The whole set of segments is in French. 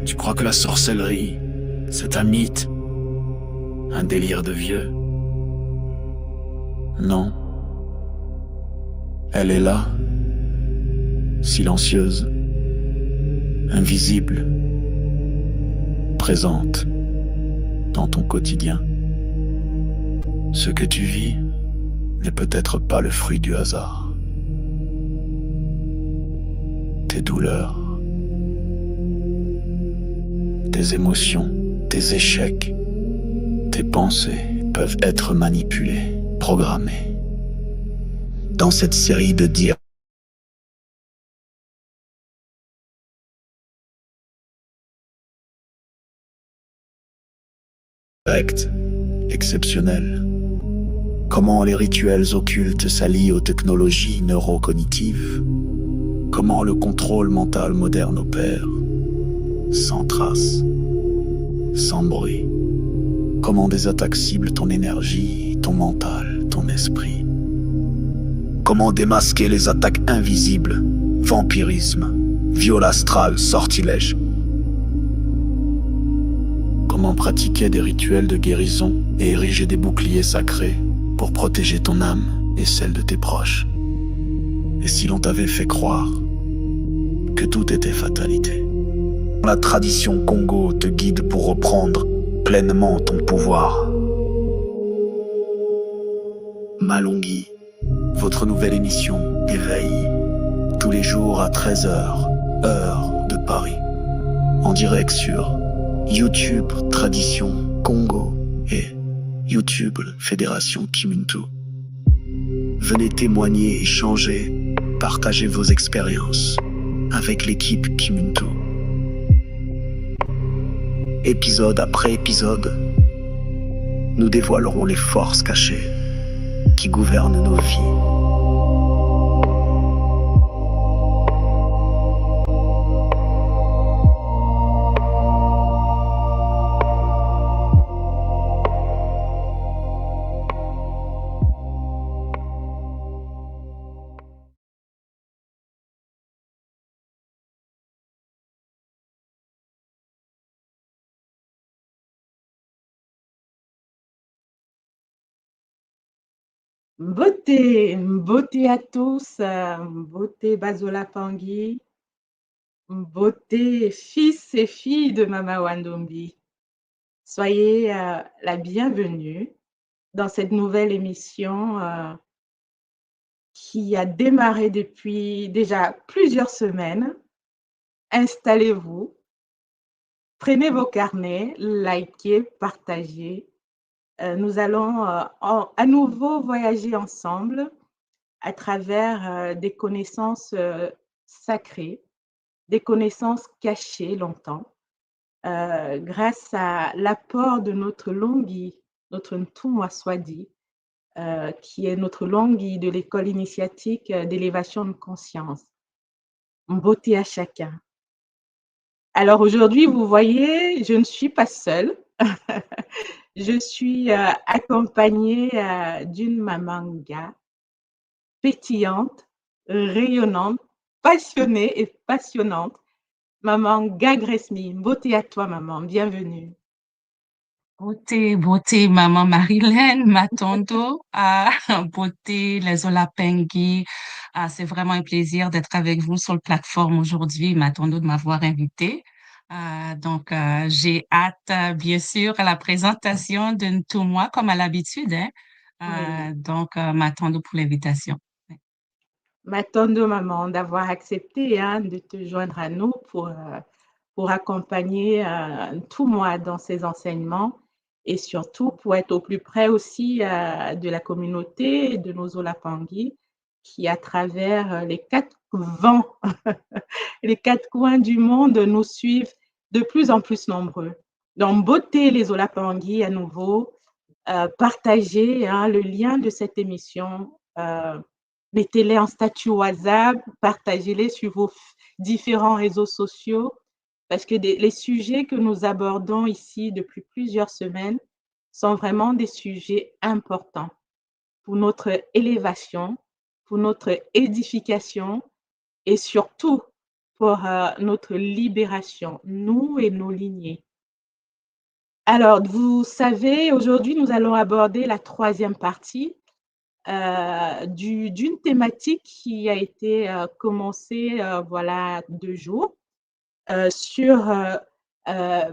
Tu crois que la sorcellerie, c'est un mythe, un délire de vieux? Non. Elle est là, silencieuse, invisible, présente dans ton quotidien. Ce que tu vis n'est peut-être pas le fruit du hasard. Tes douleurs, tes émotions, tes échecs, tes pensées peuvent être manipulées, programmées. Dans cette série de directs exceptionnels, comment les rituels occultes s'allient aux technologies neurocognitives, comment le contrôle mental moderne opère, sans trace, sans bruit, comment des attaques ciblent ton énergie, ton mental, ton esprit, comment démasquer les attaques invisibles, vampirisme, viol astral, sortilège, comment pratiquer des rituels de guérison et ériger des boucliers sacrés pour protéger ton âme et celle de tes proches. Et si l'on t'avait fait croire que tout était fatalité? La tradition Congo te guide pour reprendre pleinement ton pouvoir. Malonghi, votre nouvelle émission Éveil, tous les jours à 13h, heure de Paris, en direct sur YouTube Tradition Congo et YouTube Fédération Kimuntu. Venez témoigner, échanger, partager vos expériences avec l'équipe Kimuntu. Épisode après épisode, nous dévoilerons les forces cachées qui gouvernent nos vies. Beauté à tous, beauté Bazola Pangui, beauté fils et filles de Mama Wandombi. Soyez la bienvenue dans cette nouvelle émission qui a démarré depuis déjà plusieurs semaines. Installez-vous, prenez vos carnets, likez, partagez. Nous allons à nouveau voyager ensemble à travers des connaissances sacrées, des connaissances cachées longtemps, grâce à l'apport de notre Longhi, notre Ntumwa Swadi, qui est notre Longhi de l'école initiatique d'élévation de conscience. Beauté à chacun. Alors aujourd'hui, vous voyez, je ne suis pas seule. Je suis accompagnée d'une mamanga pétillante, rayonnante, passionnée et passionnante. Maman Gagresmi, beauté à toi, maman, bienvenue. Beauté, maman Marilyn, Matondo, beauté, les Olapengui. C'est vraiment un plaisir d'être avec vous sur la plateforme aujourd'hui, Matondo, de m'avoir invité. J'ai hâte, bien sûr, à la présentation de tout moi, comme à l'habitude, hein. Oui. Matondo pour l'invitation. Matondo, maman, d'avoir accepté de te joindre à nous pour accompagner tout moi dans ces enseignements et surtout pour être au plus près aussi de la communauté et de nos Olapangui qui, à travers les quatre vents, les quatre coins du monde, nous suivent de plus en plus nombreux. Donc, beauté les Olapangui à nouveau, partagez le lien de cette émission, mettez-les en statut WhatsApp, partagez-les sur vos différents réseaux sociaux parce que les sujets que nous abordons ici depuis plusieurs semaines sont vraiment des sujets importants pour notre élévation, pour notre édification et surtout pour notre libération, nous et nos lignées. Alors, vous savez, aujourd'hui, nous allons aborder la troisième partie d'une thématique qui a été commencée, voilà, 2 jours, sur euh,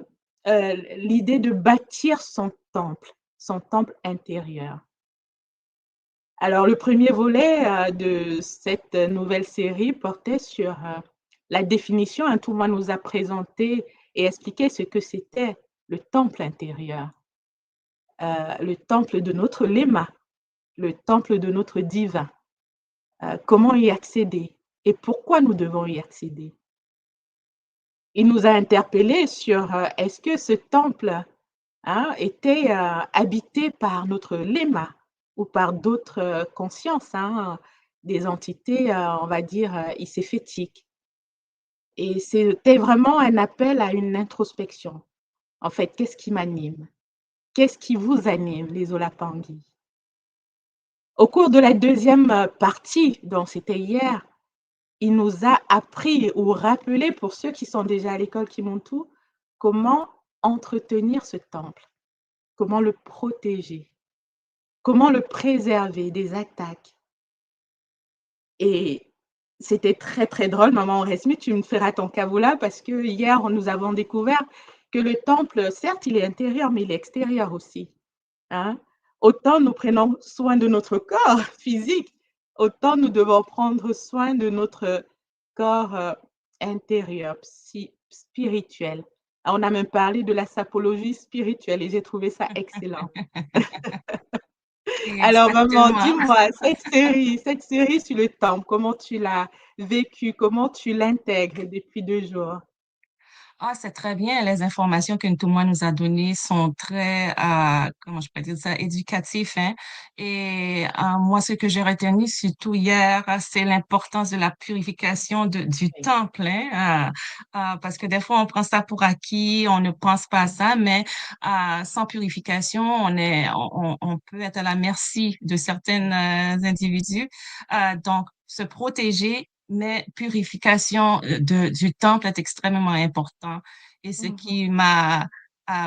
l'idée de bâtir son temple intérieur. Alors, le premier volet de cette nouvelle série portait sur la définition. Tout le monde nous a présenté et expliqué ce que c'était le temple intérieur, le temple de notre léma, le temple de notre divin. Comment y accéder et pourquoi nous devons y accéder. Il nous a interpellés sur est-ce que ce temple était habité par notre léma ou par d'autres consciences, des entités, on va dire, icéphétiques. Et c'était vraiment un appel à une introspection. En fait, qu'est-ce qui m'anime? Qu'est-ce qui vous anime, les Olapangi? Au cours de la deuxième partie, donc c'était hier, il nous a appris ou rappelé, pour ceux qui sont déjà à l'école Kimontu, comment entretenir ce temple, comment le protéger, comment le préserver des attaques. Et c'était très, très drôle. Maman Resmi, tu me feras ton kavula parce que hier, nous avons découvert que le temple, certes, il est intérieur, mais il est extérieur aussi. Hein? Autant nous prenons soin de notre corps physique, autant nous devons prendre soin de notre corps intérieur, spirituel. On a même parlé de la sapologie spirituelle et j'ai trouvé ça excellent. Alors maman, Exactement. dis-moi, cette série sur le temple, comment tu l'as vécue, comment tu l'intègres depuis 2 jours? Ah, c'est très bien. Les informations que Ntouma nous a données sont très, comment je peux dire ça, éducatifs, hein. Et moi, ce que j'ai retenu surtout hier, c'est l'importance de la purification du Oui, temple, hein, parce que des fois, on prend ça pour acquis, on ne pense pas à ça, mais sans purification, on peut être à la merci de certains individus. Donc, se protéger mais purification du temple est extrêmement important. Et ce mhm. qui m'a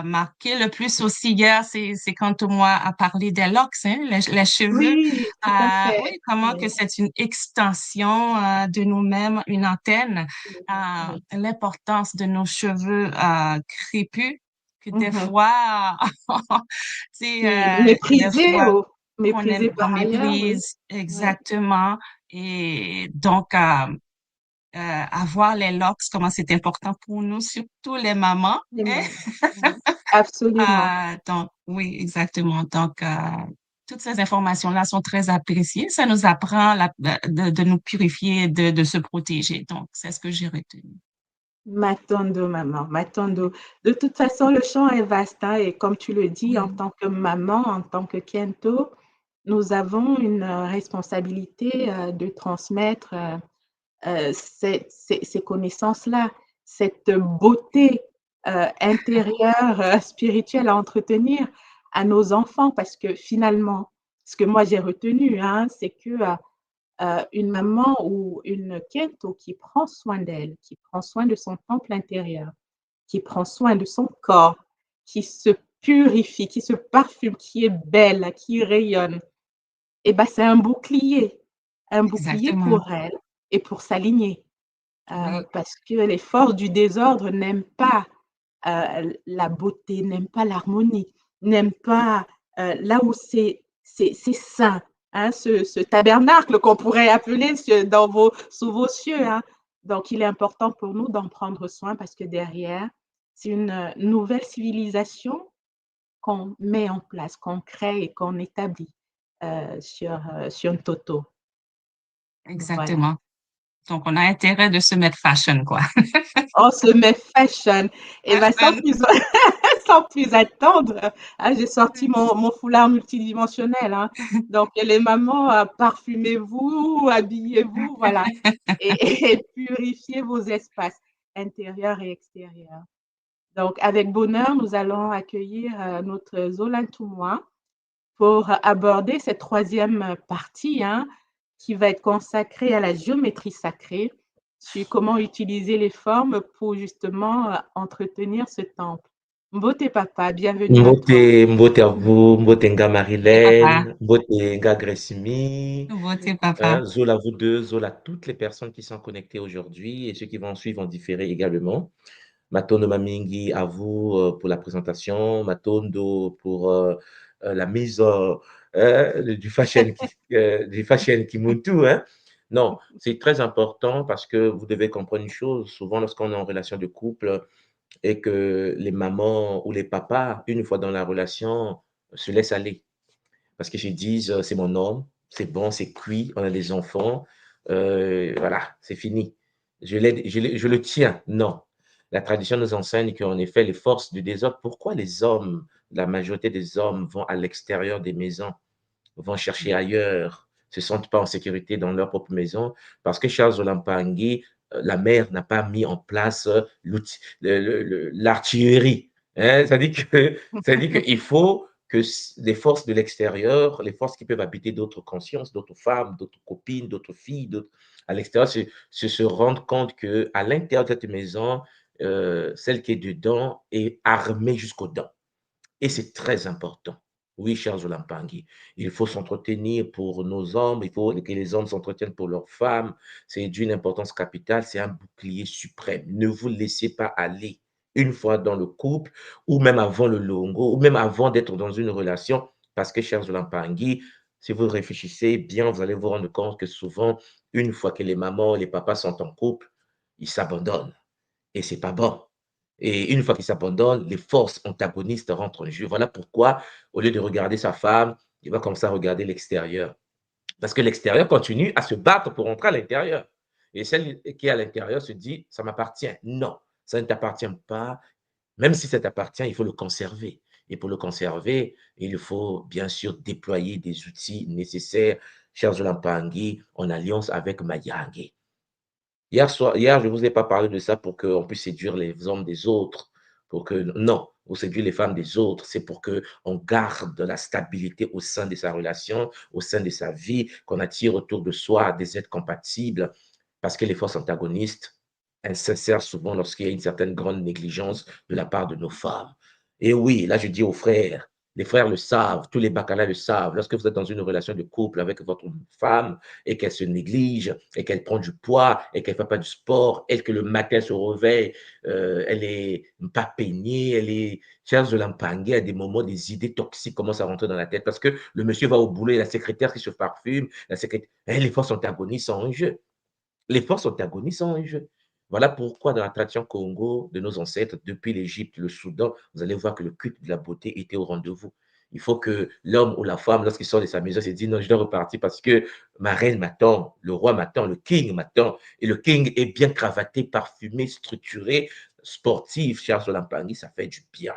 marqué le plus aussi hier, c'est quand moi a parlé des locks, hein, les cheveux. Oui, tout à fait. Oui, comment que Oui, c'est une extension de nous-mêmes, une antenne, oui. l'importance de nos cheveux crépus, que des Mhm. fois, Qui que des méprisé fois, ou méprisé qu'on par ailleurs, oui. méprise Oui. exactement. Et donc, avoir les locks, comment c'est important pour nous, surtout les mamans, hein? Mhm. Absolument. Donc, oui, exactement. Donc, toutes ces informations-là sont très appréciées. Ça nous apprend de nous purifier, de se protéger. Donc, c'est ce que j'ai retenu. Matondo, maman, matondo. De toute façon, le champ est vaste, et comme tu le dis, en Oui, tant que maman, en tant que Kento, nous avons une responsabilité de transmettre ces connaissances-là, cette beauté intérieure, spirituelle à entretenir à nos enfants, parce que finalement, ce que moi j'ai retenu, c'est que une maman ou une Kento qui prend soin d'elle, qui prend soin de son temple intérieur, qui prend soin de son corps, qui se purifie, qui se parfume, qui est belle, qui rayonne, et ben, c'est un bouclier exactement. pour elle et pour sa lignée. Oui, Parce que les forces du désordre n'aiment pas la beauté, n'aiment pas l'harmonie, n'aiment pas là où c'est saint, ce tabernacle qu'on pourrait appeler sous vos cieux. Donc, il est important pour nous d'en prendre soin parce que derrière, c'est une nouvelle civilisation qu'on met en place, qu'on crée et qu'on établit sur Ntoto. Voilà. exactement. Donc, on a intérêt de se mettre fashion, quoi. On se met fashion. Et ben, Fashion. sans plus attendre, j'ai sorti mon foulard multidimensionnel. Donc, les mamans, parfumez-vous, habillez-vous, voilà. Et, et purifiez vos espaces intérieurs et extérieurs. Donc, avec bonheur, nous allons accueillir notre Zola Toumois pour aborder cette troisième partie, qui va être consacré à la géométrie sacrée, sur comment utiliser les formes pour justement entretenir ce temple. Mbote papa, bienvenue à toi. Mbote à vous, Mbote nga Et papa, Marilène, Mbote nga Gressimi, voter papa. hein, Zola vous deux, Zola toutes les personnes qui sont connectées aujourd'hui et ceux qui vont suivre en différé également. Matondo Mamingi à vous pour la présentation, Matondo pour la mise du fashion Kimuntu, hein. Non, c'est très important parce que vous devez comprendre une chose, souvent lorsqu'on est en relation de couple, et que les mamans ou les papas, une fois dans la relation, se laissent aller. Parce qu'ils se disent, c'est mon homme, c'est bon, c'est cuit, on a des enfants, voilà, c'est fini. Je le tiens. Non. La tradition nous enseigne qu'en effet, les forces du désordre, pourquoi les hommes, la majorité des hommes vont à l'extérieur des maisons, vont chercher ailleurs, se sentent pas en sécurité dans leur propre maison, parce que Charles Olampangui, la mère n'a pas mis en place l'artillerie. Hein? Ça dit qu'il faut que les forces de l'extérieur, les forces qui peuvent habiter d'autres consciences, d'autres femmes, d'autres copines, d'autres filles, à l'extérieur, se rendent compte qu'à l'intérieur de cette maison, celle qui est dedans est armée jusqu'aux dents. Et c'est très important. Oui, cher Zolampangui, il faut s'entretenir pour nos hommes, il faut que les hommes s'entretiennent pour leurs femmes. C'est d'une importance capitale, c'est un bouclier suprême. Ne vous laissez pas aller une fois dans le couple, ou même avant le longo, ou même avant d'être dans une relation, parce que, cher Zolampangui, si vous réfléchissez bien, vous allez vous rendre compte que souvent, une fois que les mamans, les papas sont en couple, ils s'abandonnent. Et c'est pas bon. Et une fois qu'il s'abandonne, les forces antagonistes rentrent en jeu. Voilà pourquoi, au lieu de regarder sa femme, il va commencer à regarder l'extérieur. Parce que l'extérieur continue à se battre pour rentrer à l'intérieur. Et celle qui est à l'intérieur se dit, ça m'appartient. Non, ça ne t'appartient pas. Même si ça t'appartient, il faut le conserver. Et pour le conserver, il faut bien sûr déployer des outils nécessaires, cher Zolampangui, en alliance avec Mayangue. Hier, je ne vous ai pas parlé de ça pour qu'on puisse séduire les hommes des autres. Non, ou séduire les femmes des autres. C'est pour qu'on garde la stabilité au sein de sa relation, au sein de sa vie, qu'on attire autour de soi des êtres compatibles. Parce que les forces antagonistes s'insèrent souvent lorsqu'il y a une certaine grande négligence de la part de nos femmes. Et oui, là, je dis aux frères, les frères le savent, tous les baccalauréats le savent. Lorsque vous êtes dans une relation de couple avec votre femme et qu'elle se néglige et qu'elle prend du poids et qu'elle ne fait pas du sport et que le matin se réveille, elle n'est pas peignée, elle est charge de l'empanguer à des moments, des idées toxiques commencent à rentrer dans la tête parce que le monsieur va au boulot et la secrétaire qui se parfume, les forces antagonistes sont en jeu. Les forces antagonistes sont en jeu. Voilà pourquoi dans la tradition Congo de nos ancêtres, depuis l'Égypte, le Soudan, vous allez voir que le culte de la beauté était au rendez-vous. Il faut que l'homme ou la femme, lorsqu'il sort de sa maison, se dise non, je dois repartir parce que ma reine m'attend, le roi m'attend, le king m'attend. Et le king est bien cravaté, parfumé, structuré, sportif. Charles Olampangui, ça fait du bien.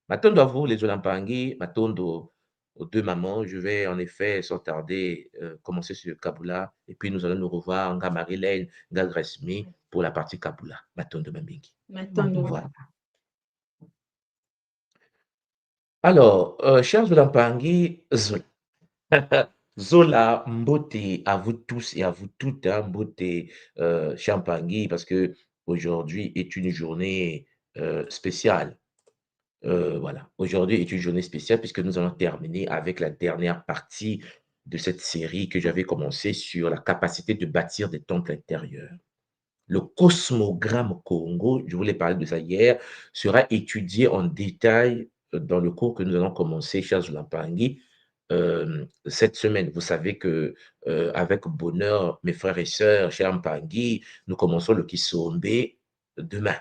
Matondo à vous, les Olampangui, Matondo aux deux mamans. Je vais en effet, sans tarder, commencer sur le Kabula. Et puis nous allons nous revoir, Nga Marilène, Nga Gresmi, pour la partie Kabula. Matondo Mambingi. Matondo. Voilà. Alors, chers Olampangui, Zola, Mbote, à vous tous et à vous toutes, hein, Mbote, Champangui, parce que aujourd'hui est une journée spéciale. Voilà, aujourd'hui est une journée spéciale puisque nous allons terminer avec la dernière partie de cette série que j'avais commencée sur la capacité de bâtir des temples intérieurs. Le cosmogramme Congo, je voulais parler de ça hier, sera étudié en détail dans le cours que nous allons commencer, Charles Lampangui, cette semaine. Vous savez que avec bonheur, mes frères et sœurs, cher Mpangui, nous commençons le Kisombe demain.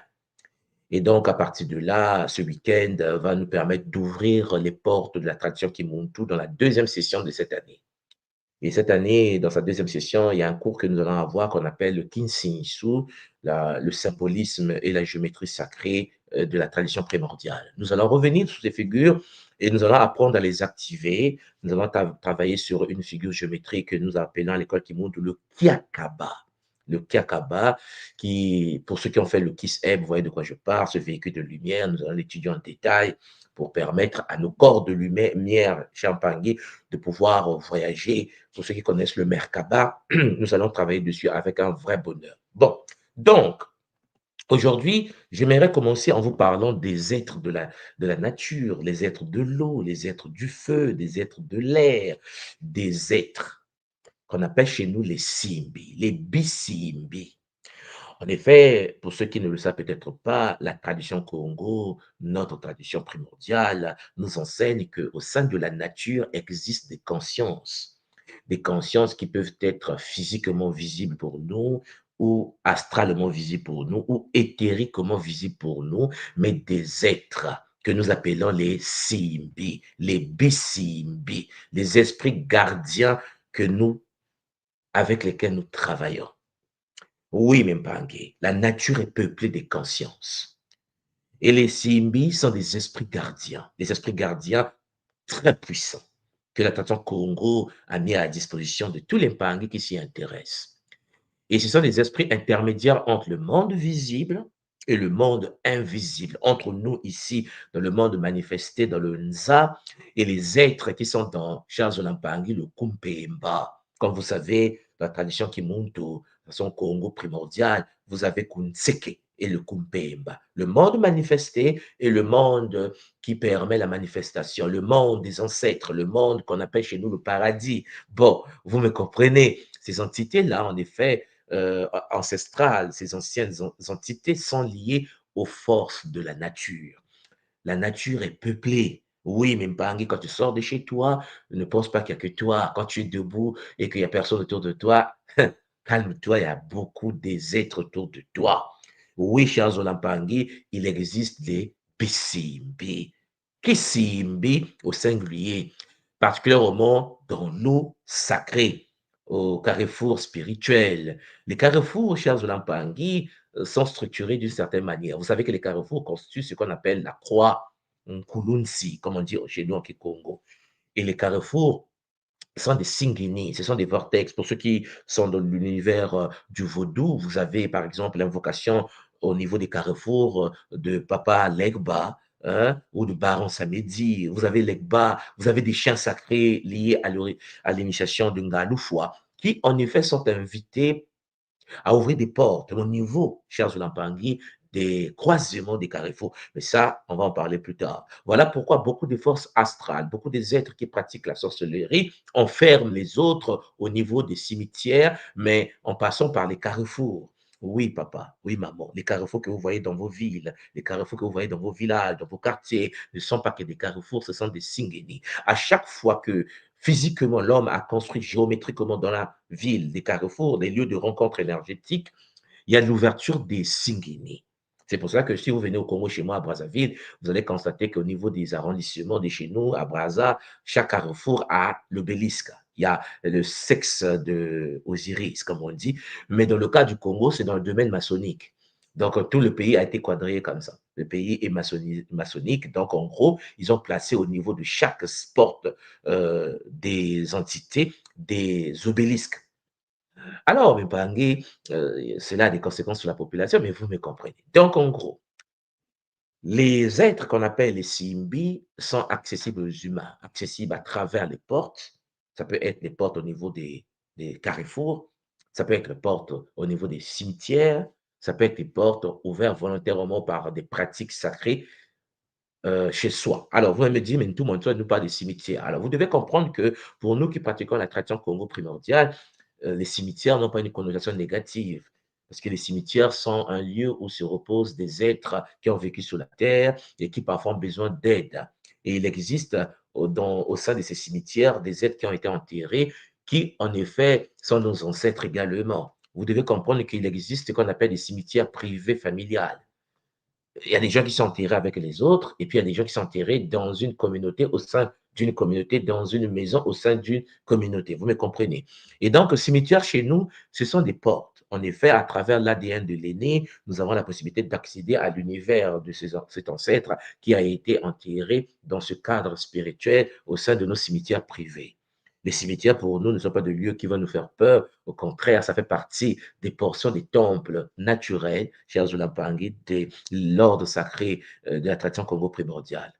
Et donc, à partir de là, ce week-end va nous permettre d'ouvrir les portes de la tradition Kimuntu dans la deuxième session de cette année. Et cette année, dans sa deuxième session, il y a un cours que nous allons avoir qu'on appelle le Kinsinsu, le symbolisme et la géométrie sacrée de la tradition primordiale. Nous allons revenir sur ces figures et nous allons apprendre à les activer. Nous allons travailler sur une figure géométrique que nous appelons à l'école Kimuntu le Kiakaba. le Kiakaba, qui, pour ceux qui ont fait le KISS-M, vous voyez de quoi je parle, ce véhicule de lumière, nous allons l'étudier en détail pour permettre à nos corps de lumière Champangui de pouvoir voyager. Pour ceux qui connaissent le Merkaba, nous allons travailler dessus avec un vrai bonheur. Bon, donc, aujourd'hui, j'aimerais commencer en vous parlant des êtres de la nature, les êtres de l'eau, les êtres du feu, des êtres de l'air, des êtres qu'on appelle chez nous les Simbi, les Bisimbi. En effet, pour ceux qui ne le savent peut-être pas, la tradition Congo, notre tradition primordiale, nous enseigne qu'au sein de la nature existent des consciences qui peuvent être physiquement visibles pour nous, ou astralement visibles pour nous, ou éthériquement visibles pour nous, mais des êtres que nous appelons les Simbi, les Bisimbi, les esprits gardiens que nous, avec lesquels nous travaillons. Oui, Mimpangue, la nature est peuplée de consciences. Et les Simbi sont des esprits gardiens très puissants que la tradition Congo a mis à la disposition de tous les Mpangue qui s'y intéressent. Et ce sont des esprits intermédiaires entre le monde visible et le monde invisible, entre nous ici, dans le monde manifesté, dans le Nza, et les êtres qui sont dans Charles Lampangi, le Kumpemba. Comme vous savez, dans la tradition Kimuntu, dans son Congo primordial, vous avez Kunseke et le Kumpemba. Le monde manifesté et le monde qui permet la manifestation, le monde des ancêtres, le monde qu'on appelle chez nous le paradis. Bon, vous me comprenez, ces entités-là, en effet, ancestrales, ces anciennes entités sont liées aux forces de la nature. La nature est peuplée. Oui, mais Mbangi, quand tu sors de chez toi, ne pense pas qu'il n'y a que toi. Quand tu es debout et qu'il n'y a personne autour de toi, calme-toi, il y a beaucoup des êtres autour de toi. Oui, chers Olampangi, il existe des Bisimbi. Kisimbi au singulier, particulièrement dans l'eau sacrée, au carrefour spirituel. Les carrefours, chers Olampangi, sont structurés d'une certaine manière. Vous savez que les carrefours constituent ce qu'on appelle la croix Kulunsi, comme on dit chez nous en Kikongo. Et les carrefours sont des singini, ce sont des vortex. Pour ceux qui sont dans l'univers du vaudou, vous avez par exemple l'invocation au niveau des carrefours de Papa Legba, hein, ou de Baron Samedi. Vous avez Legba, vous avez des chiens sacrés liés à l'initiation de Ngaloufwa, qui en effet sont invités à ouvrir des portes au niveau, chers Ulampangui, des croisements des carrefours. Mais ça, on va en parler plus tard. Voilà pourquoi beaucoup de forces astrales, beaucoup des êtres qui pratiquent la sorcellerie enferment les autres au niveau des cimetières, mais en passant par les carrefours. Oui, papa, oui, maman, les carrefours que vous voyez dans vos villes, les carrefours que vous voyez dans vos villages, dans vos quartiers, ne sont pas que des carrefours, ce sont des singeni. À chaque fois que physiquement l'homme a construit géométriquement dans la ville des carrefours, des lieux de rencontre énergétique, il y a l'ouverture des singini. C'est pour ça que si vous venez au Congo chez moi à Brazzaville, vous allez constater qu'au niveau des arrondissements de chez nous, à Brazza, chaque carrefour a l'obélisque. Il y a le sexe de Osiris, comme on dit. Mais dans le cas du Congo, c'est dans le domaine maçonnique. Donc, tout le pays a été quadrillé comme ça. Le pays est maçonnique. Donc, en gros, ils ont placé au niveau de chaque porte des entités des obélisques. Alors, Mbangi, cela a des conséquences sur la population, mais vous me comprenez. Donc, en gros, les êtres qu'on appelle les Simbi sont accessibles aux humains, accessibles à travers les portes. Ça peut être les portes au niveau des carrefours, ça peut être les portes au niveau des cimetières, ça peut être les portes ouvertes volontairement par des pratiques sacrées chez soi. Alors, vous allez me dire, mais tout le monde nous parle des cimetières. Alors, vous devez comprendre que pour nous qui pratiquons la tradition Congo primordiale, les cimetières n'ont pas une connotation négative. Parce que les cimetières sont un lieu où se reposent des êtres qui ont vécu sur la terre et qui parfois ont besoin d'aide. Et il existe au sein de ces cimetières des êtres qui ont été enterrés, qui en effet sont nos ancêtres également. Vous devez comprendre qu'il existe ce qu'on appelle des cimetières privés familiales. Il y a des gens qui sont enterrés avec les autres, et puis il y a des gens qui sont enterrés dans une communauté, au sein d'une communauté, dans une maison, au sein d'une communauté. Vous me comprenez? Et donc, le cimetière chez nous, ce sont des portes. En effet, à travers l'ADN de l'aîné, nous avons la possibilité d'accéder à l'univers de cet ancêtre qui a été enterré dans ce cadre spirituel au sein de nos cimetières privés. Les cimetières, pour nous, ne sont pas des lieux qui vont nous faire peur. Au contraire, ça fait partie des portions des temples naturels, chers Olampangi, de l'ordre sacré de la tradition Congo primordiale.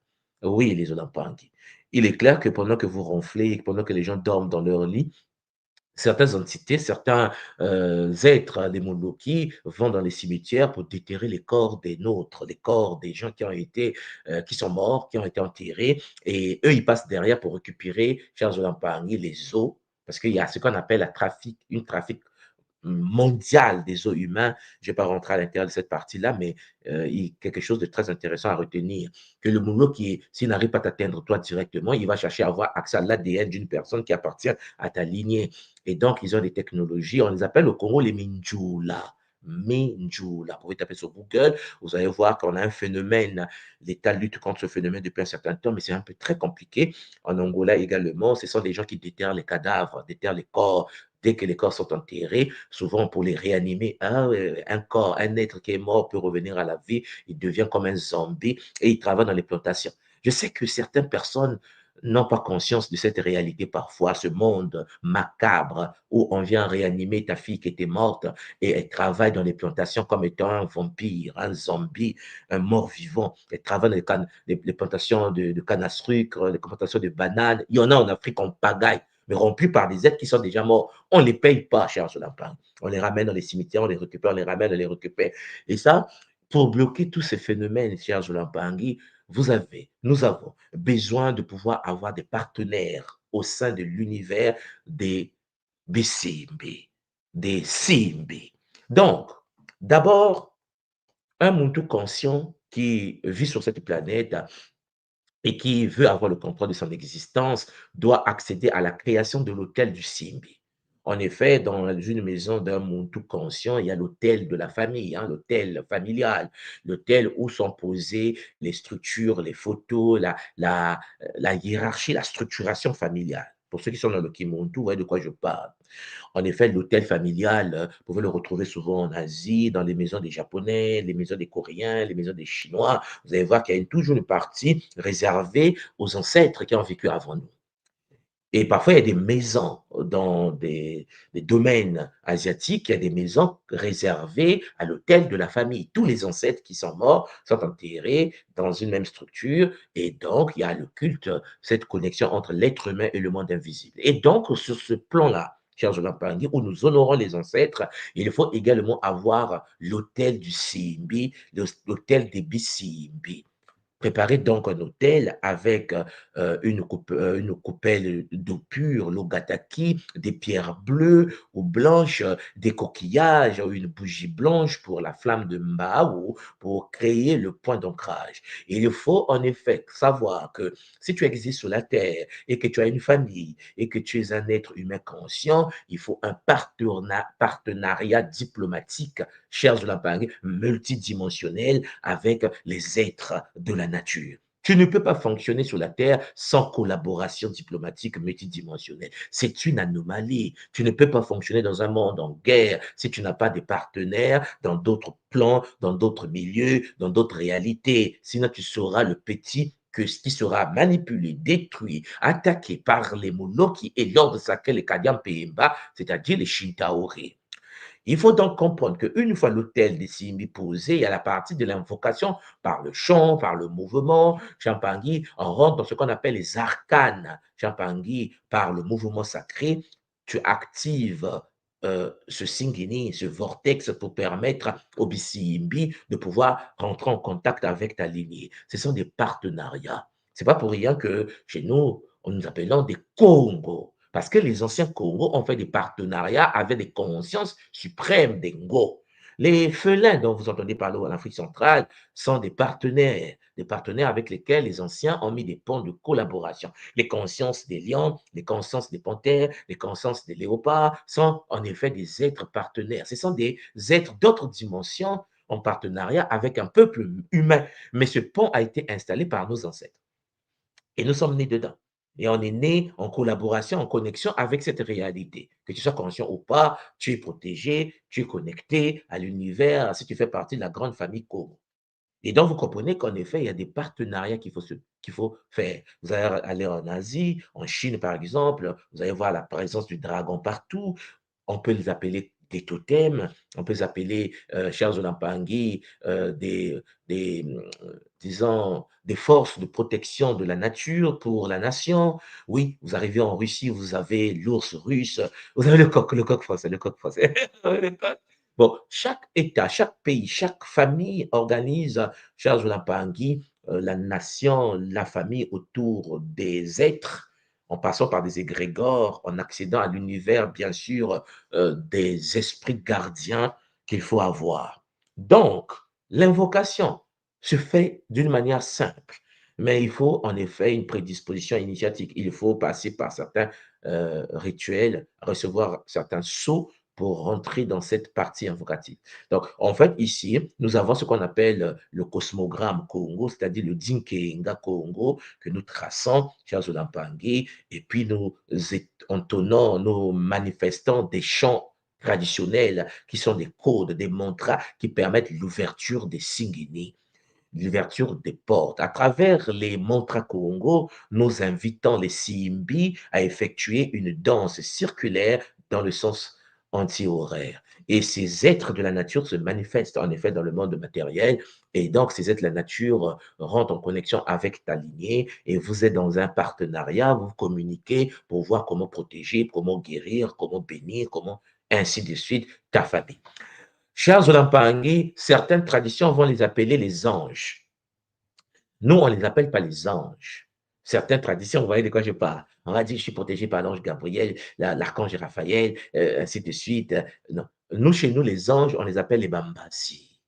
Oui, les Olampangi. Il est clair que pendant que vous ronflez, pendant que les gens dorment dans leur lit, certaines entités, certains êtres, des Mondoki, vont dans les cimetières pour déterrer les corps des nôtres, les corps des gens qui ont été, qui sont morts, qui ont été enterrés, et eux, ils passent derrière pour récupérer, chers Olampangi, les os, parce qu'il y a ce qu'on appelle une trafic mondial des eaux humains. Je ne vais pas rentrer à l'intérieur de cette partie-là, mais il y a quelque chose de très intéressant à retenir. Que le Mono, s'il n'arrive pas à t'atteindre toi directement, il va chercher à avoir accès à l'ADN d'une personne qui appartient à ta lignée. Et donc, ils ont des technologies, on les appelle au Congo les Minjula. Minjula. Vous pouvez taper sur Google, vous allez voir qu'on a un phénomène, l'État lutte contre ce phénomène depuis un certain temps, mais c'est un peu très compliqué. En Angola également, ce sont des gens qui déterrent les cadavres, déterrent les corps, dès que les corps sont enterrés, souvent pour les réanimer, un corps, un être qui est mort peut revenir à la vie, il devient comme un zombie et il travaille dans les plantations. Je sais que certaines personnes n'ont pas conscience de cette réalité parfois, ce monde macabre où on vient réanimer ta fille qui était morte et elle travaille dans les plantations comme étant un vampire, un zombie, un mort-vivant. Elle travaille dans les plantations de canne à sucre, les plantations de bananes. Il y en a en Afrique en pagaille, mais remplis par des êtres qui sont déjà morts. On ne les paye pas, cher Solapin. On les ramène dans les cimetières, on les récupère, on les ramène, on les récupère. Et ça, pour bloquer tous ces phénomènes, cher Zolapangui, nous avons besoin de pouvoir avoir des partenaires au sein de l'univers des BCMB, des CMB. Donc, d'abord, un Muntu conscient qui vit sur cette planète et qui veut avoir le contrôle de son existence doit accéder à la création de l'hôtel du Simbi. En effet, dans une maison d'un monde tout conscient, il y a l'hôtel de la famille, hein, l'hôtel familial, l'hôtel où sont posées les structures, les photos, la hiérarchie, la structuration familiale. Pour ceux qui sont dans le Kimuntu, vous voyez de quoi je parle. En effet, l'hôtel familial, vous pouvez le retrouver souvent en Asie, dans les maisons des Japonais, les maisons des Coréens, les maisons des Chinois. Vous allez voir qu'il y a toujours une partie réservée aux ancêtres qui ont vécu avant nous. Et parfois, il y a des maisons dans des domaines asiatiques, il y a des maisons réservées à l'hôtel de la famille. Tous les ancêtres qui sont morts sont enterrés dans une même structure et donc il y a le culte, cette connexion entre l'être humain et le monde invisible. Et donc, sur ce plan-là, cher Jolan Pangui, où nous honorons les ancêtres, il faut également avoir l'hôtel du Simbi, l'hôtel des Bisimbi. Préparez donc un hôtel avec une coupelle d'eau pure, l'eau gataki, des pierres bleues ou blanches, des coquillages, une bougie blanche pour la flamme de Mbao, pour créer le point d'ancrage. Il faut en effet savoir que si tu existes sur la terre et que tu as une famille et que tu es un être humain conscient, il faut un partenariat diplomatique, chers Zulapangue, multidimensionnel avec les êtres de la nature. Tu ne peux pas fonctionner sur la Terre sans collaboration diplomatique multidimensionnelle. C'est une anomalie. Tu ne peux pas fonctionner dans un monde en guerre si tu n'as pas de partenaires dans d'autres plans, dans d'autres milieux, dans d'autres réalités. Sinon, tu seras le petit qui sera manipulé, détruit, attaqué par les Monoki et l'ordre sacré, les Kadian Pemba, c'est-à-dire les Shintaore. Il faut donc comprendre qu'une fois l'autel des Simbi posé, il y a la partie de l'invocation par le chant, par le mouvement. Champangui, on rentre dans ce qu'on appelle les arcanes. Champangui, par le mouvement sacré, tu actives ce singini, ce vortex pour permettre au Bisimbi de pouvoir rentrer en contact avec ta lignée. Ce sont des partenariats. C'est pas pour rien que chez nous, on nous appelons des Congo. Parce que les anciens Congo ont fait des partenariats avec des consciences suprêmes des Ngo. Les Felins dont vous entendez parler en Afrique centrale sont des partenaires avec lesquels les anciens ont mis des ponts de collaboration. Les consciences des lions, les consciences des panthères, les consciences des léopards sont en effet des êtres partenaires. Ce sont des êtres d'autres dimensions en partenariat avec un peuple humain. Mais ce pont a été installé par nos ancêtres. Et nous sommes nés dedans. Et on est né en collaboration, en connexion avec cette réalité. Que tu sois conscient ou pas, tu es protégé, tu es connecté à l'univers, si tu fais partie de la grande famille Congo. Et donc, vous comprenez qu'en effet, il y a des partenariats qu'il faut faire. Vous allez aller en Asie, en Chine, par exemple, vous allez voir la présence du dragon partout. On peut les appeler des totems, on peut les appeler, chers Olampangui, disons, des forces de protection de la nature pour la nation. Oui, vous arrivez en Russie, vous avez l'ours russe, vous avez le coq français, le coq français. Le coq. Bon, chaque État, chaque pays, chaque famille organise, chers Olampangui, la nation, la famille autour des êtres, en passant par des égrégores, en accédant à l'univers, bien sûr, des esprits gardiens qu'il faut avoir. Donc, l'invocation se fait d'une manière simple, mais il faut en effet une prédisposition initiatique. Il faut passer par certains rituels, recevoir certains sceaux pour rentrer dans cette partie invocative. Donc, en fait, ici, nous avons ce qu'on appelle le cosmogramme Congo, c'est-à-dire le Dinkenga Congo, que nous traçons, chers Olampangui, et puis nous entonnons, nous manifestons des chants traditionnels qui sont des codes, des mantras qui permettent l'ouverture des singini, l'ouverture des portes. À travers les mantras Congo, nous invitons les Simbi à effectuer une danse circulaire dans le sens anti-horaire. Et ces êtres de la nature se manifestent en effet dans le monde matériel. Et donc, ces êtres de la nature rentrent en connexion avec ta lignée et vous êtes dans un partenariat, vous communiquez pour voir comment protéger, comment guérir, comment bénir, comment ainsi de suite ta famille. Chers Olampangui, certaines traditions vont les appeler les anges. Nous, on ne les appelle pas les anges. Certaines traditions, vous voyez de quoi je parle. On va dire, je suis protégé par l'ange Gabriel, l'archange Raphaël, ainsi de suite. Non. Nous, chez nous, les anges, on les appelle les Bambasi.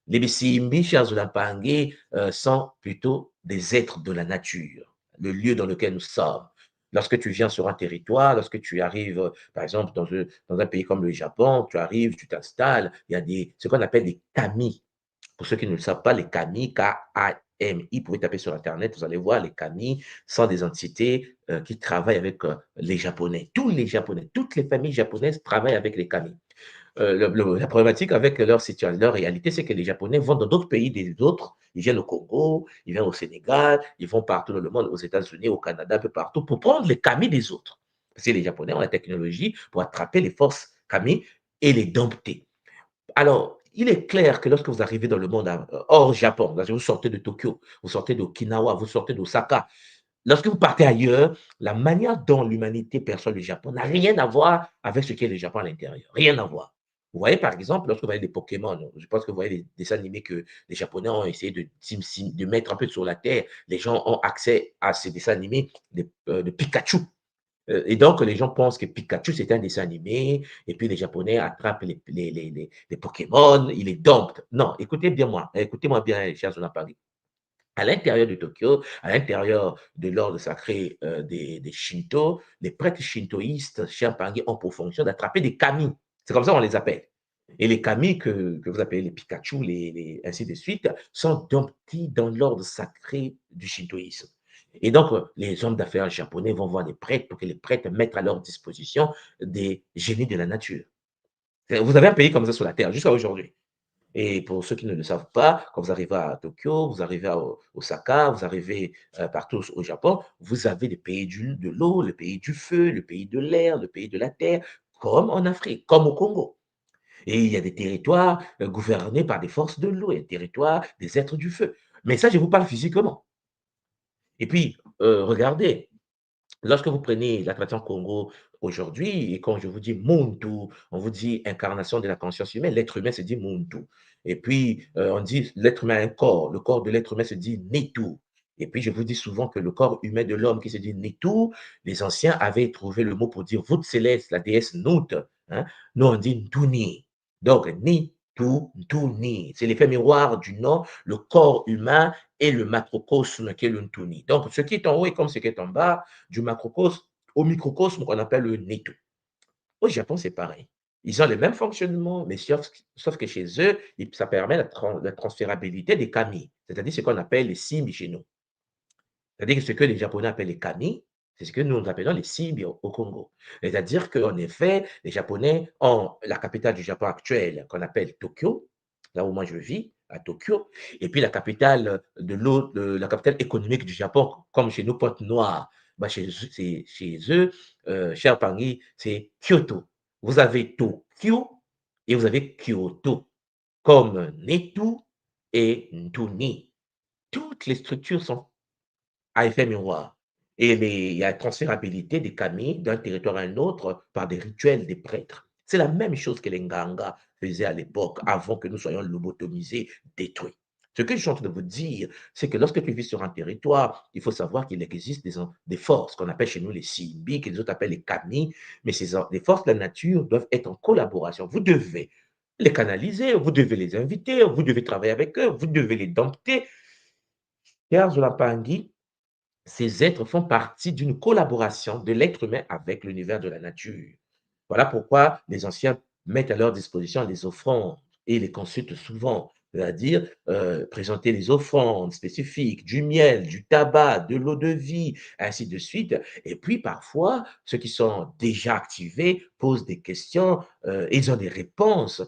Les Bissimbi, chers Olampangui, sont plutôt des êtres de la nature, le lieu dans lequel nous sommes. Lorsque tu viens sur un territoire, lorsque tu arrives, par exemple, dans un pays comme le Japon, tu arrives, tu t'installes, il y a ce qu'on appelle des kami. Pour ceux qui ne le savent pas, les kami, K-A-M-I, vous pouvez taper sur Internet, vous allez voir, les kami sont des entités qui travaillent avec les Japonais. Tous les Japonais, toutes les familles japonaises travaillent avec les kami. La problématique avec leur situation, leur réalité, c'est que les Japonais vont dans d'autres pays des autres. Ils viennent au Congo, ils viennent au Sénégal, ils vont partout dans le monde, aux États-Unis, au Canada, un peu partout, pour prendre les kami des autres. Parce que les Japonais ont la technologie pour attraper les forces kami et les dompter. Alors, il est clair que lorsque vous arrivez dans le monde hors Japon, vous sortez de Tokyo, vous sortez d'Okinawa, vous sortez d'Osaka, lorsque vous partez ailleurs, la manière dont l'humanité perçoit le Japon n'a rien à voir avec ce qu'est le Japon à l'intérieur. Rien à voir. Vous voyez, par exemple, lorsque vous voyez des Pokémon, je pense que vous voyez les dessins animés que les Japonais ont essayé de mettre un peu sur la Terre. Les gens ont accès à ces dessins animés de Pikachu. Et donc, les gens pensent que Pikachu, c'est un dessin animé, et puis les Japonais attrapent les Pokémon, ils les domptent. Non, écoutez-moi bien, chers Olampangui. À l'intérieur de Tokyo, à l'intérieur de l'ordre sacré des Shinto, les prêtres shintoïstes, chers Pangui, ont pour fonction d'attraper des kami. C'est comme ça qu'on les appelle. Et les kami que vous appelez les Pikachu, ainsi de suite, sont domptés dans l'ordre sacré du shintoïsme. Et donc, les hommes d'affaires japonais vont voir les prêtres pour que les prêtres mettent à leur disposition des génies de la nature. Vous avez un pays comme ça sur la Terre jusqu'à aujourd'hui. Et pour ceux qui ne le savent pas, quand vous arrivez à Tokyo, vous arrivez à Osaka, vous arrivez partout au Japon, vous avez le pays de l'eau, le pays du feu, le pays de l'air, le pays de la terre, comme en Afrique, comme au Congo. Et il y a des territoires gouvernés par des forces de l'eau, et des territoires des êtres du feu. Mais ça, je vous parle physiquement. Et puis, regardez, lorsque vous prenez la tradition Congo aujourd'hui, et quand je vous dis Muntu, on vous dit incarnation de la conscience humaine, l'être humain se dit Muntu. Et puis, on dit l'être humain a un corps, le corps de l'être humain se dit Nitu. Et puis, je vous dis souvent que le corps humain de l'homme qui se dit Nitu, les anciens avaient trouvé le mot pour dire voûte céleste, la déesse Nut. Hein. Nous, on dit Ntuni. Donc, Nitu, Ntuni. C'est l'effet miroir du nom, le corps humain et le macrocosme qui est le Ntuni. Donc, ce qui est en haut est comme ce qui est en bas, du macrocosme au microcosme qu'on appelle le Nitu. Au Japon, c'est pareil. Ils ont les mêmes fonctionnements, mais sauf que chez eux, ça permet la transférabilité des kami, c'est-à-dire ce qu'on appelle les simbi chez nous. C'est-à-dire que ce que les Japonais appellent les kami, c'est ce que nous appelons les simbi au Congo. C'est-à-dire qu'en effet, les Japonais ont la capitale du Japon actuelle qu'on appelle Tokyo, là où moi je vis, à Tokyo. Et puis la capitale de l'autre, la capitale économique du Japon, comme chez nous, Pointe-Noire, bah, chez eux, cher Tanguy, c'est Kyoto. Vous avez Tokyo et vous avez Kyoto, comme Netu et Ntuni. Toutes les structures sont à effet miroir. Et il y a transférabilité des kami d'un territoire à un autre par des rituels des prêtres. C'est la même chose que les Nganga faisaient à l'époque, avant que nous soyons lobotomisés, détruits. Ce que je suis en train de vous dire, c'est que lorsque tu vis sur un territoire, il faut savoir qu'il existe des forces qu'on appelle chez nous les Simbi, que les autres appellent les Kami, mais les forces de la nature doivent être en collaboration. Vous devez les canaliser, vous devez les inviter, vous devez travailler avec eux, vous devez les dompter. Pierre Zolapangui, ces êtres font partie d'une collaboration de l'être humain avec l'univers de la nature. Voilà pourquoi les anciens mettent à leur disposition les offrandes et les consultent souvent, c'est-à-dire présenter les offrandes spécifiques, du miel, du tabac, de l'eau de vie, ainsi de suite. Et puis parfois, ceux qui sont déjà activés posent des questions, ils ont des réponses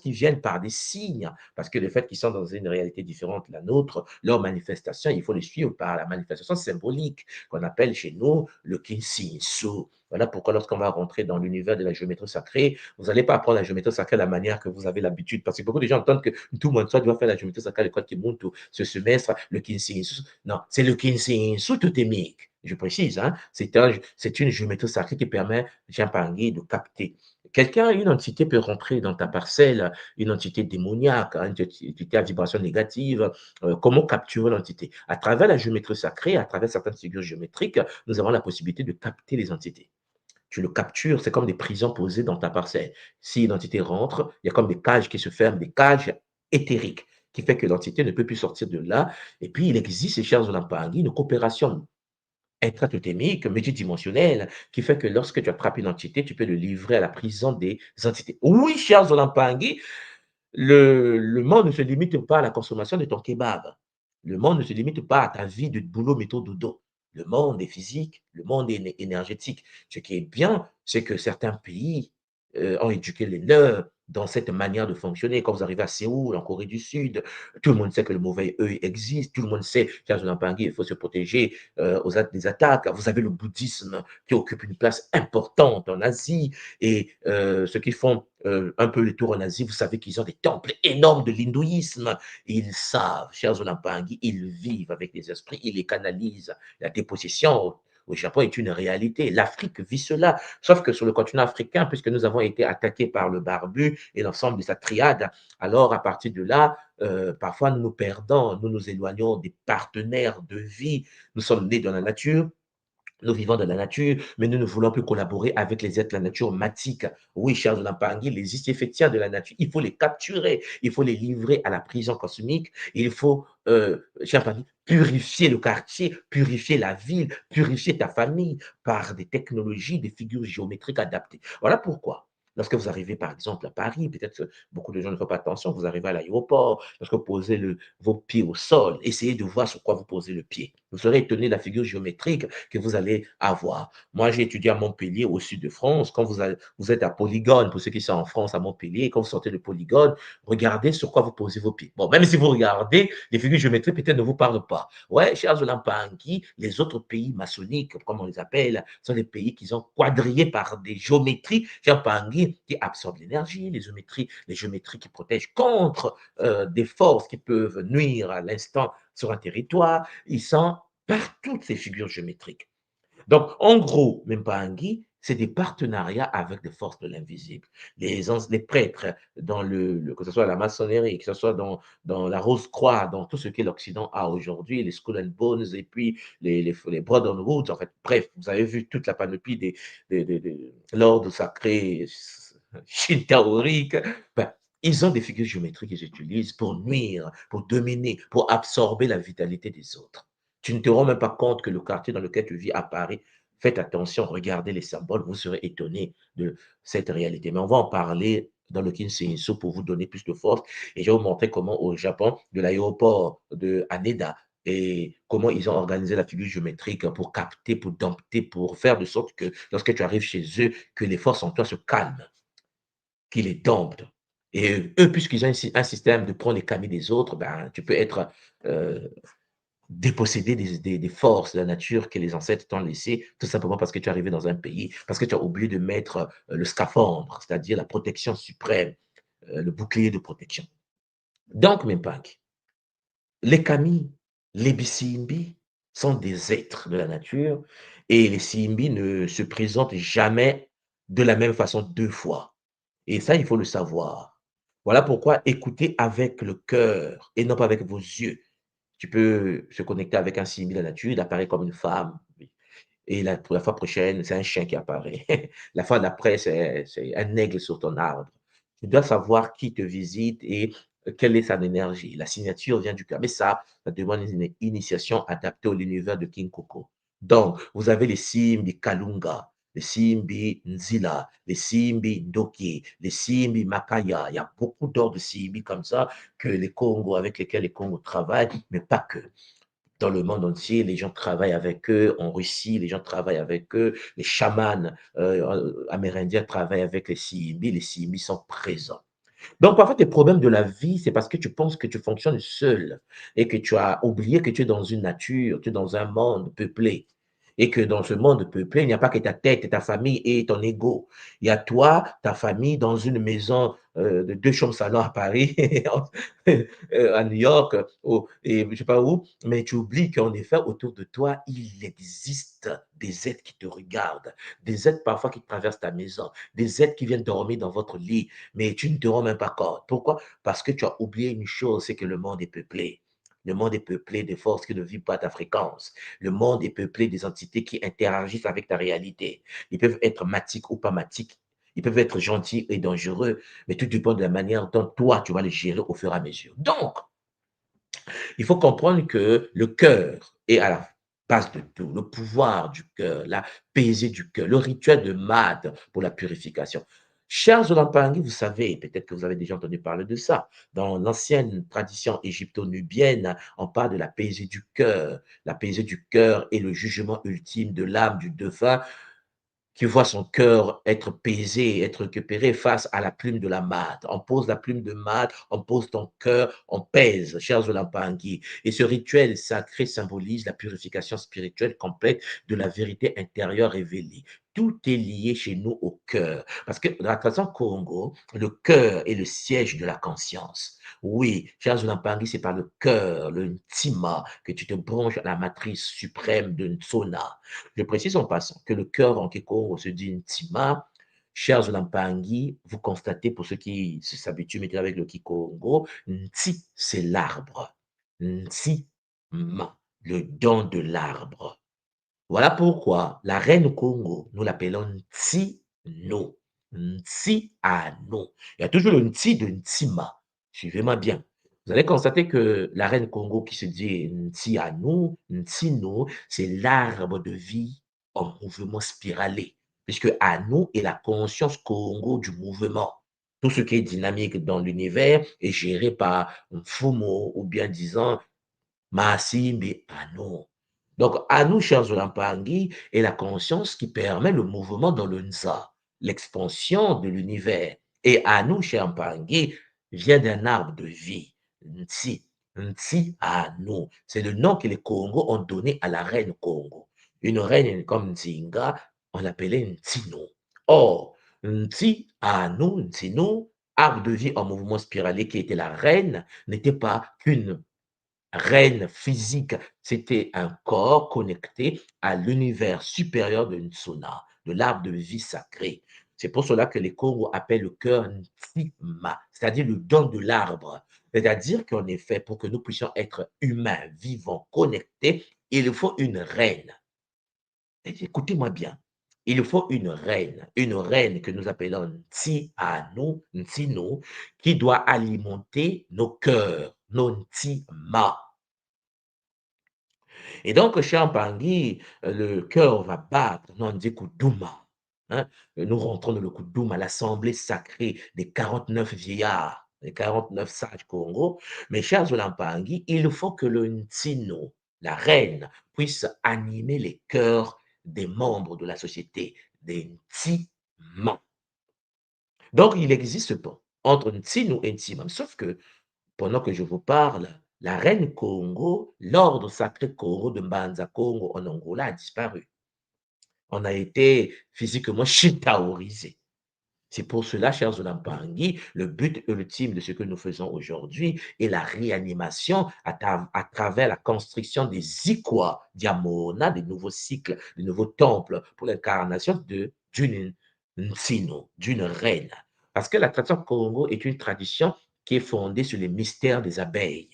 qui viennent par des signes, parce que le fait qu'ils sont dans une réalité différente de la nôtre, leur manifestation, il faut les suivre par la manifestation symbolique qu'on appelle chez nous le Kinsinsu. Voilà pourquoi lorsqu'on va rentrer dans l'univers de la géométrie sacrée, vous n'allez pas apprendre la géométrie sacrée de la manière que vous avez l'habitude, parce que beaucoup de gens entendent que tout le monde doit faire la géométrie sacrée à l'école Kimuntu ce semestre, le Kinsinsu. Non, c'est le Kinsinsu totémique. Je précise, hein, c'est une géométrie sacrée qui permet, Jean Pangui, de capter. Quelqu'un, une entité peut rentrer dans ta parcelle, une entité démoniaque, hein, une entité à vibration négative. Comment capturer l'entité? À travers la géométrie sacrée, à travers certaines figures géométriques, nous avons la possibilité de capter les entités. Tu le captures, c'est comme des prisons posées dans ta parcelle. Si l'entité rentre, il y a comme des cages qui se ferment, des cages éthériques, qui fait que l'entité ne peut plus sortir de là. Et puis, il existe, chers Olampangui, une coopération intratotémique, multidimensionnelle, qui fait que lorsque tu attrapes une entité, tu peux le livrer à la prison des entités. Oui, chers Olampangui, le monde ne se limite pas à la consommation de ton kebab. Le monde ne se limite pas à ta vie de boulot, métaux, dodo. Le monde est physique, le monde est énergétique. Ce qui est bien, c'est que certains pays ont éduqué les leurs dans cette manière de fonctionner. Quand vous arrivez à Séoul, en Corée du Sud, tout le monde sait que le mauvais œil existe, tout le monde sait qu'il faut se protéger des attaques. Vous avez le bouddhisme qui occupe une place importante en Asie et ceux qui font un peu les tours en Asie, vous savez qu'ils ont des temples énormes de l'hindouisme. Ils savent, chers Olampangui, ils vivent avec les esprits, ils les canalisent. La dépossession au Japon est une réalité. L'Afrique vit cela. Sauf que sur le continent africain, puisque nous avons été attaqués par le barbu et l'ensemble de sa triade, alors à partir de là, parfois nous nous perdons, nous nous éloignons des partenaires de vie. Nous sommes nés dans la nature, nous vivons dans la nature, mais nous ne voulons plus collaborer avec les êtres de la nature matique. Oui, chers Olampangui, les effectifs de la nature, il faut les capturer, il faut les livrer à la prison cosmique, il faut, chers Olampangui, purifier le quartier, purifier la ville, purifier ta famille par des technologies, des figures géométriques adaptées. Voilà pourquoi. Lorsque vous arrivez, par exemple, à Paris, peut-être que beaucoup de gens ne font pas attention, vous arrivez à l'aéroport, lorsque vous posez vos pieds au sol, essayez de voir sur quoi vous posez le pied. Vous serez étonné de la figure géométrique que vous allez avoir. Moi, j'ai étudié à Montpellier, au sud de France. Quand vous êtes à Polygone, pour ceux qui sont en France, à Montpellier, quand vous sortez de Polygone, regardez sur quoi vous posez vos pieds. Bon, même si vous regardez, les figures géométriques peut-être ne vous parlent pas. Ouais, chers Olampangui, les autres pays maçonniques, comme on les appelle, sont des pays qui sont quadrillés par des géométries, chers Pangui, qui absorbent l'énergie, les géométries qui protègent contre des forces qui peuvent nuire à l'instant sur un territoire. Ils sont par toutes ces figures géométriques. Donc, en gros, même pas Mpangi, c'est des partenariats avec des forces de l'invisible. Les prêtres, que ce soit la maçonnerie, que ce soit dans la Rose-Croix, dans tout ce que l'Occident a aujourd'hui, les Skull and Bones et puis les Brotherhoods, en fait, bref, vous avez vu toute la panoplie des l'ordre sacré shintaorique. Ben, ils ont des figures géométriques qu'ils utilisent pour nuire, pour dominer, pour absorber la vitalité des autres. Tu ne te rends même pas compte que le quartier dans lequel tu vis à Paris, faites attention, regardez les symboles, vous serez étonné de cette réalité. Mais on va en parler dans le Kinshasa pour vous donner plus de force. Et je vais vous montrer comment au Japon, de l'aéroport de Haneda, et comment ils ont organisé la figure géométrique pour capter, pour dompter, pour faire de sorte que lorsque tu arrives chez eux, que les forces en toi se calment, qu'ils les domptent. Et eux, puisqu'ils ont un système de prendre les camis des autres, ben, tu peux être dépossédé des forces de la nature que les ancêtres t'ont laissées, tout simplement parce que tu es arrivé dans un pays, parce que tu as oublié de mettre le scaphandre, c'est-à-dire la protection suprême, le bouclier de protection. Donc, mes packs, les Kami, les Bisimbi sont des êtres de la nature et les Simbi ne se présentent jamais de la même façon deux fois. Et ça, il faut le savoir. Voilà pourquoi écoutez avec le cœur et non pas avec vos yeux. Tu peux se connecter avec un Simbi de la nature, il apparaît comme une femme. Et pour la fois prochaine, c'est un chien qui apparaît. La fois d'après, c'est un aigle sur ton arbre. Tu dois savoir qui te visite et quelle est son énergie. La signature vient du cœur. Mais ça demande une initiation adaptée à l'univers de King Koko. Donc, vous avez les Simbi Kalunga, les Simbi Nzila, les Simbi Ndoki, les Simbi Makaya. Il y a beaucoup d'autres Simbi comme ça que les Congos, avec lesquels les Congos travaillent, mais pas que. Dans le monde entier, les gens travaillent avec eux. En Russie, les gens travaillent avec eux. Les chamans amérindiens travaillent avec les CIMI. Les CIMI sont présents. Donc, parfois, tes problèmes de la vie, c'est parce que tu penses que tu fonctionnes seul et que tu as oublié que tu es dans une nature, tu es dans un monde peuplé. Et que dans ce monde peuplé, il n'y a pas que ta tête, ta famille et ton ego. Il y a toi, ta famille, dans une maison de 2 chambres salon à Paris, à New York, et je ne sais pas où, mais tu oublies qu'en effet, autour de toi, il existe des êtres qui te regardent, des êtres parfois qui traversent ta maison, des êtres qui viennent dormir dans votre lit, mais tu ne te rends même pas compte. Pourquoi? Parce que tu as oublié une chose, c'est que le monde est peuplé. Le monde est peuplé de forces qui ne vivent pas à ta fréquence. Le monde est peuplé des entités qui interagissent avec ta réalité. Ils peuvent être matiques ou pas matiques. Ils peuvent être gentils et dangereux, mais tout dépend de la manière dont toi, tu vas les gérer au fur et à mesure. Donc, il faut comprendre que le cœur est à la base de tout, le pouvoir du cœur, la paisée du cœur, le rituel de Mad pour la purification. Chers Olampangui, vous savez, peut-être que vous avez déjà entendu parler de ça. Dans l'ancienne tradition égypto-nubienne, on parle de la paisée du cœur. La paisée du cœur est le jugement ultime de l'âme du défunt qui voit son cœur être pesé, être récupéré face à la plume de la mate. On pose la plume de mate, on pose ton cœur, on pèse, chers Olampangui. Et ce rituel sacré symbolise la purification spirituelle complète de la vérité intérieure révélée. Tout est lié chez nous au cœur. Parce que dans la tradition Congo, le cœur est le siège de la conscience. Oui, chers Olampangui, c'est par le cœur, le ntima, que tu te branches à la matrice suprême de Nsona. Je précise en passant que le cœur en Keko se dit Ntima. Chers Olampangi, vous constatez, pour ceux qui s'habituent maintenant avec le Kikongo, Nti, c'est l'arbre. Nti, ma, le don de l'arbre. Voilà pourquoi la reine Congo, nous l'appelons Nti no. Nti à no. Il y a toujours le Nti de Ntima. Suivez-moi bien. Vous allez constater que la reine Congo qui se dit Nti à nous, Nti no, c'est l'arbre de vie en mouvement spiralé. Puisque à nous est la conscience Congo du mouvement. Tout ce qui est dynamique dans l'univers est géré par Mfumo ou bien disant Masimbe Ano. Donc, Anu, chers Olampangui, est la conscience qui permet le mouvement dans le Nza, l'expansion de l'univers. Et Anu, cher Mpangui, vient d'un arbre de vie, Nti. Nti Anu. C'est le nom que les Congos ont donné à la reine Congo. Une reine comme Nzinga, on l'appelait Ntino. Or, Nti Anu, Ntino, arbre de vie en mouvement spiralé qui était la reine, n'était pas qu'une reine physique, c'était un corps connecté à l'univers supérieur de Nsona, de l'arbre de vie sacré. C'est pour cela que les Congo appellent le cœur Ntima, c'est-à-dire le don de l'arbre. C'est-à-dire qu'en effet, pour que nous puissions être humains, vivants, connectés, il faut une reine. Écoutez-moi bien. Il faut une reine que nous appelons Nti Anu, Ntino, qui doit alimenter nos cœurs, nos Ntima. Et donc, chez Ampangui, le cœur va battre, non, on dit Koudouma. Hein. Nous rentrons dans le Koudouma, l'assemblée sacrée des 49 vieillards, les 49 sages Congo. Mais chers Olampangui, il faut que le Ntino, la reine, puisse animer les cœurs des membres de la société, des Ntiman. Donc, il existe pas entre Ntinu et Ntima. Sauf que, pendant que je vous parle, la reine Congo, l'ordre sacré Congo de Mbanza Congo en Angola a disparu. On a été physiquement chitaorisé. C'est pour cela, chers Olampangui, le but ultime de ce que nous faisons aujourd'hui est la réanimation à travers la construction des Ikwa Diamona, des nouveaux cycles, des nouveaux temples pour l'incarnation d'une Nsino, d'une reine. Parce que la tradition Congo est une tradition qui est fondée sur les mystères des abeilles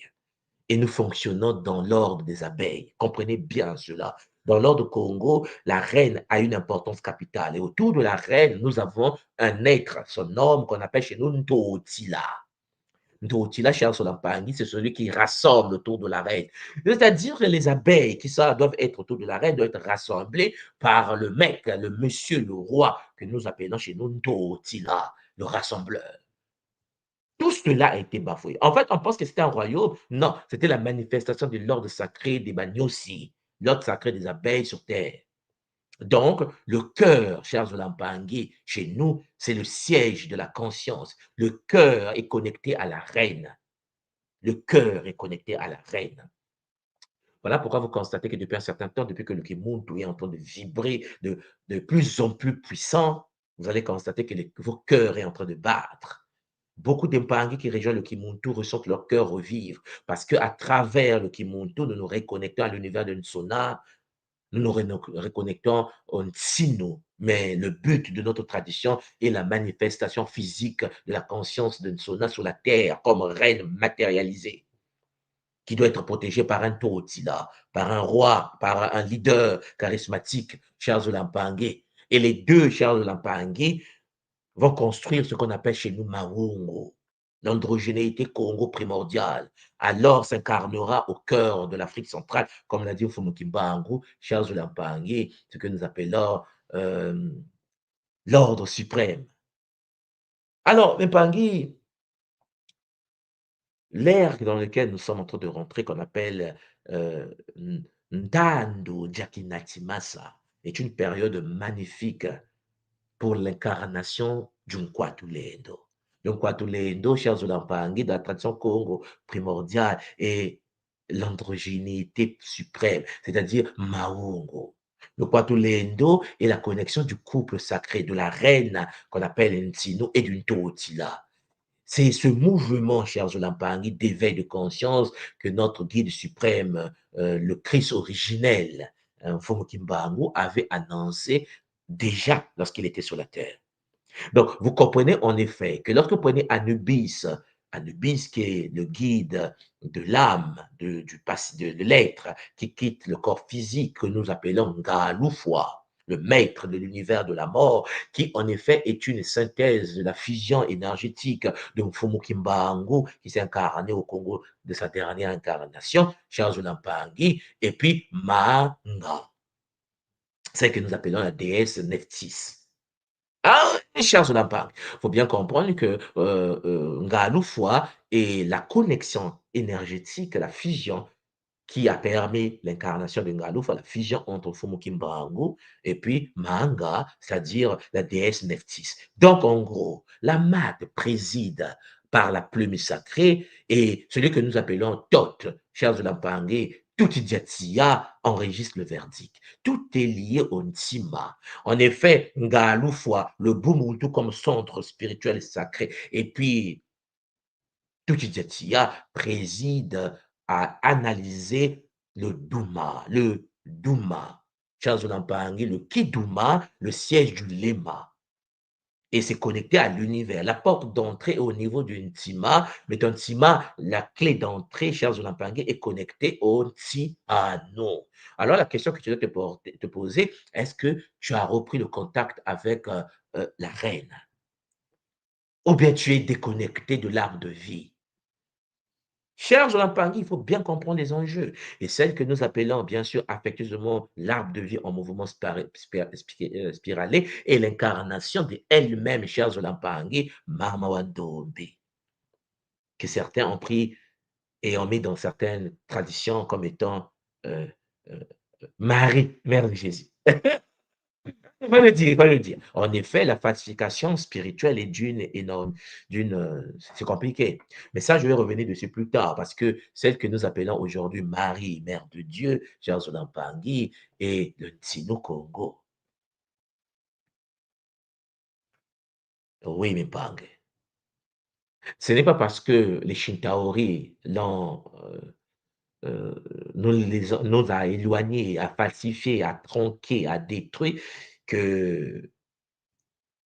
et nous fonctionnons dans l'ordre des abeilles. Comprenez bien cela. Dans l'ordre Congo, la reine a une importance capitale. Et autour de la reine, nous avons un être, son homme qu'on appelle chez nous Ntotila. Ntotila, cher Solampangui, c'est celui qui rassemble autour de la reine. C'est-à-dire que les abeilles qui doivent être autour de la reine doivent être rassemblées par le mec, le monsieur, le roi, que nous appelons chez nous Ntotila, le rassembleur. Tout cela a été bafoué. En fait, on pense que c'était un royaume. Non, c'était la manifestation de l'ordre sacré des Bagnosi, l'ordre sacré des abeilles sur terre. Donc, le cœur, chers Olampangui, chez nous, c'est le siège de la conscience. Le cœur est connecté à la reine. Le cœur est connecté à la reine. Voilà pourquoi vous constatez que depuis un certain temps, depuis que le Kimuntu est en train de vibrer de plus en plus puissant, vous allez constater que vos cœurs est en train de battre. Beaucoup d'Impangi qui rejoignent le Kimuntu ressentent leur cœur revivre parce qu'à travers le Kimuntu, nous nous reconnectons à l'univers de Nsona, nous nous reconnectons au Nsino. Mais le but de notre tradition est la manifestation physique de la conscience de Nsona sur la terre comme reine matérialisée qui doit être protégée par un Totila, par un roi, par un leader charismatique, Charles Lampangue. Et les deux Charles Lampangue vont construire ce qu'on appelle chez nous Mawungo, l'androgénéité Congo primordiale. Alors s'incarnera au cœur de l'Afrique centrale, comme l'a dit Mfumukimbangu, Charles Lampangue, ce que nous appelons euh, l'ordre suprême. Alors, Mpangi, l'ère dans laquelle nous sommes en train de rentrer, qu'on appelle euh, Ndando Jakinatimasa, est une période magnifique pour l'incarnation d'Unkwatulendo. L'Unkwatulendo, chers Olampangui, dans la tradition Congo primordiale, est l'androgénéité suprême, c'est-à-dire Maungo. Le Kwatulendo est la connexion du couple sacré, de la reine qu'on appelle Ntino et d'une Totila. C'est ce mouvement, chers Olampangui, d'éveil de conscience que notre guide suprême, le Christ originel, Mfumukimbangu, avait annoncé déjà lorsqu'il était sur la terre. Donc, vous comprenez en effet que lorsque vous prenez Anubis, Anubis qui est le guide de l'âme, de l'être, qui quitte le corps physique que nous appelons Ngalufwa, le maître de l'univers de la mort, qui en effet est une synthèse de la fusion énergétique de Mfumukimbangu, qui s'est incarné au Congo de sa dernière incarnation, Charles Lampangi, et puis Manga, celle que nous appelons la déesse Nephthys. Ah, chers Olampang, il faut bien comprendre que Ngalufwa est la connexion énergétique, la fusion qui a permis l'incarnation de Ngalufwa, la fusion entre Fumukimbangu et puis Manga, c'est-à-dire la déesse Nephthys. Donc, en gros, la mat préside par la plume sacrée et celui que nous appelons Thoth, chers Olampangais, tout Idiatia enregistre le verdict. Tout est lié au Ntima. En effet, Ngalufwa, le Bumuntu comme centre spirituel sacré, et puis Tuchidiatia préside à analyser le Douma, Charles Olampangui, le Kiduma, le siège du Lema. Et c'est connecté à l'univers. La porte d'entrée est au niveau du Ntima, mais ton Ntima, la clé d'entrée, chers Olampangui, est connectée au Ntiano. Alors, la question que tu dois te poser, est-ce que tu as repris le contact avec la reine? Ou bien tu es déconnecté de l'arbre de vie? Cher Olampangui, il faut bien comprendre les enjeux. Et celle que nous appelons, bien sûr, affectueusement l'arbre de vie en mouvement spiralé est l'incarnation de elle-même, cher Olampangui, Mama Wandombe, que certains ont pris et ont mis dans certaines traditions comme étant euh, euh, Marie, mère de Jésus. Il va le dire, il va le dire. En effet, la falsification spirituelle est d'une énorme, c'est compliqué. Mais ça, je vais revenir dessus plus tard parce que celle que nous appelons aujourd'hui Marie, Mère de Dieu, Jean Pangui, et le Ntino Congo. Oui, mais Pang. Ce n'est pas parce que les Shintaori euh, nous a éloignés, a falsifié, a tronqué, a détruit que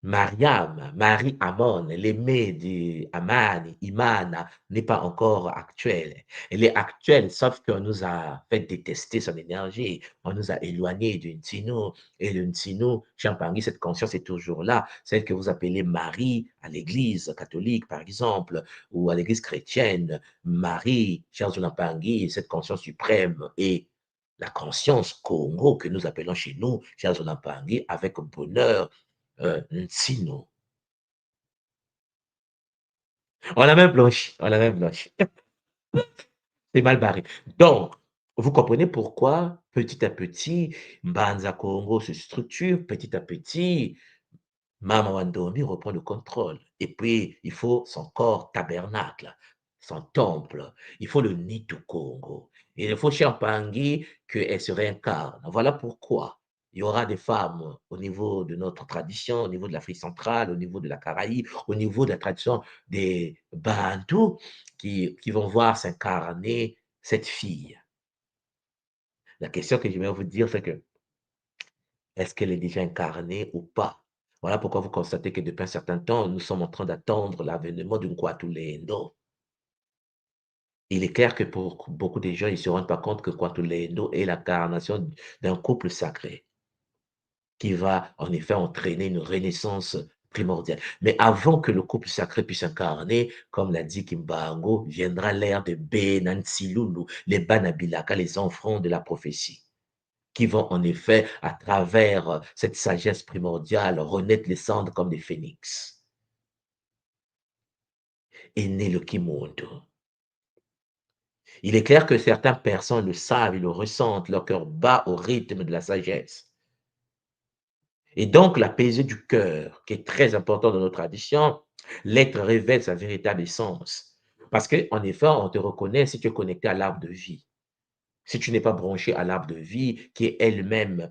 Mariam, Marie Amon, l'aimée d'Aman, Imana, n'est pas encore actuelle. Elle est actuelle, sauf qu'on nous a fait détester son énergie. On nous a éloignés du Ntino. Et le Ntino, Champangui, cette conscience est toujours là. Celle que vous appelez Marie à l'église catholique, par exemple, ou à l'église chrétienne. Marie, Champangui, cette conscience suprême et la conscience Congo que nous appelons chez nous, Champangui, avec bonheur Nsino. On a même blanchi, on a même blanchi. C'est mal barré. Donc, vous comprenez pourquoi, petit à petit, Mbanza Congo se structure, petit à petit, Mama Wandomi reprend le contrôle. Et puis, il faut son corps tabernacle, son temple. Il faut le Nitu Congo. Et il faut Champangui qu'elle se réincarne. Voilà pourquoi il y aura des femmes au niveau de notre tradition, au niveau de l'Afrique centrale, au niveau de la Caraïbe, au niveau de la tradition des Bantous qui vont voir s'incarner cette fille. La question que je vais vous dire, c'est que est-ce qu'elle est déjà incarnée ou pas? Voilà pourquoi vous constatez que depuis un certain temps, nous sommes en train d'attendre l'avènement d'une Kwatulendo. Il est clair que pour beaucoup de gens, ils ne se rendent pas compte que Kwatulendo est l'incarnation d'un couple sacré qui va en effet entraîner une renaissance primordiale. Mais avant que le couple sacré puisse incarner, comme l'a dit Kimbango, viendra l'ère de Benansilulu, les Banabilaka, les enfants de la prophétie, qui vont en effet, à travers cette sagesse primordiale, renaître les cendres comme des phénix. Et né le Kimondo. Il est clair que certaines personnes le savent, ils le ressentent, leur cœur bat au rythme de la sagesse. Et donc, la paix du cœur, qui est très important dans nos traditions, l'être révèle sa véritable essence. Parce qu'en effet, on te reconnaît si tu es connecté à l'arbre de vie. Si tu n'es pas branché à l'arbre de vie, qui est elle-même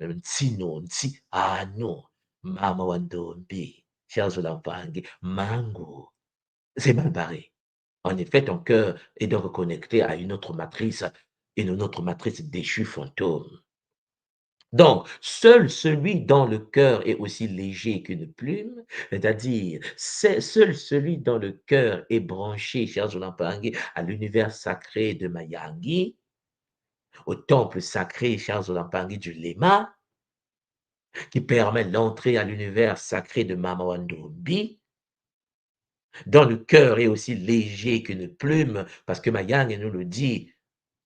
Nsino, Nsi, Ano, Mama Wandombi, Cherzolampangi, Mango, c'est mal barré. En effet, ton cœur est donc reconnecté à une autre matrice, et une autre matrice déchue fantôme. Donc, seul celui dont le cœur est aussi léger qu'une plume, c'est-à-dire seul celui dont le cœur est branché, cher Zolampangi, à l'univers sacré de Mayangi, au temple sacré, cher Zolampangi, du Lema, qui permet l'entrée à l'univers sacré de Mamawandobi, dont le cœur est aussi léger qu'une plume, parce que Mayang nous le dit,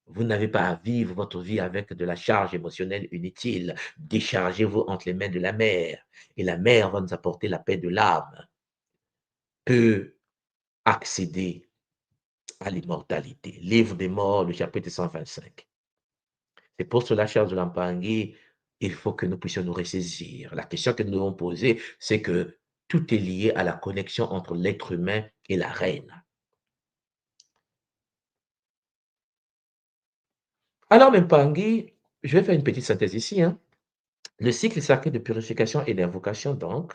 vous n'avez pas à vivre votre vie avec de la charge émotionnelle inutile. Déchargez-vous entre les mains de la mer. Et la mer va nous apporter la paix de l'âme. Peut accéder à l'immortalité. Livre des morts, le chapitre 125. C'est pour cela, chers de Lampangui, il faut que nous puissions nous ressaisir. La question que nous devons poser, c'est que tout est lié à la connexion entre l'être humain et la reine. Alors, Mpangui, je vais faire une petite synthèse ici. Le cycle sacré de purification et d'invocation, donc,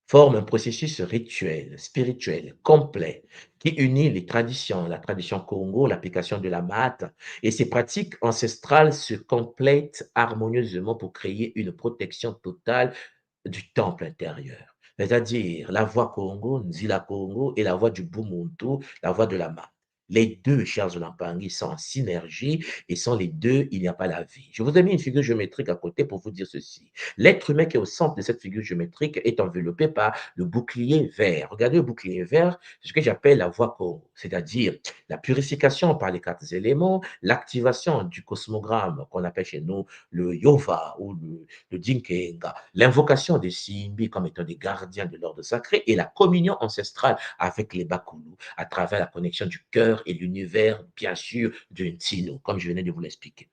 forme un processus rituel, spirituel, complet, qui unit les traditions, la tradition Congo, l'application de la mat, et ces pratiques ancestrales se complètent harmonieusement pour créer une protection totale du temple intérieur. C'est-à-dire la voix Congo, Nzila Congo, et la voix du Bumuntu, la voix de la mat. Les deux, chers Olampangi, sont en synergie et sans les deux, il n'y a pas la vie. Je vous ai mis une figure géométrique à côté pour vous dire ceci. L'être humain qui est au centre de cette figure géométrique est enveloppé par le bouclier vert. Regardez le bouclier vert, c'est ce que j'appelle la voie Congo, c'est-à-dire la purification par les 4 éléments, l'activation du cosmogramme qu'on appelle chez nous le Yova ou le Dinkenga, l'invocation des Simbi comme étant des gardiens de l'ordre sacré et la communion ancestrale avec les Bakulu à travers la connexion du cœur l'extérieur et l'univers, bien sûr, de Ntino, comme je venais de vous l'expliquer.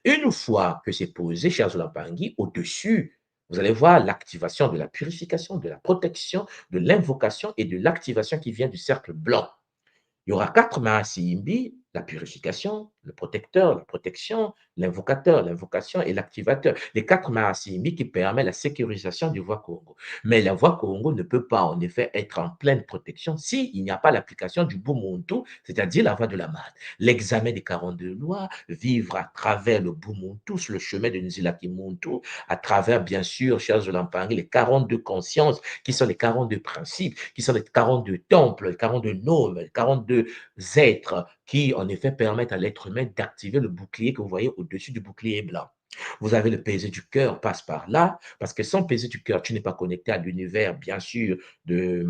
Une fois que c'est posé, chers Olampangi, au-dessus, vous allez voir l'activation de la purification, de la protection, de l'invocation et de l'activation qui vient du cercle blanc. Il y aura 4 Mahasiimbi, la purification, le protecteur, la protection, l'invocateur, l'invocation et l'activateur. Les 4 Mahasiimbi qui permettent la sécurisation du voie Congo. Mais la voie Congo ne peut pas en effet être en pleine protection s'il n'y a pas l'application du Bumuntu, c'est-à-dire la voie de la Maat. L'examen des 42 lois, vivre à travers le Bumuntu, sur le chemin de Nzilaki Muntu, à travers bien sûr, chers Olampangi, les 42 consciences qui sont les 42 principes, qui sont les 42 temples, les 42 noms, les 42 êtres qui, en effet, permettent à l'être humain d'activer le bouclier que vous voyez au-dessus du bouclier blanc. Vous avez le baiser du cœur, passe par là, parce que sans baiser du cœur, tu n'es pas connecté à l'univers, bien sûr, de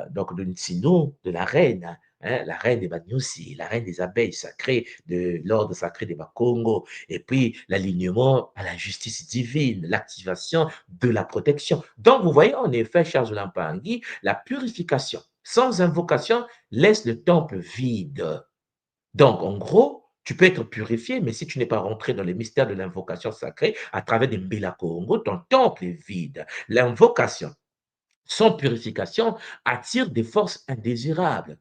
donc de Nsino, de la reine, hein, la reine des Banyusi, la reine des abeilles sacrées, de l'ordre sacré des Bakongo, et puis l'alignement à la justice divine, l'activation de la protection. Donc, vous voyez, en effet, chers Olampangi, la purification sans invocation laisse le temple vide. Donc, en gros, tu peux être purifié, mais si tu n'es pas rentré dans les mystères de l'invocation sacrée, à travers des Mbila Congo, ton temple est vide. L'invocation sans purification attire des forces indésirables.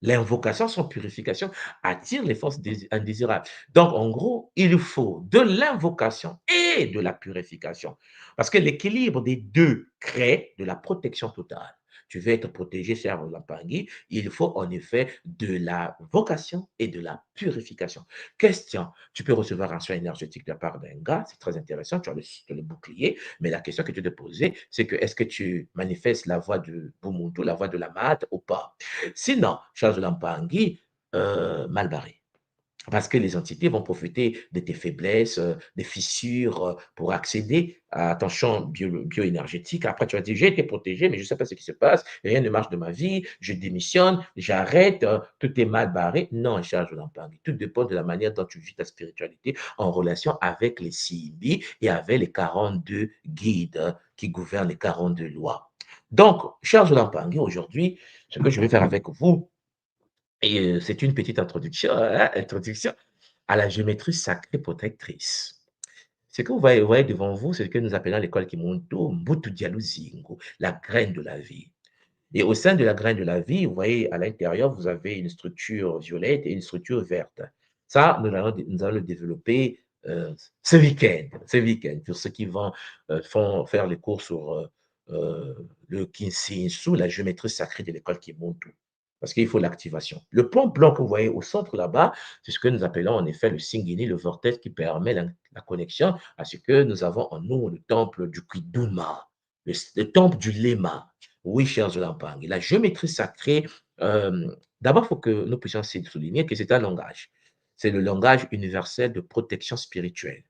L'invocation sans purification attire les forces indésirables. Donc, en gros, il faut de l'invocation et de la purification. Parce que l'équilibre des deux crée de la protection totale. Tu veux être protégé, cher Lampangi, il faut en effet de la vocation et de la purification. Question, tu peux recevoir un soin énergétique de la part d'un gars, c'est très intéressant, tu as le bouclier, mais la question que tu te poser, c'est que est-ce que tu manifestes la voix de Bumuntu, la voix de la Mat ou pas? Sinon, Charles Lampangi, mal barré. Parce que les entités vont profiter de tes faiblesses, des fissures pour accéder à ton champ bioénergétique. Après, tu vas dire, j'ai été protégé, mais je ne sais pas ce qui se passe, rien ne marche de ma vie, je démissionne, j'arrête, tout est mal barré. Non, Charles Lampangi, tout dépend de la manière dont tu vis ta spiritualité en relation avec les CIB et avec les 42 guides qui gouvernent les 42 lois. Donc, Charles Lampangi, aujourd'hui, ce que je vais faire avec vous, et c'est une petite introduction, hein, introduction à la géométrie sacrée protectrice. Ce que vous voyez devant vous, c'est ce que nous appelons à l'école Kimonto, Mbutu Dialuzingo, la graine de la vie. Et au sein de la graine de la vie, vous voyez à l'intérieur, vous avez une structure violette et une structure verte. Ça, nous allons le développer ce week-end, pour ceux qui vont faire les cours sur le Kinsinsu, la géométrie sacrée de l'école Kimonto. Parce qu'il faut l'activation. Le point blanc que vous voyez au centre là-bas, c'est ce que nous appelons en effet le Singini, le vortex qui permet la connexion à ce que nous avons en nous, le temple du Kiduma, le temple du Lema. Oui, chers Olampangi, la géométrie sacrée, d'abord, il faut que nous puissions souligner que c'est un langage. C'est le langage universel de protection spirituelle.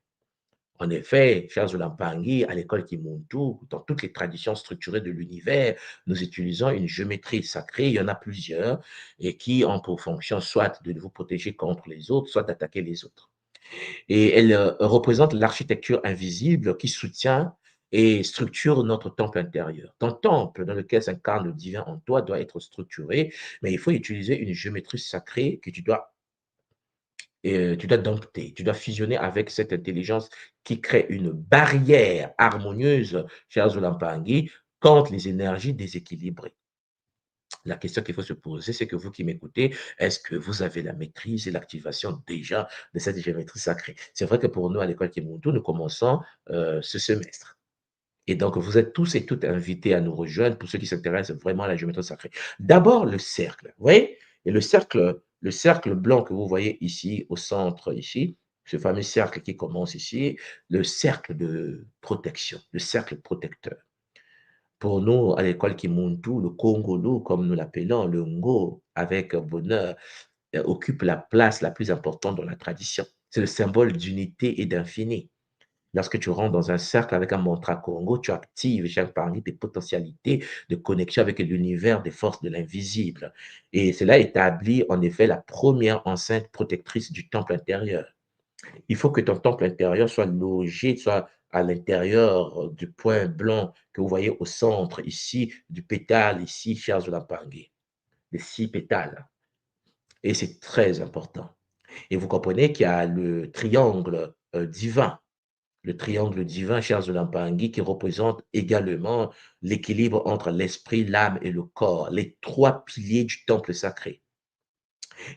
En effet, chers Olampangi, à l'école Kimuntu, dans toutes les traditions structurées de l'univers, nous utilisons une géométrie sacrée, il y en a plusieurs, et qui ont pour fonction soit de vous protéger contre les autres, soit d'attaquer les autres. Et elle représente l'architecture invisible qui soutient et structure notre temple intérieur. Ton temple dans lequel s'incarne le divin en toi doit être structuré, mais il faut utiliser une géométrie sacrée que tu dois dompter, tu dois fusionner avec cette intelligence qui crée une barrière harmonieuse, chers Olampangi, contre les énergies déséquilibrées. La question qu'il faut se poser, c'est que vous qui m'écoutez, est-ce que vous avez la maîtrise et l'activation déjà de cette géométrie sacrée? C'est vrai que pour nous, à l'école Kimuntu, nous commençons ce semestre. Et donc, vous êtes tous et toutes invités à nous rejoindre pour ceux qui s'intéressent vraiment à la géométrie sacrée. D'abord, le cercle. Vous voyez? Et le cercle blanc que vous voyez ici, au centre, ici, ce fameux cercle qui commence ici, le cercle de protection, le cercle protecteur. Pour nous, à l'école Kimuntu, le Congolo, comme nous l'appelons, le Ngo, avec bonheur, occupe la place la plus importante dans la tradition. C'est le symbole d'unité et d'infini. Lorsque tu rentres dans un cercle avec un mantra Congo, tu actives chaque parmi tes potentialités de connexion avec l'univers des forces de l'invisible. Et cela établit en effet la première enceinte protectrice du temple intérieur. Il faut que ton temple intérieur soit logé, soit à l'intérieur du point blanc que vous voyez au centre, ici, du pétale, ici, chers Olampangi, les 6 pétales. Et c'est très important. Et vous comprenez qu'il y a le triangle divin. Le triangle divin, chers Olampangui, qui représente également l'équilibre entre l'esprit, l'âme et le corps, les trois piliers du temple sacré.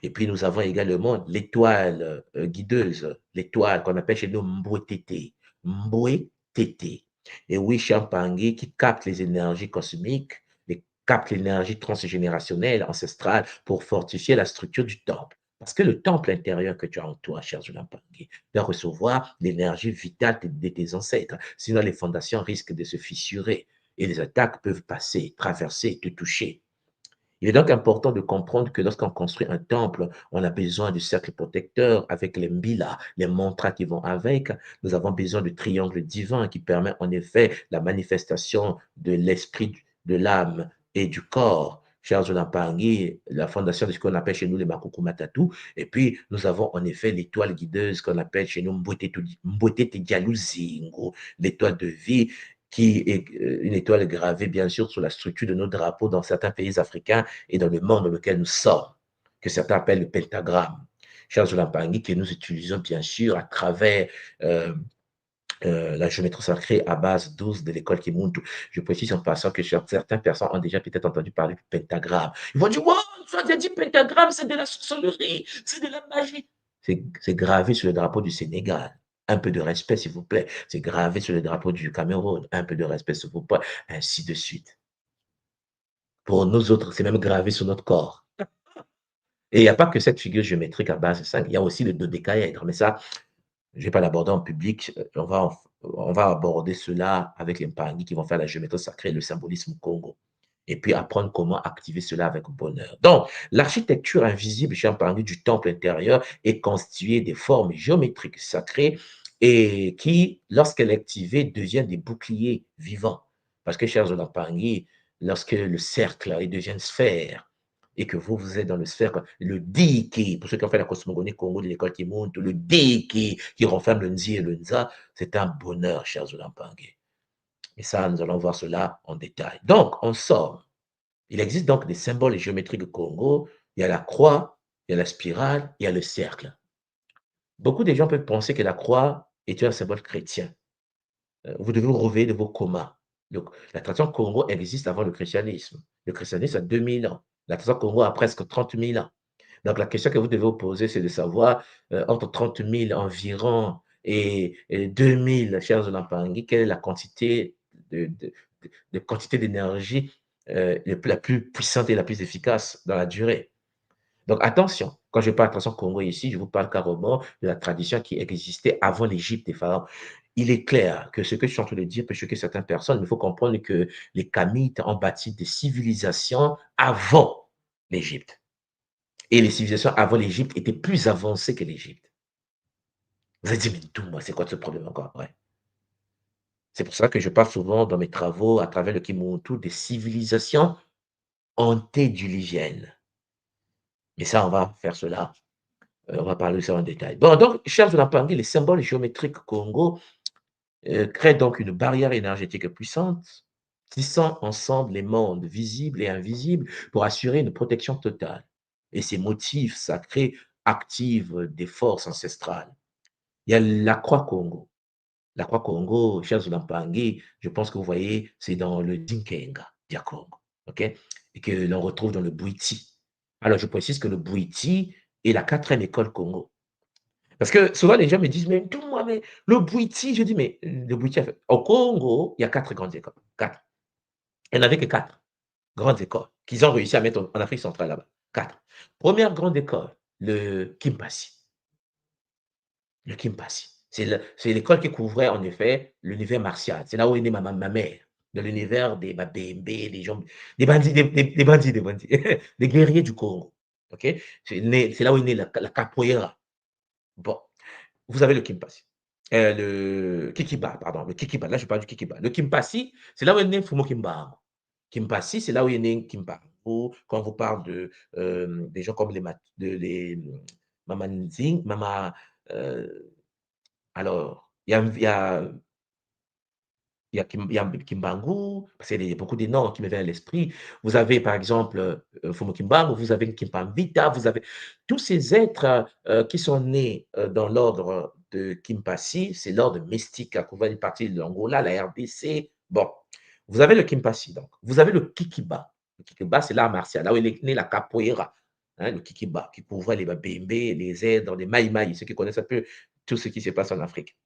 Et puis nous avons également l'étoile guideuse, l'étoile qu'on appelle chez nous Mbwetete. Mbwetete. Et oui, Champangui qui capte les énergies cosmiques, capte l'énergie transgénérationnelle, ancestrale, pour fortifier la structure du temple. Parce que le temple intérieur que tu as en toi, cher Zulampangui, doit recevoir l'énergie vitale de tes ancêtres. Sinon, les fondations risquent de se fissurer et les attaques peuvent passer, traverser, te toucher. Il est donc important de comprendre que lorsqu'on construit un temple, on a besoin du cercle protecteur avec les mbila, les mantras qui vont avec. Nous avons besoin du triangle divin qui permet en effet la manifestation de l'esprit, de l'âme et du corps. Chers Pangi, la fondation de ce qu'on appelle chez nous les Makuku Matatu. Et puis, nous avons en effet l'étoile guideuse qu'on appelle chez nous Mbwete Zingo, l'étoile de vie qui est une étoile gravée, bien sûr, sur la structure de nos drapeaux dans certains pays africains et dans le monde dans lequel nous sommes, que certains appellent le pentagramme. Chers Olampangui, que nous utilisons, bien sûr, à travers la géométrie sacrée à base 12 de l'école Kimuntu. Je précise en passant que certaines personnes ont déjà peut-être entendu parler du pentagramme. Ils vont dire, wow, tu as déjà dit pentagramme, c'est de la sorcellerie, c'est de la magie. C'est gravé sur le drapeau du Sénégal. Un peu de respect, s'il vous plaît. C'est gravé sur le drapeau du Cameroun. Un peu de respect, s'il vous plaît. Ainsi de suite. Pour nous autres, c'est même gravé sur notre corps. Et il n'y a pas que cette figure géométrique à base 5, il y a aussi le dodécaèdre. Mais ça, je ne vais pas l'aborder en public. On va aborder cela avec les Mpangi qui vont faire la géométrie sacrée, le symbolisme Congo. Et puis apprendre comment activer cela avec bonheur. Donc, l'architecture invisible chez Mpangi du temple intérieur est constituée des formes géométriques sacrées et qui, lorsqu'elle est activée, deviennent des boucliers vivants. Parce que, chers Mpangi, lorsque le cercle il devient une sphère, et que vous, vous êtes dans le sphère, le Diki, pour ceux qui ont fait la cosmogonie Congo de l'école qui monte, le Diki qui renferme le Nzi et le Nza, c'est un bonheur, chers Olampangé. Et ça, nous allons voir cela en détail. Donc, en somme, il existe donc des symboles géométriques au Congo. Il y a la croix, il y a la spirale, il y a le cercle. Beaucoup de gens peuvent penser que la croix est un symbole chrétien. Vous devez vous réveiller de vos comas. Donc, la tradition Congo existe avant le christianisme. Le christianisme a 2000 ans. La tradition Congo a presque 30 000 ans. Donc, la question que vous devez vous poser, c'est de savoir, entre 30 000 environ et 2000, chers Olampangui, quelle est la quantité de quantité d'énergie la plus puissante et la plus efficace dans la durée. Donc, attention, quand je parle de tradition Congo ici, je vous parle carrément de la tradition qui existait avant l'Égypte des pharaons. Il est clair que ce que je suis en train de dire peut choquer certaines personnes, mais il faut comprendre que les Kamites ont bâti des civilisations avant l'Égypte. Et les civilisations avant l'Égypte étaient plus avancées que l'Égypte. Vous allez dire, mais d'où moi, c'est quoi ce problème encore? Ouais. C'est pour ça que je parle souvent dans mes travaux, à travers le Kimuntu, des civilisations antédiluviennes. Mais ça, on va faire cela. On va parler de ça en détail. Bon, donc, chers Olampangui, les symboles géométriques Congo créent donc une barrière énergétique puissante, tissant ensemble les mondes visibles et invisibles pour assurer une protection totale. Et ces motifs sacrés activent des forces ancestrales. Il y a la croix Congo. La croix Congo, chers Olampangui, je pense que vous voyez, c'est dans le Dinkenga, dia Congo, ok? Et que l'on retrouve dans le Bouiti. Alors, je précise que le Bouiti est la quatrième école Congo. Parce que souvent, les gens me disent, mais tout moi, mais le Bouiti, je dis, mais le Bouiti, au Congo, il y a 4 grandes écoles. 4. Il n'y en avait que 4 grandes écoles qu'ils ont réussi à mettre en Afrique centrale là-bas. 4. Première grande école, le Kimpasi. Le Kimpasi. C'est l'école qui couvrait en effet l'univers martial. C'est là où est née ma mère. De l'univers des Babembe, des gens, des bandits, des bandits, des bandits, des guerriers du Congo. Ok? C'est là où est née la capoeira. Bon, vous avez le Kimpasi. Le Kikiba, pardon, le Kikiba. Là, je parle du Kikiba. Le Kimpasi, c'est là où est né Fumo Kimbangu. Kimpasi, c'est là où est né Kimbangu. Quand on vous parle des gens comme les Mama Nzing, Mama. Alors, il y a il y a Kimbangu, parce qu'il y a beaucoup de noms qui me viennent à l'esprit. Vous avez par exemple Fumo Kimbangu, vous avez Kimpambita, vous avez tous ces êtres qui sont nés dans l'ordre de Kimpasi, c'est l'ordre mystique à couvrir une partie de l'Angola, la RDC. Bon, vous avez le Kimpasi, donc. Vous avez le Kikiba. Le Kikiba, c'est l'art martial, là où il est né la capoeira. Hein, le Kikiba, qui couvrait les Babembe, les Aidres, les Maïmaï, ceux qui connaissent un peu tout ce qui se passe en Afrique.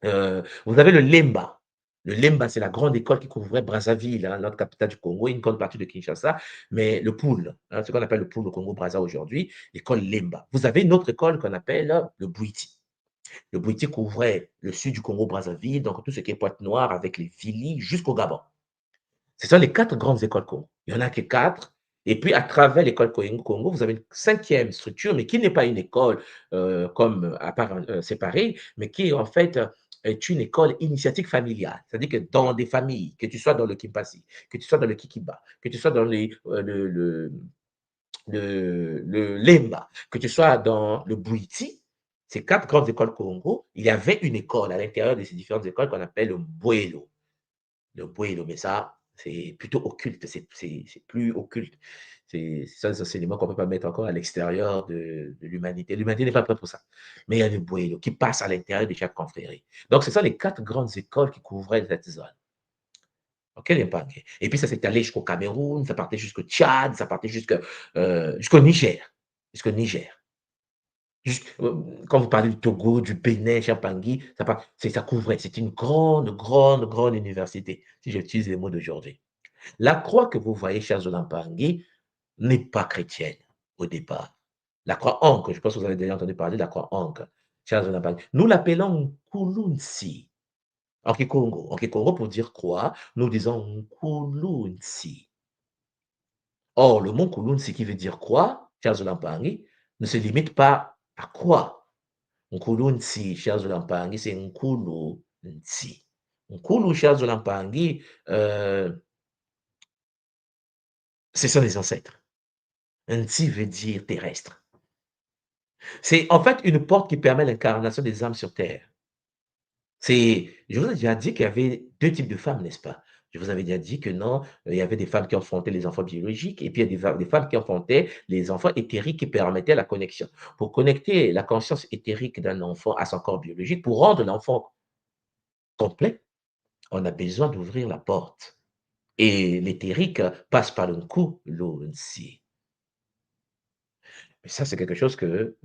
Vous avez le Lemba. Le Lemba, c'est la grande école qui couvrait Brazzaville, hein, notre capitale du Congo, une grande partie de Kinshasa, mais le pool, hein, ce qu'on appelle le pool au Congo-Brazza aujourd'hui, l'école Lemba. Vous avez une autre école qu'on appelle le Bouiti. Le Bouiti couvrait le sud du Congo-Brazzaville, donc tout ce qui est Pointe-Noire avec les Vili jusqu'au Gabon. Ce sont les 4 grandes écoles Congo. Il y en a que 4. Et puis, à travers l'école Congo, vous avez une 5e structure, mais qui n'est pas une école comme à part séparée, mais qui en fait est une école initiatique familiale. C'est-à-dire que dans des familles, que tu sois dans le Kimpasi, que tu sois dans le Kikiba, que tu sois dans le Lemba, que tu sois dans le Bouiti, ces 4 grandes écoles Congo, il y avait une école à l'intérieur de ces différentes écoles qu'on appelle le Bouelo. Le Bouelo, mais ça, c'est plutôt occulte, c'est plus occulte. C'est ça, des enseignements qu'on ne peut pas mettre encore à l'extérieur de l'humanité. L'humanité n'est pas prête pour ça. Mais il y a le Bouelo qui passe à l'intérieur de chaque confrérie. Donc, ce sont les 4 grandes écoles qui couvraient cette zone. OK, les Mpangé. Et puis, ça s'est allé jusqu'au Cameroun, ça partait jusqu'au Tchad, ça partait jusqu'au Niger. Jusqu'au Niger. Quand vous parlez du Togo, du Bénin, Champangui, ça couvrait. C'est une grande, grande, grande université, si j'utilise les mots d'aujourd'hui. La croix que vous voyez, chers Olampangui, n'est pas chrétienne au départ. La croix Ankh, je pense que vous avez déjà entendu parler de la croix Ankh, chers Olampangui. Nous l'appelons Nkulunsi en Kikongo. En Kikongo, pour dire croix, nous disons Nkulunsi. Or, le mot Nkulunsi qui veut dire croix, chers Olampangui, ne se limite pas à croix. Nkulu Nsi, chers Olampangi, c'est Nkulu Nsi. Nkulu, chers Olampangi, ce sont les ancêtres. Nsi veut dire terrestre. C'est en fait une porte qui permet l'incarnation des âmes sur terre. Je vous ai déjà dit qu'il y avait 2 types de femmes, n'est-ce pas? Je vous avais déjà dit que non, il y avait des femmes qui enfantaient les enfants biologiques et puis il y a des femmes qui enfantaient les enfants éthériques qui permettaient la connexion. Pour connecter la conscience éthérique d'un enfant à son corps biologique, pour rendre l'enfant complet, on a besoin d'ouvrir la porte. Et l'éthérique passe par le Nkulunsi. Mais ça, c'est quelque chose que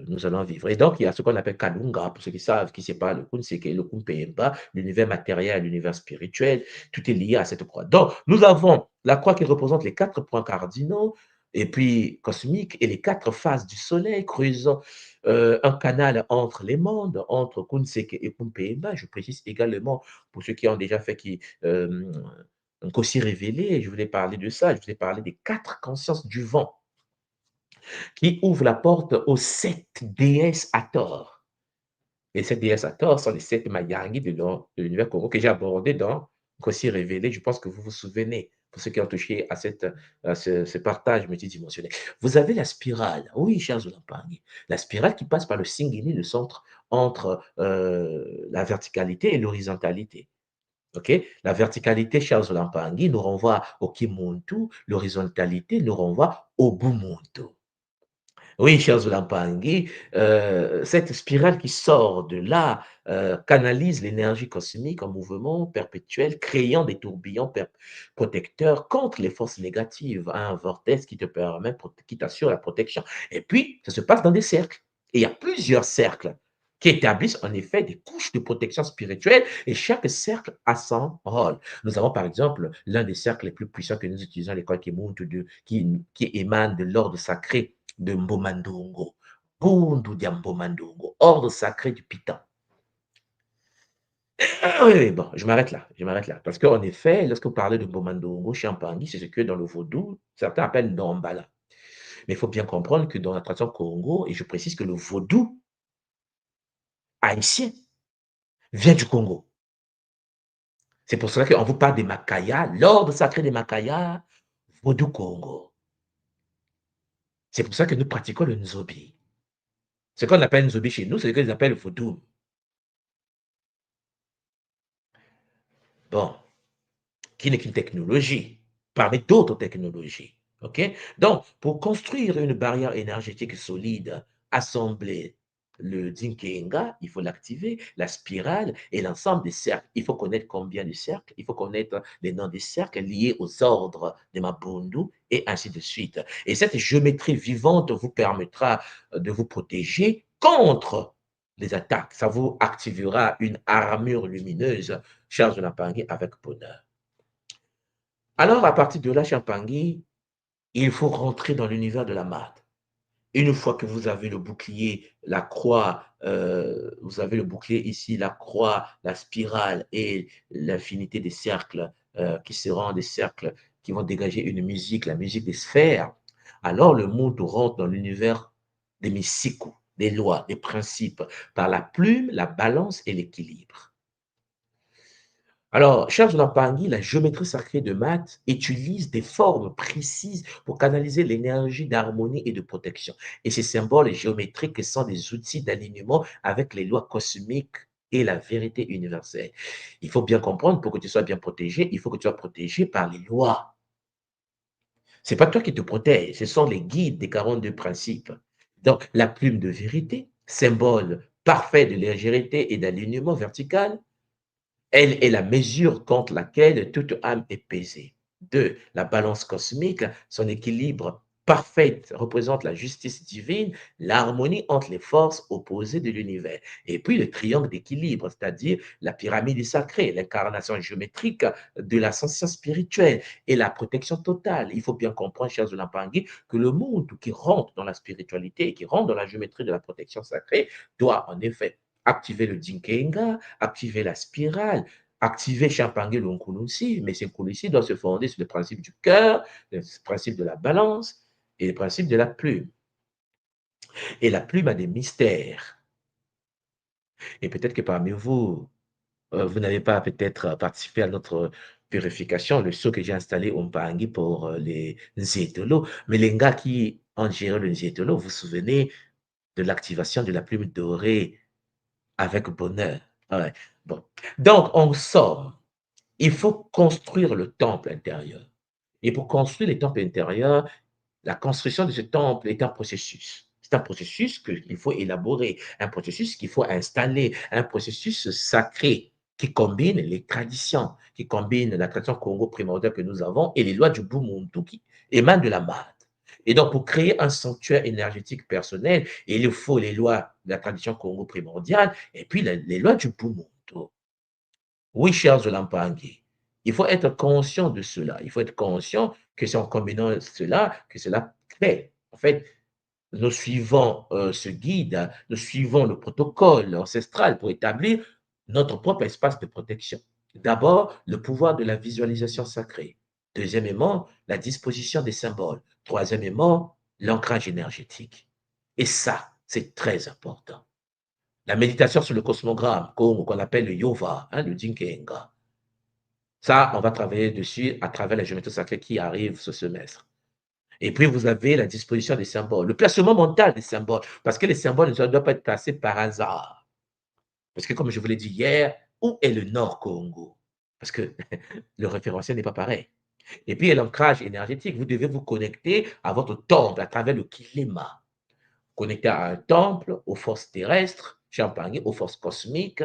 nous allons vivre. Et donc, il y a ce qu'on appelle Kalunga, pour ceux qui savent, qui séparent le Kun, c'est le Kumpemba, l'univers matériel, l'univers spirituel, tout est lié à cette croix. Donc, nous avons la croix qui représente les 4 points cardinaux, et puis cosmiques, et les 4 phases du soleil, creusant un canal entre les mondes, entre Kunseke et Kumpemba. Je précise également, pour ceux qui ont déjà fait, donc aussi révélé, je voulais parler de ça, je voulais parler des 4 consciences du vent qui ouvrent la porte aux 7 déesses Hathor. Les 7 déesses Hathor sont les 7 Mayangi de l'univers Congo que j'ai abordé dans aussi révélé. Je pense que vous vous souvenez, pour ceux qui ont touché à ce partage multidimensionnel. Vous avez la spirale, oui, chers Olampangui, la spirale qui passe par le Singini, le centre entre la verticalité et l'horizontalité. OK? La verticalité, chers Olampangui, nous renvoie au Kimuntu, l'horizontalité nous renvoie au Bumuntu. Oui, chers Olampangui, cette spirale qui sort de là canalise l'énergie cosmique en mouvement perpétuel, créant des tourbillons protecteurs contre les forces négatives, hein, un vortex qui te permet, qui t'assure la protection. Et puis, ça se passe dans des cercles. Et il y a plusieurs cercles qui établissent en effet des couches de protection spirituelle et chaque cercle a son rôle. Nous avons par exemple l'un des cercles les plus puissants que nous utilisons à l'école qui émane de l'ordre sacré de Mbomandongo, Bundu dia Mbomandongo, ordre sacré du Pitan. Ah oui, oui, bon, je m'arrête là. Parce qu'en effet, lorsque vous parlez de Mbomandongo, Champangui, c'est ce que dans le vaudou, certains appellent Ndombala. Mais il faut bien comprendre que dans la tradition Congo, et je précise que le vaudou haïtien vient du Congo. C'est pour cela qu'on vous parle des Makaya, l'ordre sacré des Makaya, vaudou Congo. C'est pour ça que nous pratiquons le Nzobi. Ce qu'on appelle Nzobi chez nous, c'est ce qu'ils appellent le vaudou. bon, qui n'est qu'une technologie, parmi d'autres technologies. OK? Donc, pour construire une barrière énergétique solide, assembler le Dinkenga, il faut l'activer, la spirale et l'ensemble des cercles. Il faut connaître combien de cercles, il faut connaître les noms des cercles liés aux ordres de Mabundu et ainsi de suite. Et cette géométrie vivante vous permettra de vous protéger contre les attaques. Ça vous activera une armure lumineuse, charge de la avec bonheur. Alors, à partir de là, Champangui, il faut rentrer dans l'univers de la maths. Une fois que vous avez le bouclier, la croix, vous avez le bouclier ici, la croix, la spirale et l'infinité des cercles qui seront des cercles qui vont dégager une musique, la musique des sphères, alors le monde rentre dans l'univers des mystiques, des lois, des principes, par la plume, la balance et l'équilibre. Alors, Charles Lampangi, la géométrie sacrée de maths utilise des formes précises pour canaliser l'énergie d'harmonie et de protection. Et ces symboles géométriques sont des outils d'alignement avec les lois cosmiques et la vérité universelle. Il faut bien comprendre, pour que tu sois bien protégé, il faut que tu sois protégé par les lois. Ce n'est pas toi qui te protège, ce sont les guides des 42 principes. Donc, la plume de vérité, symbole parfait de légèreté et d'alignement vertical, elle est la mesure contre laquelle toute âme est pesée. 2. La balance cosmique, son équilibre parfait représente la justice divine, l'harmonie entre les forces opposées de l'univers. Et puis le triangle d'équilibre, c'est-à-dire la pyramide sacrée, l'incarnation géométrique de l'ascension spirituelle et la protection totale. Il faut bien comprendre, chers Olampangui, que le monde qui rentre dans la spiritualité, qui rentre dans la géométrie de la protection sacrée, doit en effet activer le Dinkenga, activer la spirale, activer Champangé Lunkulusi, mais ces Nkulusi doit se fonder sur le principe du cœur, le principe de la balance et le principe de la plume. Et la plume a des mystères. Et peut-être que parmi vous, vous n'avez pas peut-être participé à notre purification, le seau que j'ai installé au Mpangi pour les Nzétolo. Mais les gars qui ont géré le Nzétolo, vous vous souvenez de l'activation de la plume dorée avec bonheur. Ouais. Bon. Donc, en somme, il faut construire le temple intérieur. Et pour construire le temple intérieur, la construction de ce temple est un processus. C'est un processus qu'il faut élaborer, un processus qu'il faut installer, un processus sacré qui combine les traditions, qui combine la tradition congo primordiale que nous avons et les lois du Bumuntu qui émanent de la Maat. Et donc, pour créer un sanctuaire énergétique personnel, il faut les lois de la tradition congo primordiale et puis les lois du Bumuntu. Oui, chers Olampangi, il faut être conscient de cela. Il faut être conscient que c'est en combinant cela que cela crée. En fait, nous suivons ce guide, nous suivons le protocole ancestral pour établir notre propre espace de protection. D'abord, le pouvoir de la visualisation sacrée. Deuxièmement, la disposition des symboles. Troisièmement, l'ancrage énergétique. Et ça, c'est très important. La méditation sur le cosmogramme, qu'on appelle le Yova, le Dinkenga. Ça, on va travailler dessus à travers la géométrie sacrée qui arrive ce semestre. Et puis, vous avez la disposition des symboles, le placement mental des symboles, parce que les symboles ne doivent pas être placés par hasard. Parce que, comme je vous l'ai dit hier, où est le Nord Congo? Parce que le référentiel n'est pas pareil. Et puis, il y a l'ancrage énergétique. Vous devez vous connecter à votre temple à travers le Kilema. Connecté à un temple, aux forces terrestres, Champagne, aux forces cosmiques,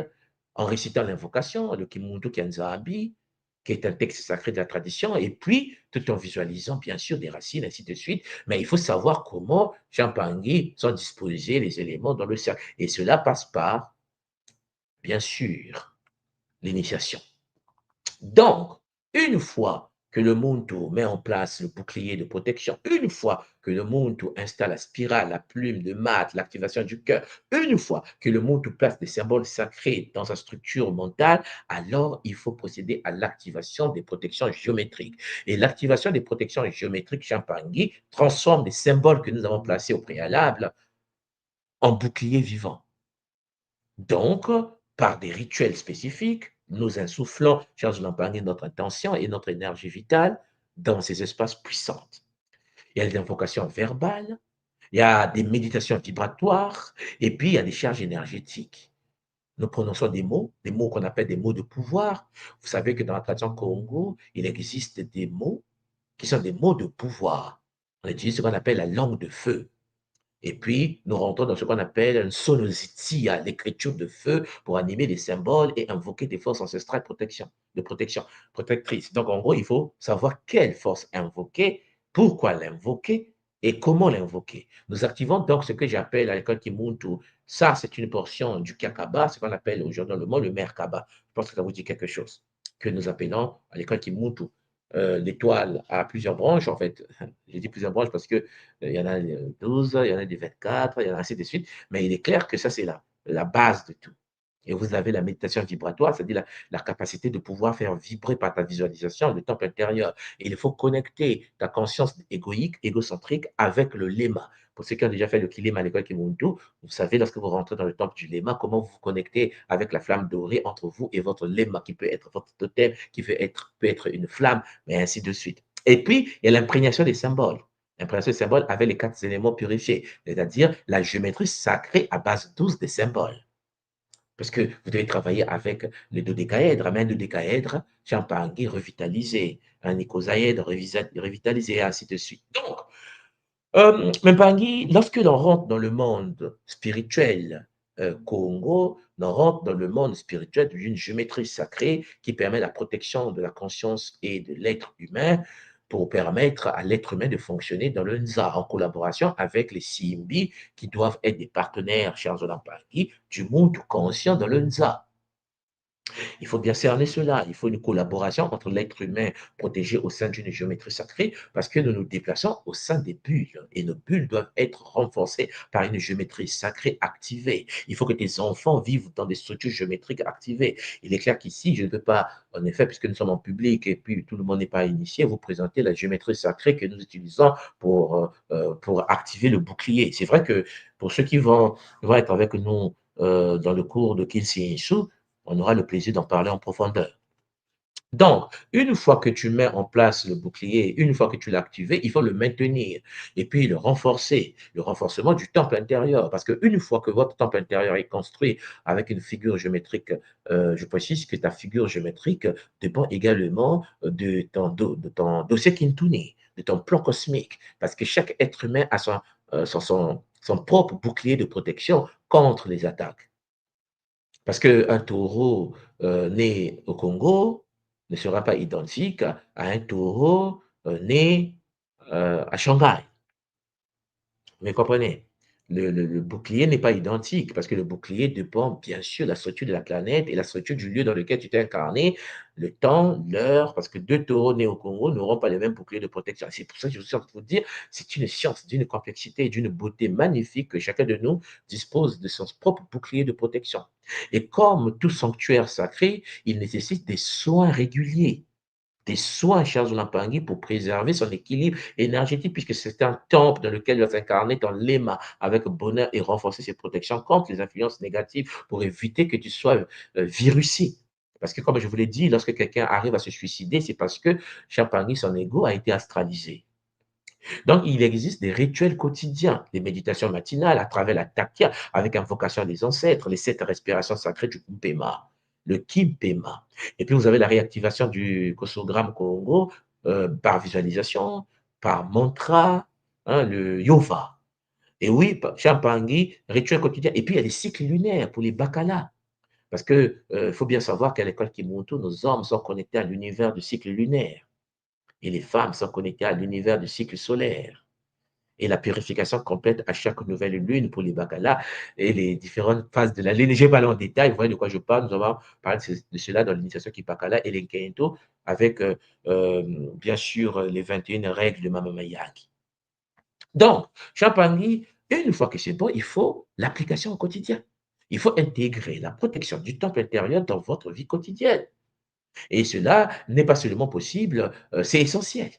en récitant l'invocation, le Kimuntu Kianzabi, qui est un texte sacré de la tradition, et puis tout en visualisant bien sûr des racines, ainsi de suite. Mais il faut savoir comment Champagne sont disposés les éléments dans le cercle. Et cela passe par, bien sûr, l'initiation. Donc, une fois que le Muntu met en place le bouclier de protection, une fois que le Muntu installe la spirale, la plume de mat, l'activation du cœur, une fois que le Muntu place des symboles sacrés dans sa structure mentale, alors il faut procéder à l'activation des protections géométriques. Et l'activation des protections géométriques Champangui transforme les symboles que nous avons placés au préalable en boucliers vivants. Donc, par des rituels spécifiques, nous insufflons, chers Lampangé, notre intention et notre énergie vitale dans ces espaces puissants. Il y a des invocations verbales, il y a des méditations vibratoires, et puis il y a des charges énergétiques. Nous prononçons des mots qu'on appelle des mots de pouvoir. Vous savez que dans la tradition Congo, il existe des mots qui sont des mots de pouvoir. On utilise ce qu'on appelle la langue de feu. Et puis, nous rentrons dans ce qu'on appelle un sonozitia, l'écriture de feu pour animer des symboles et invoquer des forces ancestrales de protection, protectrices. Donc, en gros, il faut savoir quelle force invoquer, pourquoi l'invoquer et comment l'invoquer. Nous activons donc ce que j'appelle à l'école Kimuntu. Ça, c'est une portion du Kakaba, ce qu'on appelle aujourd'hui dans le monde le Merkaba. Je pense que ça vous dit quelque chose, que nous appelons à l'école Kimuntu. L'étoile a plusieurs branches, en fait. J'ai dit plusieurs branches parce que il y en a 12, il y en a des 24, il y en a ainsi de suite. Mais il est clair que ça, c'est la base de tout. Et vous avez la méditation vibratoire, c'est-à-dire la capacité de pouvoir faire vibrer par ta visualisation le temple intérieur. Et il faut connecter ta conscience égoïque, égocentrique avec le lema. Pour ceux qui ont déjà fait le kilema à l'école Kimuntu, vous savez, lorsque vous rentrez dans le temple du lema, comment vous vous connectez avec la flamme dorée entre vous et votre lema, qui peut être votre totem, qui peut être une flamme, mais ainsi de suite. Et puis, il y a l'imprégnation des symboles. L'imprégnation des symboles avec les 4 éléments purifiés, c'est-à-dire la géométrie sacrée à base douce des symboles. Parce que vous devez travailler avec les dodécaèdres, un dodécaèdre, champangui revitalisé, un icosaèdre revitalisé, et ainsi de suite. Donc, Mpangi, lorsque l'on rentre dans le monde spirituel Congo, on rentre dans le monde spirituel d'une géométrie sacrée qui permet la protection de la conscience et de l'être humain pour permettre à l'être humain de fonctionner dans le Nza en collaboration avec les Simbi qui doivent être des partenaires, chers Mpangi, du monde conscient dans le Nza. Il faut bien cerner cela. Il faut une collaboration entre l'être humain protégé au sein d'une géométrie sacrée parce que nous nous déplaçons au sein des bulles et nos bulles doivent être renforcées par une géométrie sacrée activée. Il faut que tes enfants vivent dans des structures géométriques activées. Il est clair qu'ici, je ne peux pas, en effet, puisque nous sommes en public et puis tout le monde n'est pas initié, vous présenter la géométrie sacrée que nous utilisons pour activer le bouclier. C'est vrai que pour ceux qui vont être avec nous dans le cours de Kinsi Insu, on aura le plaisir d'en parler en profondeur. Donc, une fois que tu mets en place le bouclier, une fois que tu l'as activé, il faut le maintenir et puis le renforcer, le renforcement du temple intérieur. Parce qu'une fois que votre temple intérieur est construit avec une figure géométrique, je précise que ta figure géométrique dépend également de ton dossier Kintuni, de ton plan cosmique. Parce que chaque être humain a son propre bouclier de protection contre les attaques. Parce qu'un taureau né au Congo ne sera pas identique à un taureau né à Shanghai. Vous comprenez? Le bouclier n'est pas identique parce que le bouclier dépend bien sûr de la structure de la planète et la structure du lieu dans lequel tu t'es incarné, le temps, l'heure, parce que deux taureaux nés au Congo n'auront pas les mêmes boucliers de protection. C'est pour ça que je suis en train de vous dire, c'est une science d'une complexité et d'une beauté magnifique que chacun de nous dispose de son propre bouclier de protection. Et comme tout sanctuaire sacré, il nécessite des soins réguliers. Des soins, chers Olampangui, pour préserver son équilibre énergétique, puisque c'est un temple dans lequel il va s'incarner dans l'éma avec bonheur et renforcer ses protections contre les influences négatives pour éviter que tu sois virusé. Parce que, comme je vous l'ai dit, lorsque quelqu'un arrive à se suicider, c'est parce que Champangui, son ego, a été astralisé. Donc, il existe des rituels quotidiens, des méditations matinales à travers la takia, avec invocation des ancêtres, les 7 respirations sacrées du Kumpema, le Kimpema. Et puis, vous avez la réactivation du Kosogramme Congo par visualisation, par mantra, hein, le Yova. Et oui, Champangui, rituel quotidien. Et puis, il y a les cycles lunaires pour les Bakalas. Parce qu'il faut bien savoir qu'à l'école Kimuntu, nos hommes sont connectés à l'univers du cycle lunaire. Et les femmes sont connectées à l'univers du cycle solaire. Et la purification complète à chaque nouvelle lune pour les bakalas et les différentes phases de la lune. Je vais pas aller en détail, vous voyez de quoi je parle. Nous avons parlé de cela dans l'initiation Kipakala et l'Enkento avec, bien sûr, les 21 règles de Mama Mayaki. Donc, Champangui, une fois que c'est bon, il faut l'application au quotidien. Il faut intégrer la protection du temple intérieur dans votre vie quotidienne. Et cela n'est pas seulement possible, c'est essentiel.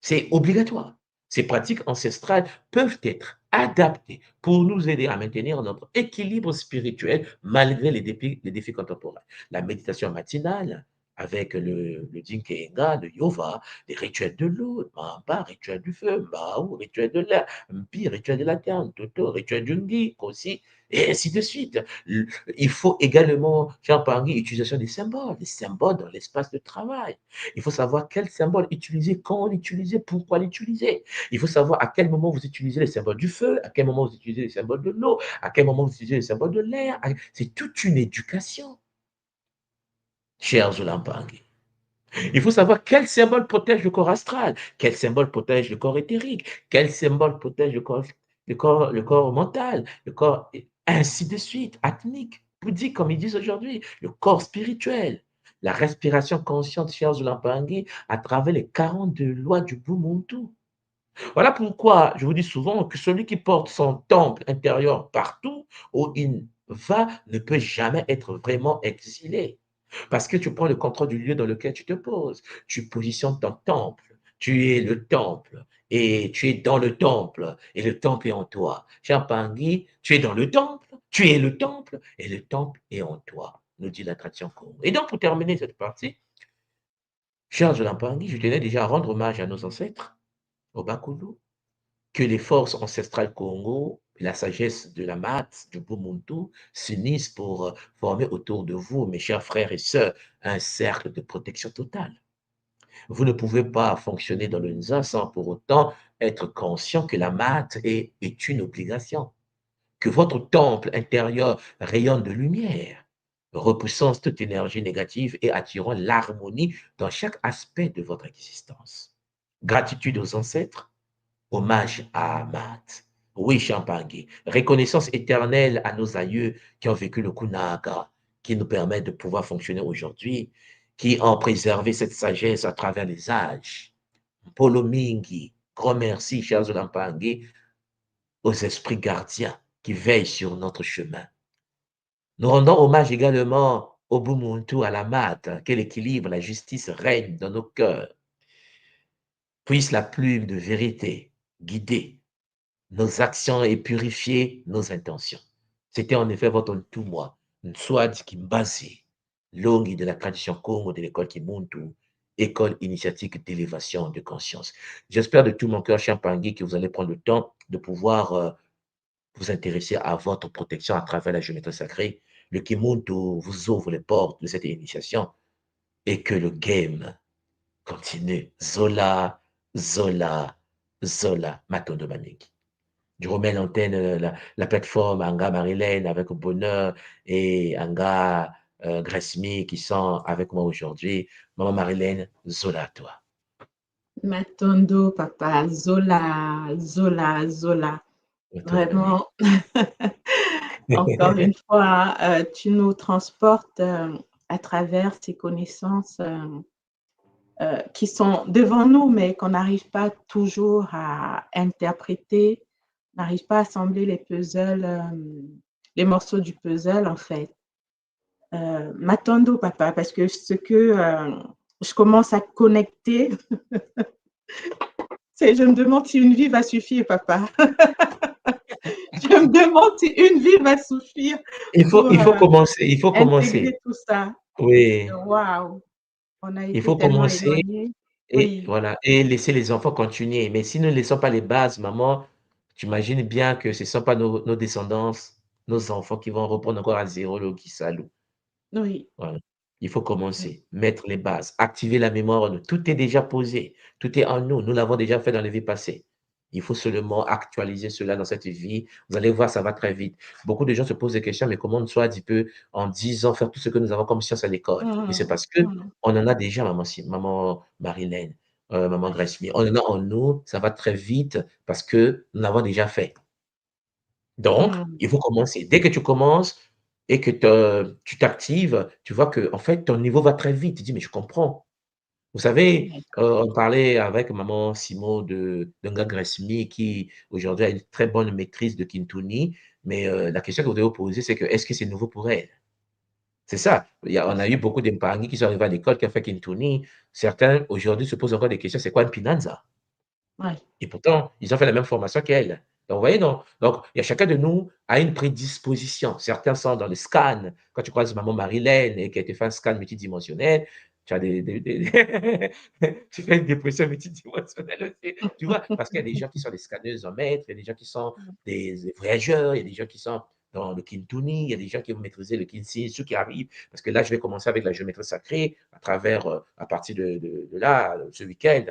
C'est obligatoire. Ces pratiques ancestrales peuvent être adaptées pour nous aider à maintenir notre équilibre spirituel malgré les défis contemporains. La méditation matinale, avec le Dinkenga, le Yova, les rituels de l'eau, Mamba, rituel du feu, Mbao, rituel de l'air, Mpi, rituel de la terre, Toto, rituel du Ngi, aussi, et ainsi de suite. Il faut également, faire par utilisation des symboles dans l'espace de travail. Il faut savoir quel symbole utiliser, quand l'utiliser, pourquoi l'utiliser. Il faut savoir à quel moment vous utilisez les symboles du feu, à quel moment vous utilisez les symboles de l'eau, à quel moment vous utilisez les symboles de l'air. C'est toute une éducation, chers Zulampangui. Il faut savoir quel symbole protège le corps astral, quel symbole protège le corps éthérique, quel symbole protège le corps mental, le corps, ainsi de suite, atmique, bouddhique, comme ils disent aujourd'hui, le corps spirituel. La respiration consciente, chers Zulampangui, à travers les 42 lois du Bumuntu. Voilà pourquoi je vous dis souvent que celui qui porte son temple intérieur partout où il va ne peut jamais être vraiment exilé. Parce que tu prends le contrôle du lieu dans lequel tu te poses. Tu positionnes ton temple. Tu es le temple. Et tu es dans le temple. Et le temple est en toi. Cher Pangui, tu es dans le temple. Tu es le temple. Et le temple est en toi, nous dit la tradition Congo. Et donc, pour terminer cette partie, cher Jolan Pangui, je tenais déjà à rendre hommage à nos ancêtres, au Bakulu, que les forces ancestrales Congo, la sagesse de la mat, du Bumuntu, s'unissent pour former autour de vous, mes chers frères et sœurs, un cercle de protection totale. Vous ne pouvez pas fonctionner dans le Nza sans pour autant être conscient que la mat est une obligation, que votre temple intérieur rayonne de lumière, repoussant toute énergie négative et attirant l'harmonie dans chaque aspect de votre existence. Gratitude aux ancêtres, hommage à Ahmad. Oui, Champangui. Reconnaissance éternelle à nos aïeux qui ont vécu le Kunaga, qui nous permettent de pouvoir fonctionner aujourd'hui, qui ont préservé cette sagesse à travers les âges. Polo Mingi, grand merci, chers Olampangui, aux esprits gardiens qui veillent sur notre chemin. Nous rendons hommage également au Bumuntu, à la mat, que l'équilibre, la justice règne dans nos cœurs. Puisse la plume de vérité guider nos actions et purifier nos intentions. C'était en effet votre tout-moi, Nswad Kimbasi, longue de la tradition Congo de l'école Kimuntu, école initiatique d'élévation de conscience. J'espère de tout mon cœur, Champangui, que vous allez prendre le temps de pouvoir vous intéresser à votre protection à travers la géométrie sacrée. Le Kimuntu vous ouvre les portes de cette initiation et que le game continue. Zola, Zola, Zola, Matondo Maneki. Je remets l'antenne, la plateforme Anga Marilène avec bonheur et Anga Gresmi qui sont avec moi aujourd'hui. Maman Marilène, Zola à toi. Matondo, papa, Zola, Zola, Zola. Vraiment, encore une fois, tu nous transportes à travers ces connaissances qui sont devant nous, mais qu'on n'arrive pas toujours à interpréter, n'arrive pas à assembler les puzzles, les morceaux du puzzle, en fait. Matondo, papa, parce que ce que je commence à connecter, je me demande si une vie va suffire, papa. Je me demande si une vie va suffire Il faut commencer, il faut commencer. intégrer tout ça. Oui. Waouh, on a Il été faut tellement commencer éloignés. et Oui, voilà, et laisser les enfants continuer. Mais si nous ne laissons pas les bases, maman, tu imagines bien que ce ne sont pas nos descendants, nos enfants qui vont reprendre encore à zéro le Kisalou. oui, Voilà. Il faut commencer, mettre les bases, activer la mémoire en nous. Tout est déjà posé, tout est en nous. Nous l'avons déjà fait dans les vies passées. Il faut seulement actualiser cela dans cette vie. Vous allez voir, ça va très vite. Beaucoup de gens se posent des questions, mais comment Nswad peut, en 10 ans, faire tout ce que nous avons comme science à l'école? Mais c'est parce que on en a déjà, maman Marilène, maman Gresmi. On en a en nous, ça va très vite parce que nous l'avons déjà fait. Donc, il faut commencer. Dès que tu commences et que tu t'actives, tu vois que en fait, ton niveau va très vite. Tu dis: «Mais je comprends». Vous savez, on parlait avec maman Simo de Nga Gresmi qui aujourd'hui a une très bonne maîtrise de Kintuni, mais la question que vous devez vous poser, c'est que est-ce que c'est nouveau pour elle? C'est ça. On a eu beaucoup d'Empangi qui sont arrivés à l'école, qui ont fait Kintuni. Certains aujourd'hui se posent encore des questions, c'est quoi un Pinanza? ouais. Et pourtant, ils ont fait la même formation qu'elle. Donc, vous voyez, non? Donc, il y a chacun de nous a une prédisposition. Certains sont dans le scan. Quand tu croises maman Marilène et qu'elle te fait un scan multidimensionnel, tu as tu fais une dépression multidimensionnelle aussi, tu vois? Parce qu'il y a des gens qui sont des scanneuses en maître, il y a des gens qui sont des voyageurs, il y a des gens qui sont dans le Kintuni, il y a des gens qui vont maîtriser le Kinsi, ceux qui arrivent, parce que là, je vais commencer avec la géométrie sacrée à travers, à partir de là, ce week-end,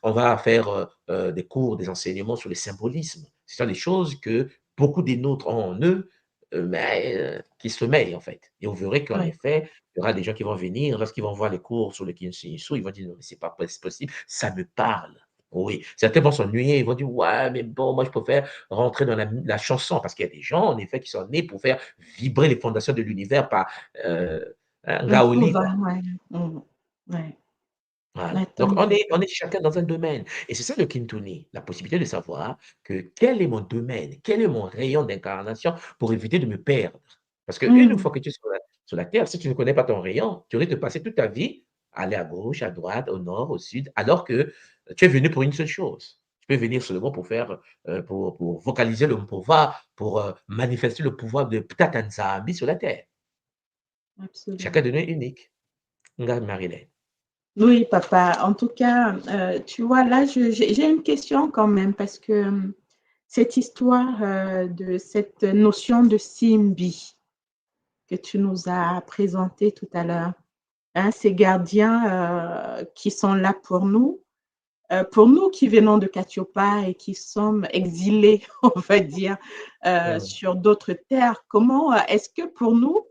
on va faire des cours, des enseignements sur le symbolisme. Ce sont des choses que beaucoup des nôtres ont en eux, mais qui sommeillent en fait. Et vous verrez qu'en Oui, effet, il y aura des gens qui vont venir, lorsqu'ils vont voir les cours sur le Kinshinsu, ils vont dire: «Non, mais c'est pas possible, ça me parle». Oui, certains vont s'ennuyer, ils vont dire: «Ouais, mais bon, moi je préfère rentrer dans la chanson», parce qu'il y a des gens en effet qui sont nés pour faire vibrer les fondations de l'univers par, un un Gaoli couvent, quoi. ouais. Ouais, Voilà. Donc, attends. on est chacun dans un domaine. Et c'est ça le Kintuni, la possibilité de savoir que quel est mon domaine, quel est mon rayon d'incarnation pour éviter de me perdre. Parce qu'une Mmh. fois que tu es sur la terre, si tu ne connais pas ton rayon, tu risques de passer toute ta vie à aller à gauche, à droite, au nord, au sud, alors que tu es venu pour une seule chose. Tu peux venir seulement pour faire, pour vocaliser le pouvoir, pour manifester le pouvoir de Ptatanzambi sur la terre. Chacun Absolument. de nous est unique. Regarde Marilyn. Oui, papa. En tout cas, tu vois, là, j'ai une question quand même parce que cette histoire de cette notion de Simbi que tu nous as présentée tout à l'heure, hein, ces gardiens qui sont là pour nous qui venons de Catiopa et qui sommes exilés, on va dire, Hum. sur d'autres terres, comment est-ce que pour nous,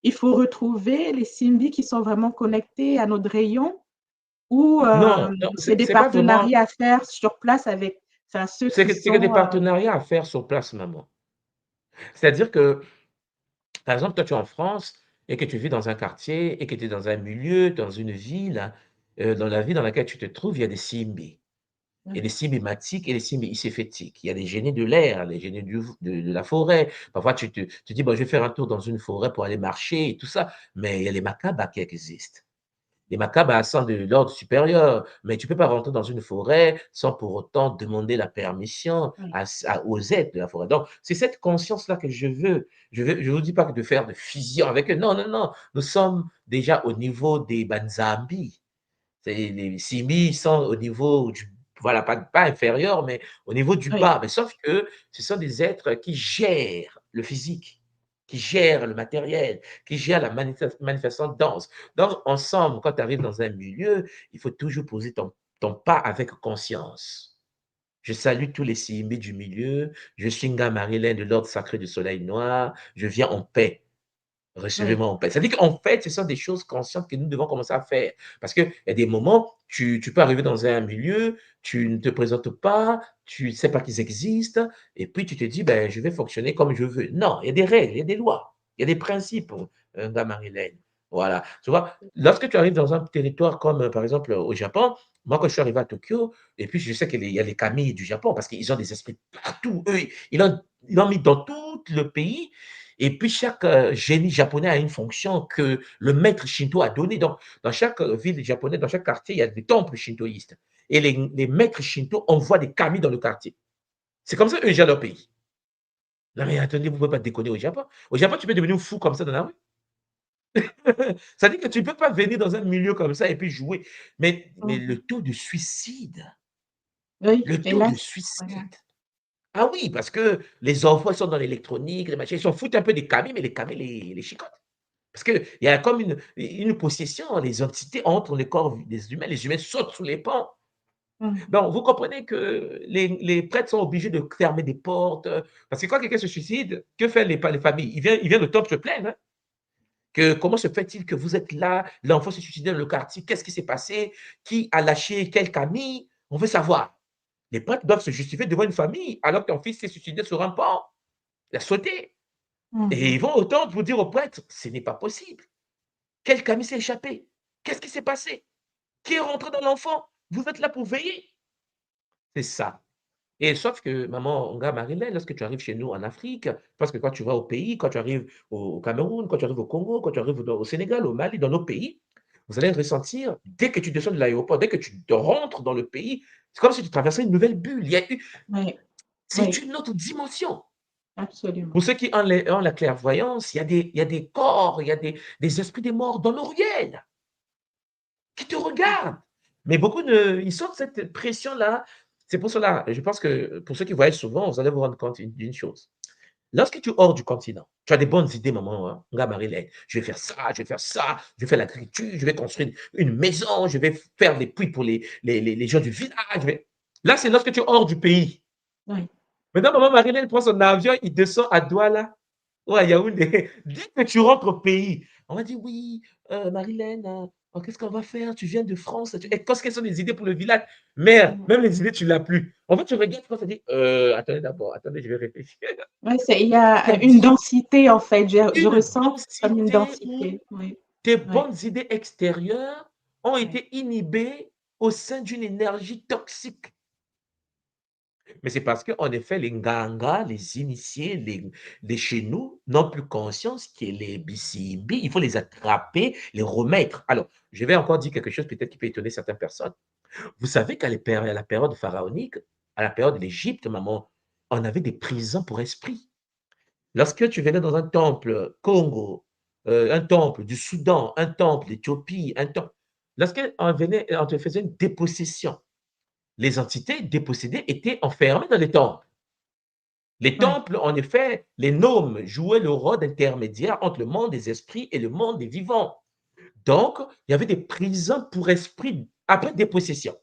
il faut retrouver les Simbi qui sont vraiment connectés à notre rayon? Ou Non, non, c'est des c'est pas vraiment. partenariats à faire sur place avec enfin ceux qui C'est que des sont, partenariats à faire sur place, maman. C'est-à-dire que, par exemple, toi, tu es en France et que tu vis dans un quartier et que tu es dans un milieu, dans une ville, dans la ville dans laquelle tu te trouves, il y a des Simbi. Il y a des oui, Simbimatiques et des Simbi-icéphétiques. Il y a des génies de l'air, les génies de la forêt. Parfois, tu dis: «Bon, je vais faire un tour dans une forêt pour aller marcher et tout ça», mais il y a les Makaba qui existent. Les macabres sont de l'ordre supérieur, mais tu ne peux pas rentrer dans une forêt sans pour autant demander la permission oui, aux êtres de la forêt. Donc, c'est cette conscience-là que je veux. Je vous dis pas que de faire de fusion avec eux. Non, non, non. Nous sommes déjà au niveau des Banzambi. Les Simi sont au niveau du, voilà, pas inférieur, mais au niveau du oui, bas. Mais sauf que ce sont des êtres qui gèrent le physique, qui gèrent le matériel, qui gèrent la manifestation dense. Donc, ensemble, quand tu arrives dans un milieu, il faut toujours poser ton pas avec conscience. Je salue tous les Simi du milieu. Je suis Nga Marilyn de l'Ordre sacré du Soleil Noir. Je viens en paix. oui, Recevez-moi en paix. C'est-à-dire qu'en fait, ce sont des choses conscientes que nous devons commencer à faire. Parce qu'il y a des moments, tu peux arriver dans un milieu, tu ne te présentes pas, tu ne sais pas qu'ils existent, et puis tu te dis, ben, je vais fonctionner comme je veux. Non, il y a des règles, il y a des lois, il y a des principes, dans Marilyn. Voilà. Tu vois, lorsque tu arrives dans un territoire comme, par exemple, au Japon, moi, quand je suis arrivé à Tokyo, et puis je sais qu'il y a les kami du Japon, parce qu'ils ont des esprits partout. Eux, ils l'ont mis dans tout le pays. Et puis, chaque génie japonais a une fonction que le maître shinto a donnée. Donc, dans chaque ville japonaise, dans chaque quartier, il y a des temples shintoïstes. Et les maîtres shinto envoient des kami dans le quartier. C'est comme ça eux gèrent leur pays. Non, mais attendez, vous ne pouvez pas déconner au Japon. Au Japon, tu peux devenir fou comme ça dans la rue. Ça veut dire que tu ne peux pas venir dans un milieu comme ça et puis jouer. Mais mmh, le taux de suicide, oui, le taux de hélas, voilà. suicide. Ah oui, parce que les enfants sont dans l'électronique, les machins, ils s'en foutent un peu des kami, mais les kami les chicotent. Parce qu'il y a comme une possession, les entités entrent dans le corps des humains, les humains sautent sous les ponts. Mmh, Donc, vous comprenez que les prêtres sont obligés de fermer des portes. Parce que quand quelqu'un se suicide, que font les familles? Ils viennent le temple se plaindre, hein. Que, comment se fait-il que vous êtes là, l'enfant s'est suicidé dans le quartier, qu'est-ce qui s'est passé? Qui a lâché quelle famille? On veut savoir. Les prêtres doivent se justifier devant une famille alors que ton fils s'est suicidé sur un pont. Il a sauté. Et mmh. ils vont au temple pour dire aux prêtres, ce n'est pas possible. Quel Camille s'est échappé? Qu'est-ce qui s'est passé? Qui est rentré dans l'enfant? Vous êtes là pour veiller. C'est ça. Et sauf que, maman, on regarde Marilyn, lorsque tu arrives chez nous en Afrique, parce que quand tu vas au pays, quand tu arrives au Cameroun, quand tu arrives au Congo, quand tu arrives au Sénégal, au Mali, dans nos pays, vous allez ressentir, dès que tu descends de l'aéroport, dès que tu rentres dans le pays, c'est comme si tu traversais une nouvelle bulle. Oui, C'est oui, une autre dimension. Pour absolument. ceux qui ont la clairvoyance, il y a des corps, il y a des esprits des morts dans l'Oriel. qui te regardent. Mais beaucoup, ils sentent cette pression-là. C'est pour cela, je pense que pour ceux qui voyagent souvent, vous allez vous rendre compte d'une chose. Lorsque tu es hors du continent, tu as des bonnes idées, maman. Hein? Regarde, Marie-Laine, je vais faire ça, je vais faire ça, je vais faire l'agriculture, je vais construire une maison, je vais faire des puits pour les gens du village. Là, c'est lorsque tu es hors du pays. Oui. Maintenant, maman Marie-Laine prend son avion, il descend à Douala ou à Yaoundé. Dès que tu rentres au pays, on va dire oui, Marie-Laine, qu'est-ce qu'on va faire? Tu viens de France. Et quelles sont les idées pour le village? Mère, même les idées, tu ne l'as plus. En fait, tu regardes quand tu dis attendez d'abord, attendez, je vais réfléchir. Ouais, il y Il y a a une densité, en fait. Je une ressens comme une densité où densité. Oui, tes oui, bonnes idées extérieures ont oui. été inhibées au sein d'une énergie toxique. Mais c'est parce qu'en effet, les Nganga, les initiés, les chez nous, n'ont plus conscience que les BCB, il faut les attraper, les remettre. Alors, je vais encore dire quelque chose peut-être qui peut étonner certaines personnes. Vous savez qu'à la période pharaonique, à la période de l'Égypte, maman, on avait des prisons pour esprit. Lorsque tu venais dans un temple Congo, un temple du Soudan, un temple d'Éthiopie, un temple, lorsqu'on venait, on te faisait une dépossession, les entités dépossédées étaient enfermées dans les temples. Les Oui. temples, en effet, les nomes jouaient le rôle d'intermédiaire entre le monde des esprits et le monde des vivants. Donc, il y avait des prisons pour esprits après dépossession.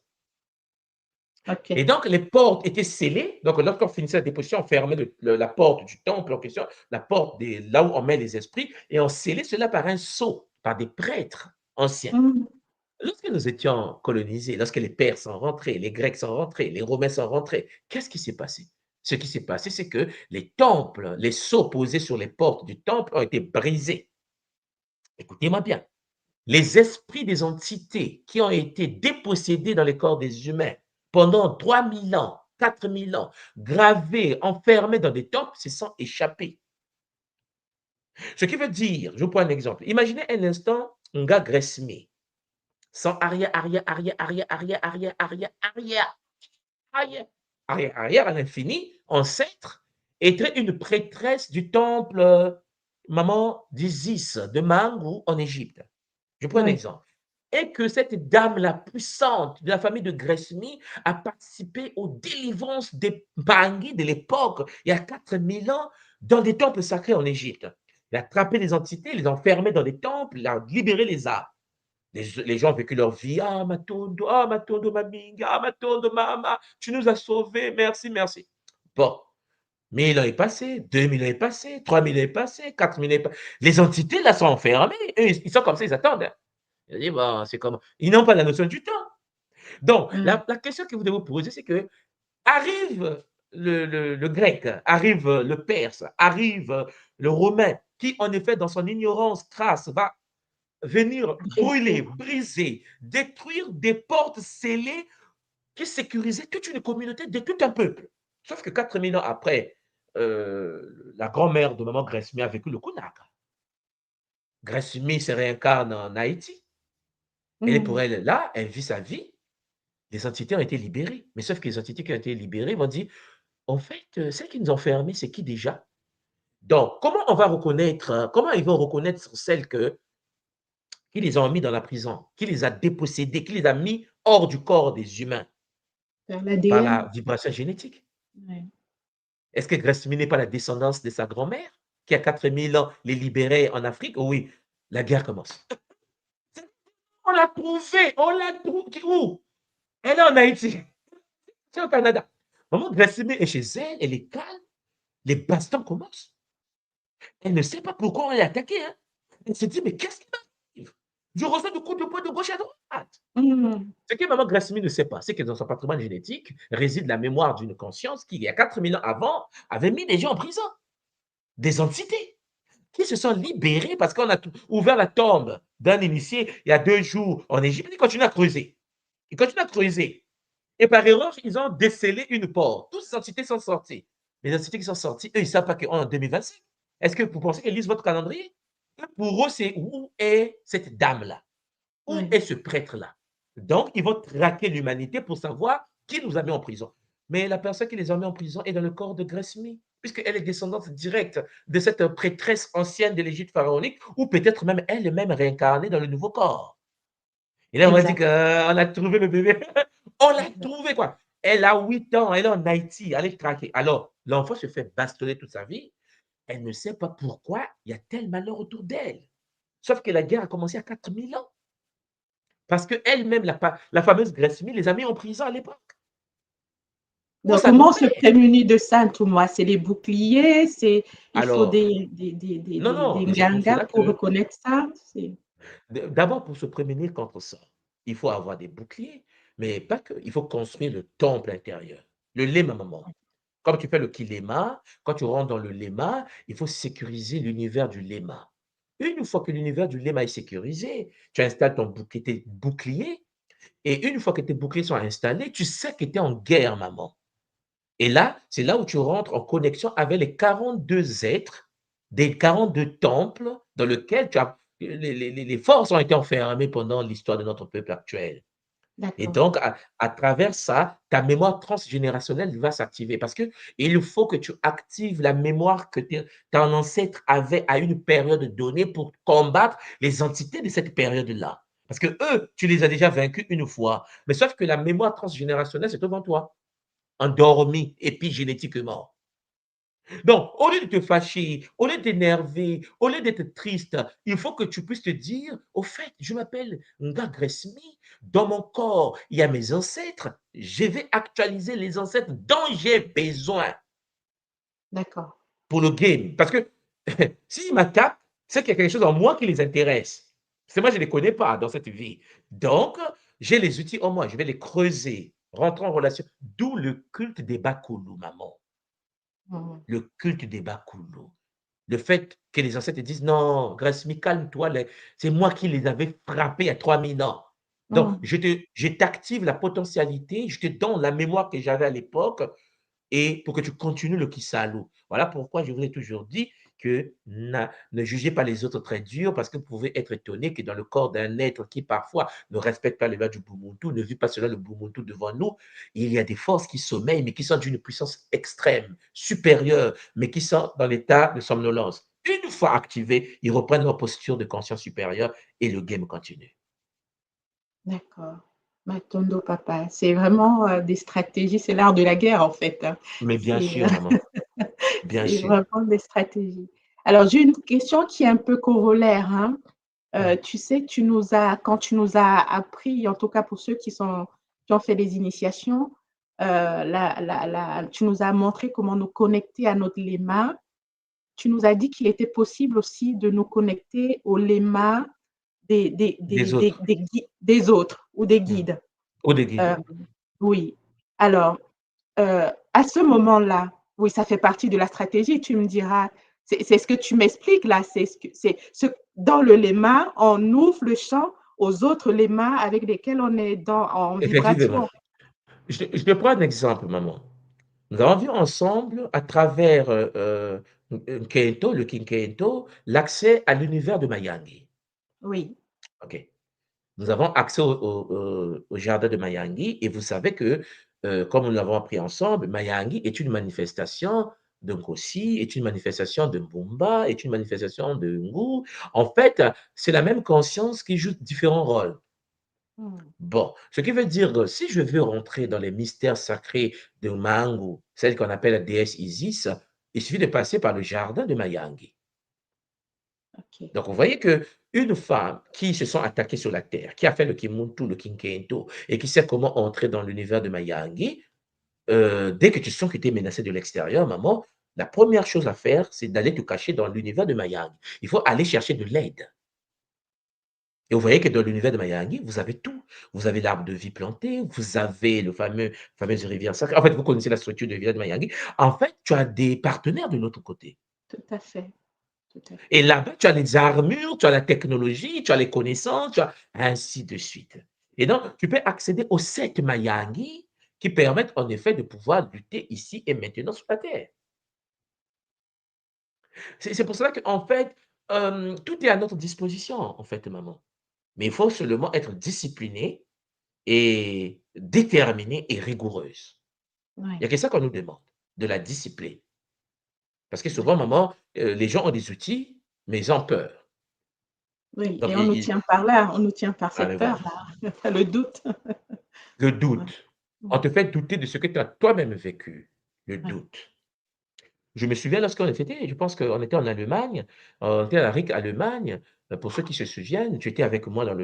OK. Et donc, les portes étaient scellées. Donc, lorsqu'on finissait la déposition, on fermait la porte du temple en question, la porte là où on met les esprits, et on scellait cela par un sceau, par des prêtres anciens. Mmh. Lorsque nous étions colonisés, lorsque les Perses sont rentrés, les Grecs sont rentrés, les Romains sont rentrés, qu'est-ce qui s'est passé? Ce qui s'est passé, c'est que les temples, les sceaux posés sur les portes du temple ont été brisés. Écoutez-moi bien. Les esprits des entités qui ont été dépossédés dans les corps des humains pendant 3000 ans, 4000 ans, gravés, enfermés dans des temples, se sont échappés. Ce qui veut dire, je vous prends un exemple. Imaginez un instant un gars Gressmé, sans arrière, arrière, arrière, arrière, arrière, arrière, arrière, arrière, arrière, arrière, arrière à l'infini, ancêtre, était une prêtresse du temple maman d'Isis, de Mangou en Égypte. Je prends un Oui. exemple. Et que cette dame la puissante de la famille de Gresmi a participé aux délivrances des Bangui de l'époque, il y a 4000 ans, dans des temples sacrés en Égypte. Il a attrapé les entités, les enfermé dans des temples, il a libéré les âmes. Les gens ont vécu leur vie. Ah, Matondo, Maminga, ah, Matondo, Mama, tu nous as sauvés, merci, merci. Bon, 1000 ans est passé, 2000 ans est passé, 3000 ans est passé, 4000 ans est passé. Les entités là sont enfermées. Eux, ils sont comme ça, ils attendent. Hein. Ils disent, bon, c'est comme. Ils n'ont pas la notion du temps. Donc, Mmh. la question que vous devez vous poser, c'est que arrive le grec, arrive le perse, arrive le romain, qui en effet, dans son ignorance crasse, va venir brûler, Brisé. briser, détruire des portes scellées qui sécurisaient toute une communauté, de tout un peuple. Sauf que 4000 ans après, la grand-mère de maman Gresmi a vécu le Kunaka. Gresmi se réincarne en Haïti. Elle est pour Mmh. elle là, elle vit sa vie. Les entités ont été libérées. Mais sauf que les entités qui ont été libérées vont dire, en fait, celles qui nous ont fermés, c'est qui déjà? Donc, comment on va reconnaître, comment ils vont reconnaître celles qui les ont mis dans la prison, qui les a dépossédées, qui les a mis hors du corps des humains Par par l'ADN. la vibration génétique? Ouais. Est-ce que Gresmi n'est pas la descendance de sa grand-mère qui, à 4000 ans, les libérait en Afrique? Oui, la guerre commence. On l'a trouvée, on l'a trouvée. Où? Elle est en Haïti, c'est au Canada. Maman Gresmi est chez elle, elle est calme, les bastons commencent. Elle ne sait pas pourquoi on l'a attaquée. Hein. Elle se dit, mais qu'est-ce qui m'arrive? Je reçois des coups de poing de gauche à droite. Mmh. Ce que maman Gresmi ne sait pas, c'est que dans son patrimoine génétique réside la mémoire d'une conscience qui, il y a 4000 ans avant, avait mis des gens en prison, des entités qui se sont libérées parce qu'on a ouvert la tombe d'un initié il y a 2 jours en Égypte. Ils continuent à creuser. Ils continuent à creuser. Et par erreur, ils ont décelé une porte. Toutes ces entités sont sorties. Les entités qui sont sorties, eux, ils ne savent pas qu'on est en 2025. Est-ce que vous pensez qu'ils lisent votre calendrier? Pour eux, c'est où est cette dame-là? Où Oui. est ce prêtre-là? Donc, ils vont traquer l'humanité pour savoir qui nous a mis en prison. Mais la personne qui les a mis en prison est dans le corps de Gresmi, puisqu'elle est descendante directe de cette prêtresse ancienne de l'Égypte pharaonique, ou peut-être même elle-même réincarnée dans le nouveau corps. Et là, on m'a dit exact. qu'on a trouvé le bébé. On l'a trouvé, quoi. Elle a 8 ans, elle est en Haïti, elle est traquée. Alors, l'enfant se fait bastonner toute sa vie. Elle ne sait pas pourquoi il y a tel malheur autour d'elle. Sauf que la guerre a commencé à 4000 ans. Parce qu'elle-même, la fameuse Grace Mille, les a mis en prison à l'époque pour Donc, sa comment on se douleur. prémunit de ça, tout moi? C'est les boucliers, il faut Alors, non, des mais c'est pour ngangas cela pour que, reconnaître ça. d'abord, pour se prémunir contre ça, il faut avoir des boucliers, mais pas que. Il faut construire le temple intérieur, le lema maman. Comme tu fais le kilema, quand tu rentres dans le lema, il faut sécuriser l'univers du lema. Une fois que l'univers du lema est sécurisé, tu installes tes boucliers, et une fois que tes boucliers sont installés, tu sais que tu es en guerre, maman. Et là, c'est là où tu rentres en connexion avec les 42 êtres des 42 temples dans lesquels les forces ont été enfermées pendant l'histoire de notre peuple actuel. Et D'accord, donc, à travers ça, ta mémoire transgénérationnelle va s'activer parce que il faut que tu actives la mémoire que ton ancêtre avait à une période donnée pour combattre les entités de cette période-là. Parce que eux, tu les as déjà vaincus une fois. Mais sauf que la mémoire transgénérationnelle, c'est devant toi, endormi épigénétiquement. Donc, au lieu de te fâcher, au lieu de t'énerver, au lieu d'être triste, il faut que tu puisses te dire, au fait, je m'appelle Nga Gresmi, dans mon corps, il y a mes ancêtres, je vais actualiser les ancêtres dont j'ai besoin d'accord. pour le game. Parce que s'ils m'attaquent, c'est qu'il y a quelque chose en moi qui les intéresse. C'est moi, je ne les connais pas dans cette vie. Donc, j'ai les outils en moi, je vais les creuser, rentrer en relation. D'où le culte des Bakulu, maman. Mhm. Le culte des Bakulu. Le fait que les ancêtres disent non, Grasmi, calme-toi, c'est moi qui les avais frappés à 3000 ans. Donc, Mhm. je t'active la potentialité, je te donne la mémoire que j'avais à l'époque et pour que tu continues le Kisalu. Voilà pourquoi je vous ai toujours dit que ne jugez pas les autres très durs parce que vous pouvez être étonné que dans le corps d'un être qui parfois ne respecte pas les lois du Bumuntu, ne vit pas cela le Bumuntu devant nous, il y a des forces qui sommeillent mais qui sont d'une puissance extrême, supérieure, mais qui sont dans l'état de somnolence. Une fois activés, ils reprennent leur posture de conscience supérieure et le game continue. D'accord. Matondo papa, c'est vraiment des stratégies, c'est l'art de la guerre en fait, hein. Mais bien C'est sûr, maman, bien c'est sûr. vraiment des stratégies. Alors, j'ai une question qui est un peu corollaire, hein. Mhm. Tu sais, quand tu nous as appris, en tout cas pour ceux qui ont fait les initiations, tu nous as montré comment nous connecter à notre léma. Tu nous as dit qu'il était possible aussi de nous connecter au léma Des autres. des autres ou des Mhm. guides. Ou des guides. Euh, oui. Alors, à ce moment-là, oui, ça fait partie de la stratégie, tu me diras. C'est ce que tu m'expliques là. Dans le léma, on ouvre le champ aux autres lémas avec lesquels on est en Effectivement. vibration. Je te prends un exemple, maman. Nous avons vu ensemble, à travers Nkento, le King Kento, l'accès à l'univers de Mayangi. Oui, OK. Nous avons accès au jardin de Mayangi et vous savez que, comme nous l'avons appris ensemble, Mayangi est une manifestation de Nkosi, est une manifestation de Mbumba, est une manifestation de Ngu. En fait, c'est la même conscience qui joue différents rôles. hmm, Bon, ce qui veut dire que si je veux rentrer dans les mystères sacrés de Mangu, celle qu'on appelle la déesse Isis, il suffit de passer par le jardin de Mayangi. ok. Donc, vous voyez que une femme qui se sent attaquée sur la terre, qui a fait le Kimuntu, le Kinkento, et qui sait comment entrer dans l'univers de Mayangi, dès que tu sens que tu es menacé de l'extérieur, maman, la première chose à faire, c'est d'aller te cacher dans l'univers de Mayangi. Il faut aller chercher de l'aide. Et vous voyez que dans l'univers de Mayangi, vous avez tout. Vous avez l'arbre de vie planté, vous avez fameuse rivière sacrée. En fait, vous connaissez la structure de l'univers de Mayangi. En fait, tu as des partenaires de l'autre côté. Tout à fait, tout à Et fait. là-bas, tu as les armures, tu as la technologie, tu as les connaissances, tu as ainsi de suite. Et donc, tu peux accéder aux 7 Mayangi qui permettent en effet de pouvoir lutter ici et maintenant sur la Terre. C'est pour cela qu'en fait, tout est à notre disposition, en fait, maman. Mais il faut seulement être discipliné et déterminée et rigoureuse. Il y Oui, a que ça qu'on nous demande, de la discipline. Parce que souvent, d'accord. maman, les gens ont des outils, mais ils ont peur. Oui, Donc, et on nous tient par là, on nous tient par ah, mais cette voilà, peur-là, le doute. le Ouais. doute. Mmh. On te fait douter de ce que tu as toi-même vécu, le Ouais. doute. Je me souviens lorsqu'on était, je pense qu'on était en Allemagne, on était à la RIC Allemagne, pour ceux qui se souviennent, tu étais avec moi dans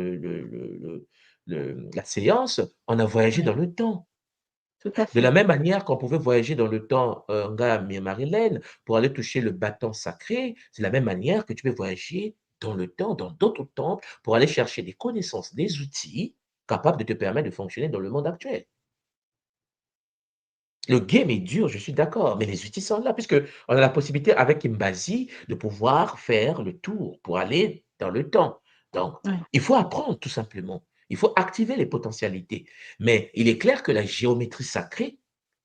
la séance, on a voyagé Ouais, dans le temps. tout à De la fait. même manière qu'on pouvait voyager dans le temps, Ngam et Marilyn, pour aller toucher le bâton sacré, c'est la même manière que tu peux voyager dans le temps, dans d'autres temples, pour aller chercher des connaissances, des outils capables de te permettre de fonctionner dans le monde actuel. Le game est dur, je suis d'accord, mais les outils sont là, puisque on a la possibilité avec Imbasi de pouvoir faire le tour pour aller dans le temps. Donc, Ouais. il faut apprendre tout simplement. Il faut activer les potentialités. Mais il est clair que la géométrie sacrée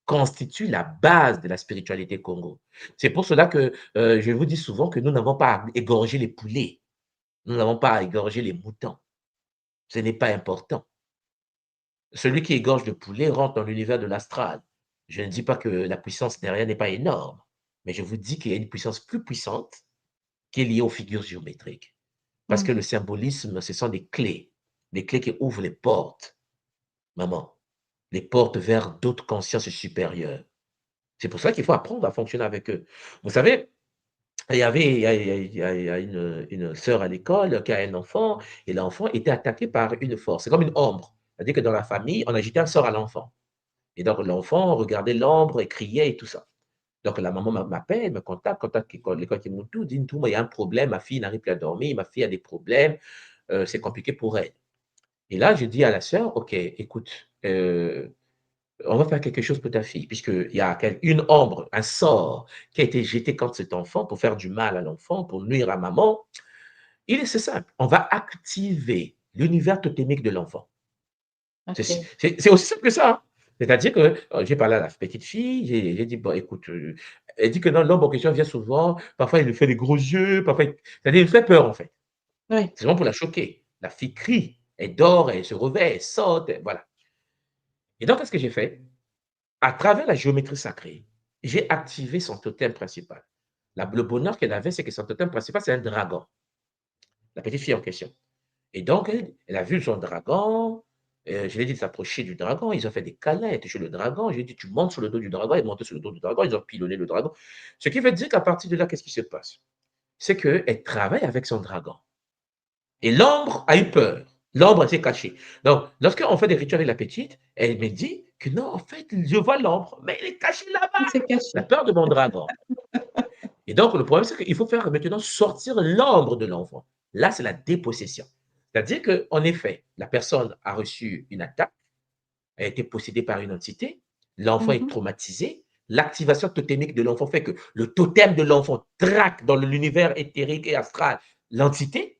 constitue la base de la spiritualité Congo. C'est pour cela que je vous dis souvent que nous n'avons pas à égorger les poulets, nous n'avons pas à égorger les moutons. Ce n'est pas important. Celui qui égorge le poulet rentre dans l'univers de l'astral. Je ne dis pas que la puissance derrière n'est pas énorme, mais je vous dis qu'il y a une puissance plus puissante qui est liée aux figures géométriques. Parce que Mmh. le symbolisme, ce sont des clés qui ouvrent les portes, maman, les portes vers d'autres consciences supérieures. C'est pour ça qu'il faut apprendre à fonctionner avec eux. Vous savez, il y a une sœur à l'école qui a un enfant, et l'enfant était attaqué par une force. C'est comme une ombre. C'est-à-dire que dans la famille, on a jeté un sort à l'enfant. Et donc, l'enfant regardait l'ombre et criait et tout ça. Donc, la maman m'appelle, me contacte l'école qui tout, dit, tout, il y a un problème, ma fille n'arrive plus à dormir, ma fille a des problèmes, c'est compliqué pour elle. Et là, je dis à la sœur, OK, écoute, on va faire quelque chose pour ta fille, puisqu'il y a une ombre, un sort qui a été jeté contre cet enfant pour faire du mal à l'enfant, pour nuire à maman. C'est simple, on va activer l'univers totémique de l'enfant. OK. C'est aussi simple que ça, hein. C'est-à-dire que, j'ai parlé à la petite fille, j'ai dit: «Bon écoute», elle dit que non, l'homme en question vient souvent, parfois il lui fait des gros yeux, parfois c'est-à-dire il fait peur en fait. Oui. C'est vraiment pour la choquer. La fille crie, elle dort, elle se réveille, elle saute, voilà. Et donc qu'est-ce que j'ai fait? À travers la géométrie sacrée, j'ai activé son totem principal. Le bonheur qu'elle avait, c'est que son totem principal, c'est un dragon, la petite fille en question. Et donc, elle a vu son dragon, je lui ai dit de s'approcher du dragon, ils ont fait des câlins, elle a touché le dragon, je lui ai dit: «Tu montes sur le dos du dragon», elle est montée sur le dos du dragon, ils ont pilonné le dragon. Ce qui veut dire qu'à partir de là, qu'est-ce qui se passe? C'est qu'elle travaille avec son dragon et l'ombre a eu peur. L'ombre s'est cachée. Donc, lorsqu'on fait des rituels avec la petite, elle me dit que: «Non, en fait, je vois l'ombre, mais elle est cachée Il là-bas, s'est la caché. peur de mon dragon». Et donc, le problème, c'est qu'il faut faire maintenant sortir l'ombre de l'enfant. Là, c'est la dépossession. C'est-à-dire qu'en effet, la personne a reçu une attaque, a été possédée par une entité, l'enfant Mmh est mh. traumatisé, l'activation totémique de l'enfant fait que le totem de l'enfant traque dans l'univers éthérique et astral l'entité.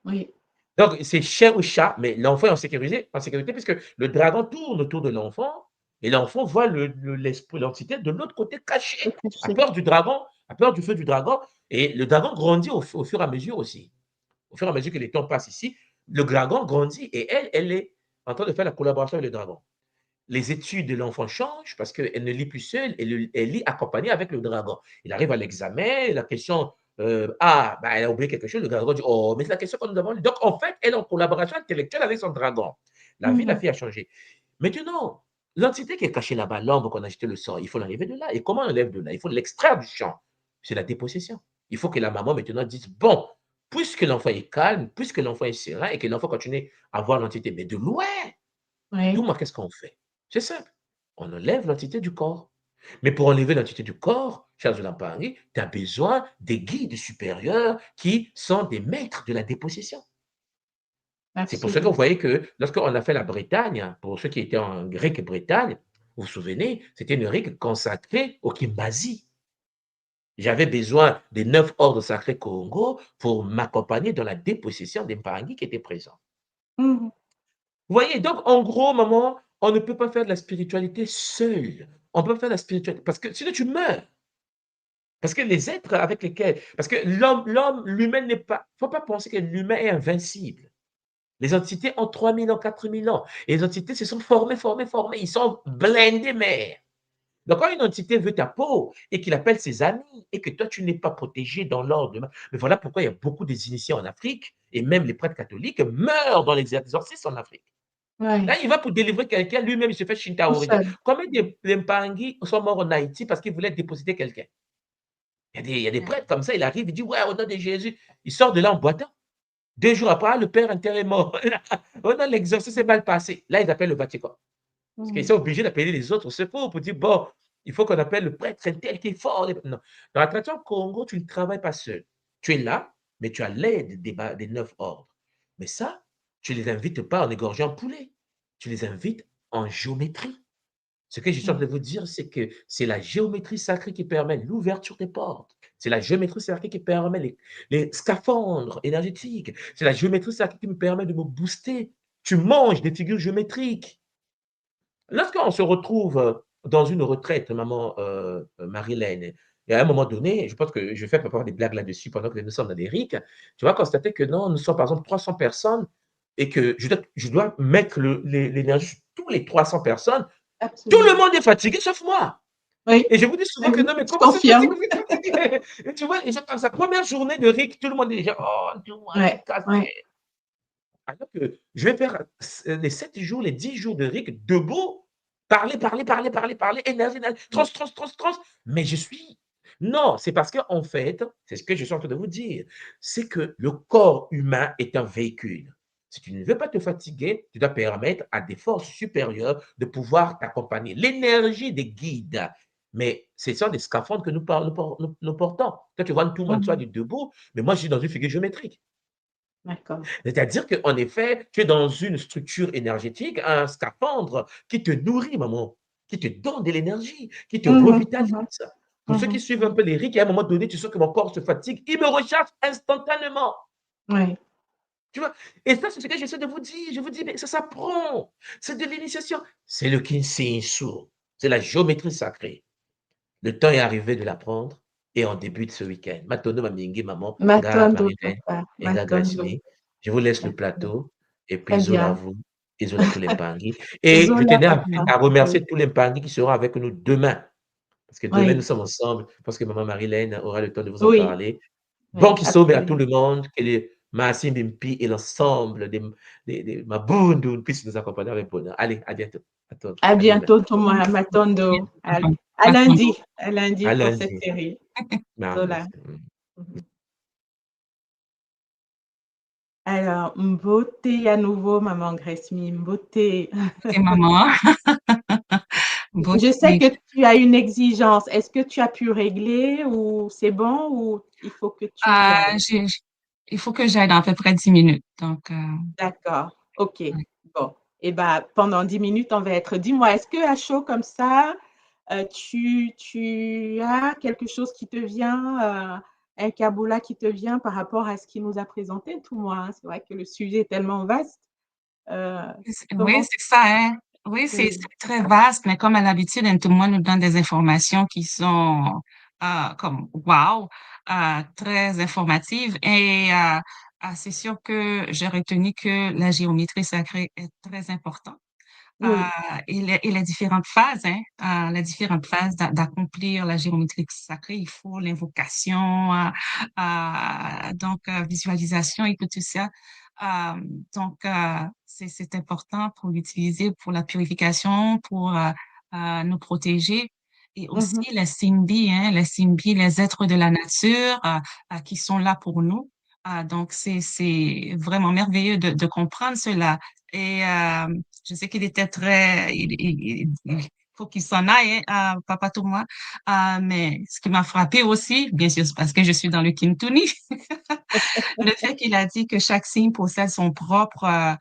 Oui. Donc, c'est chien ou chat, mais l'enfant est en sécurité puisque le dragon tourne autour de l'enfant et l'enfant voit l'esprit, l'entité de l'autre côté Se caché, a cacher. peur du dragon, a peur du feu du dragon. Et le dragon grandit au fur et à mesure aussi. Au fur et à mesure que les temps passent ici, le dragon grandit et elle est en train de faire la collaboration avec le dragon. Les études de l'enfant changent parce qu'elle ne lit plus seule, elle lit accompagnée avec le dragon. Il arrive à l'examen, la question, ah, bah, elle a oublié quelque chose, le dragon dit, oh, mais c'est la question que nous avons lue. Donc, en fait, elle est en collaboration intellectuelle avec son dragon. La vie de la Mmh. fille a changé. Maintenant, l'entité qui est cachée là-bas, l'ombre qu'on a jeté le sort, il faut l'enlever de là. Et comment on enlève de là? Il faut l'extraire du champ. C'est la dépossession. Il faut que la maman maintenant dise, bon, puisque l'enfant est calme, puisque l'enfant est serein et que l'enfant continue à voir l'entité, mais de loin, tout Oui. moi, qu'est-ce qu'on fait? C'est simple. On enlève l'entité du corps. Mais pour enlever l'entité du corps, Charles Lampangui, tu as besoin des guides supérieurs qui sont des maîtres de la dépossession. C'est pour ça que vous Absolument. voyez que lorsqu'on a fait la Bretagne, pour ceux qui étaient en Grec-Bretagne, vous vous souvenez, c'était une rite consacrée au Kimbazi. J'avais besoin des 9 ordres sacrés Congo pour m'accompagner dans la dépossession des Mpangi qui étaient présents. Mmh. Vous voyez, donc en gros, maman, on ne peut pas faire de la spiritualité seul. On peut faire de la spiritualité parce que sinon tu meurs. Parce que les êtres avec lesquels, parce que l'humain n'est pas, faut pas penser que l'humain est invincible. Les entités ont 3000 ans, 4000 ans. Et les entités se sont formées, formées, formées. Ils sont blindés, mère. Donc, quand une entité veut ta peau et qu'il appelle ses amis et que toi, tu n'es pas protégé dans l'ordre, mais voilà pourquoi il y a beaucoup des initiés en Afrique et même les prêtres catholiques meurent dans l'exorcisme en Afrique. Là, Oui, il va pour délivrer quelqu'un, lui-même, il se fait tout shintaoriser. seul. Combien de Mpangi sont morts en Haïti parce qu'ils voulaient dépositer quelqu'un? Il y a des Ouais. prêtres comme ça, il arrive, il dit, ouais, au nom de Jésus. Il sort de là en boitant. 2 jours après, ah, le père enterré est mort. Oh non, l'exorcisme s'est mal passé. Là, ils appellent le Vatican. Parce qu'ils Mm. sont obligés d'appeler les autres au secours pour dire, bon, il faut qu'on appelle le prêtre tel qui est fort. Non. Dans la tradition Congo, tu ne travailles pas seul. Tu es là, mais tu as l'aide des 9 ordres. Mais ça, tu ne les invites pas en égorgeant un poulet. Tu les invites en géométrie. Ce que je suis en Mm. train de vous dire, c'est que c'est la géométrie sacrée qui permet l'ouverture des portes. C'est la géométrie sacrée qui permet les scaphandres énergétiques. C'est la géométrie sacrée qui me permet de me booster. Tu manges des figures géométriques. Lorsqu'on se retrouve dans une retraite, maman Marilène, et à un moment donné, je pense que je vais faire parfois des blagues là-dessus pendant que nous sommes dans des RIC, tu vas constater que non, nous sommes par exemple 300 personnes et que je dois mettre l'énergie sur tous les 300 personnes. Tout le Absolument. monde est fatigué sauf moi. Oui, Et je vous dis souvent que oui, non, mais je comment ça se fait que confirme. vous êtes fatigué? Et tu vois, et dans sa première journée de RIC, tout le monde est déjà, oh, je suis Ouais, cassé. ouais. Alors que je vais faire les 7 jours, les 10 jours de RIC debout, parler, parler, parler, parler, parler, énergie, énergie, trans, trans, trans, trans. Mais je suis. Non, c'est parce qu'en fait, c'est ce que je suis en train de vous dire, c'est que le corps humain est un véhicule. Si tu ne veux pas te fatiguer, tu dois permettre à des forces supérieures de pouvoir t'accompagner. L'énergie des guides. Mais ce sont des scaphandres que nous portons. Toi, tu vois tout le monde soit Mhm. du debout, mais moi, je suis dans une figure géométrique. D'accord. C'est-à-dire qu'en effet, tu es dans une structure énergétique, un scaphandre qui te nourrit, maman, qui te donne de l'énergie, qui te Mhm, revitalise. mhm, Pour ceux qui mhm, suivent un mhm. peu les rites, à un moment donné, tu sens que mon corps se fatigue, il me recharge instantanément. Oui. Tu vois? Et ça, c'est ce que j'essaie de vous dire. Je vous dis, mais ça s'apprend. C'est de l'initiation. C'est le Kinsensu. C'est la géométrie sacrée. Le temps est arrivé de l'apprendre et on débute ce week-end. Matondo Mamingi, maman, Nga Matondo, Marilyn papa. et Nga Matondo. Grassini. Je vous laisse le Matondo. plateau et puis Très Zola bien. vous, et Zola tous les Mpangui. Et je Zola, tenais papa. à remercier Oui. tous les Mpangui qui seront avec nous demain. Parce que demain, nous Oui. sommes ensemble. Parce que maman Marilyn aura le temps de vous en Oui. parler. Bon Oui. qui sauve à tout Absolument. le monde, que les Massim Bimpi et l'ensemble des Mabundu puissent nous accompagner avec bonheur. Allez, à bientôt. À toi. À À demain. bientôt, Thomas. Matondo. À Matondo. lundi. À lundi À pour cette lundi. série. Zola. Marvelous. Mhm. Alors, Mbote à nouveau, maman Grace-Mi. Mbote. Ok, maman. Je sais Beauté. que tu as une exigence. Est-ce que tu as pu régler ou c'est bon ou il faut que tu Ah, ailles? il faut que j'aille dans à peu près 10 minutes. Donc, D'accord. OK. ouais. Bon. Et ben, pendant 10 minutes, on va être. Dis-moi, est-ce que à chaud comme ça, tu as quelque chose qui te vient, un Kaboula qui te vient par rapport à ce qu'il nous a présenté, tout moi, hein? C'est vrai que le sujet est tellement vaste. Euh, Oui, comment? c'est ça, hein. Oui, c'est Oui. très vaste, mais comme à l'habitude, hein, tout le monde nous donne des informations qui sont comme wow, très informatives. Et c'est sûr que j'ai retenu que la géométrie sacrée est très importante. Oui. Et les différentes phases, hein, les différentes phases d'accomplir la géométrie sacrée, il faut l'invocation, visualisation et tout ça. Euh, c'est important pour l'utiliser pour la purification, pour nous protéger. Et aussi Mhm. les Simbi, les êtres de la nature qui sont là pour nous. C'est vraiment merveilleux de comprendre cela. Et je sais qu'il était il faut qu'il s'en aille, hein, Papa Thomas. Mais ce qui m'a frappé aussi, bien sûr, c'est parce que je suis dans le Kintuni, le fait qu'il a dit que chaque signe possède son propre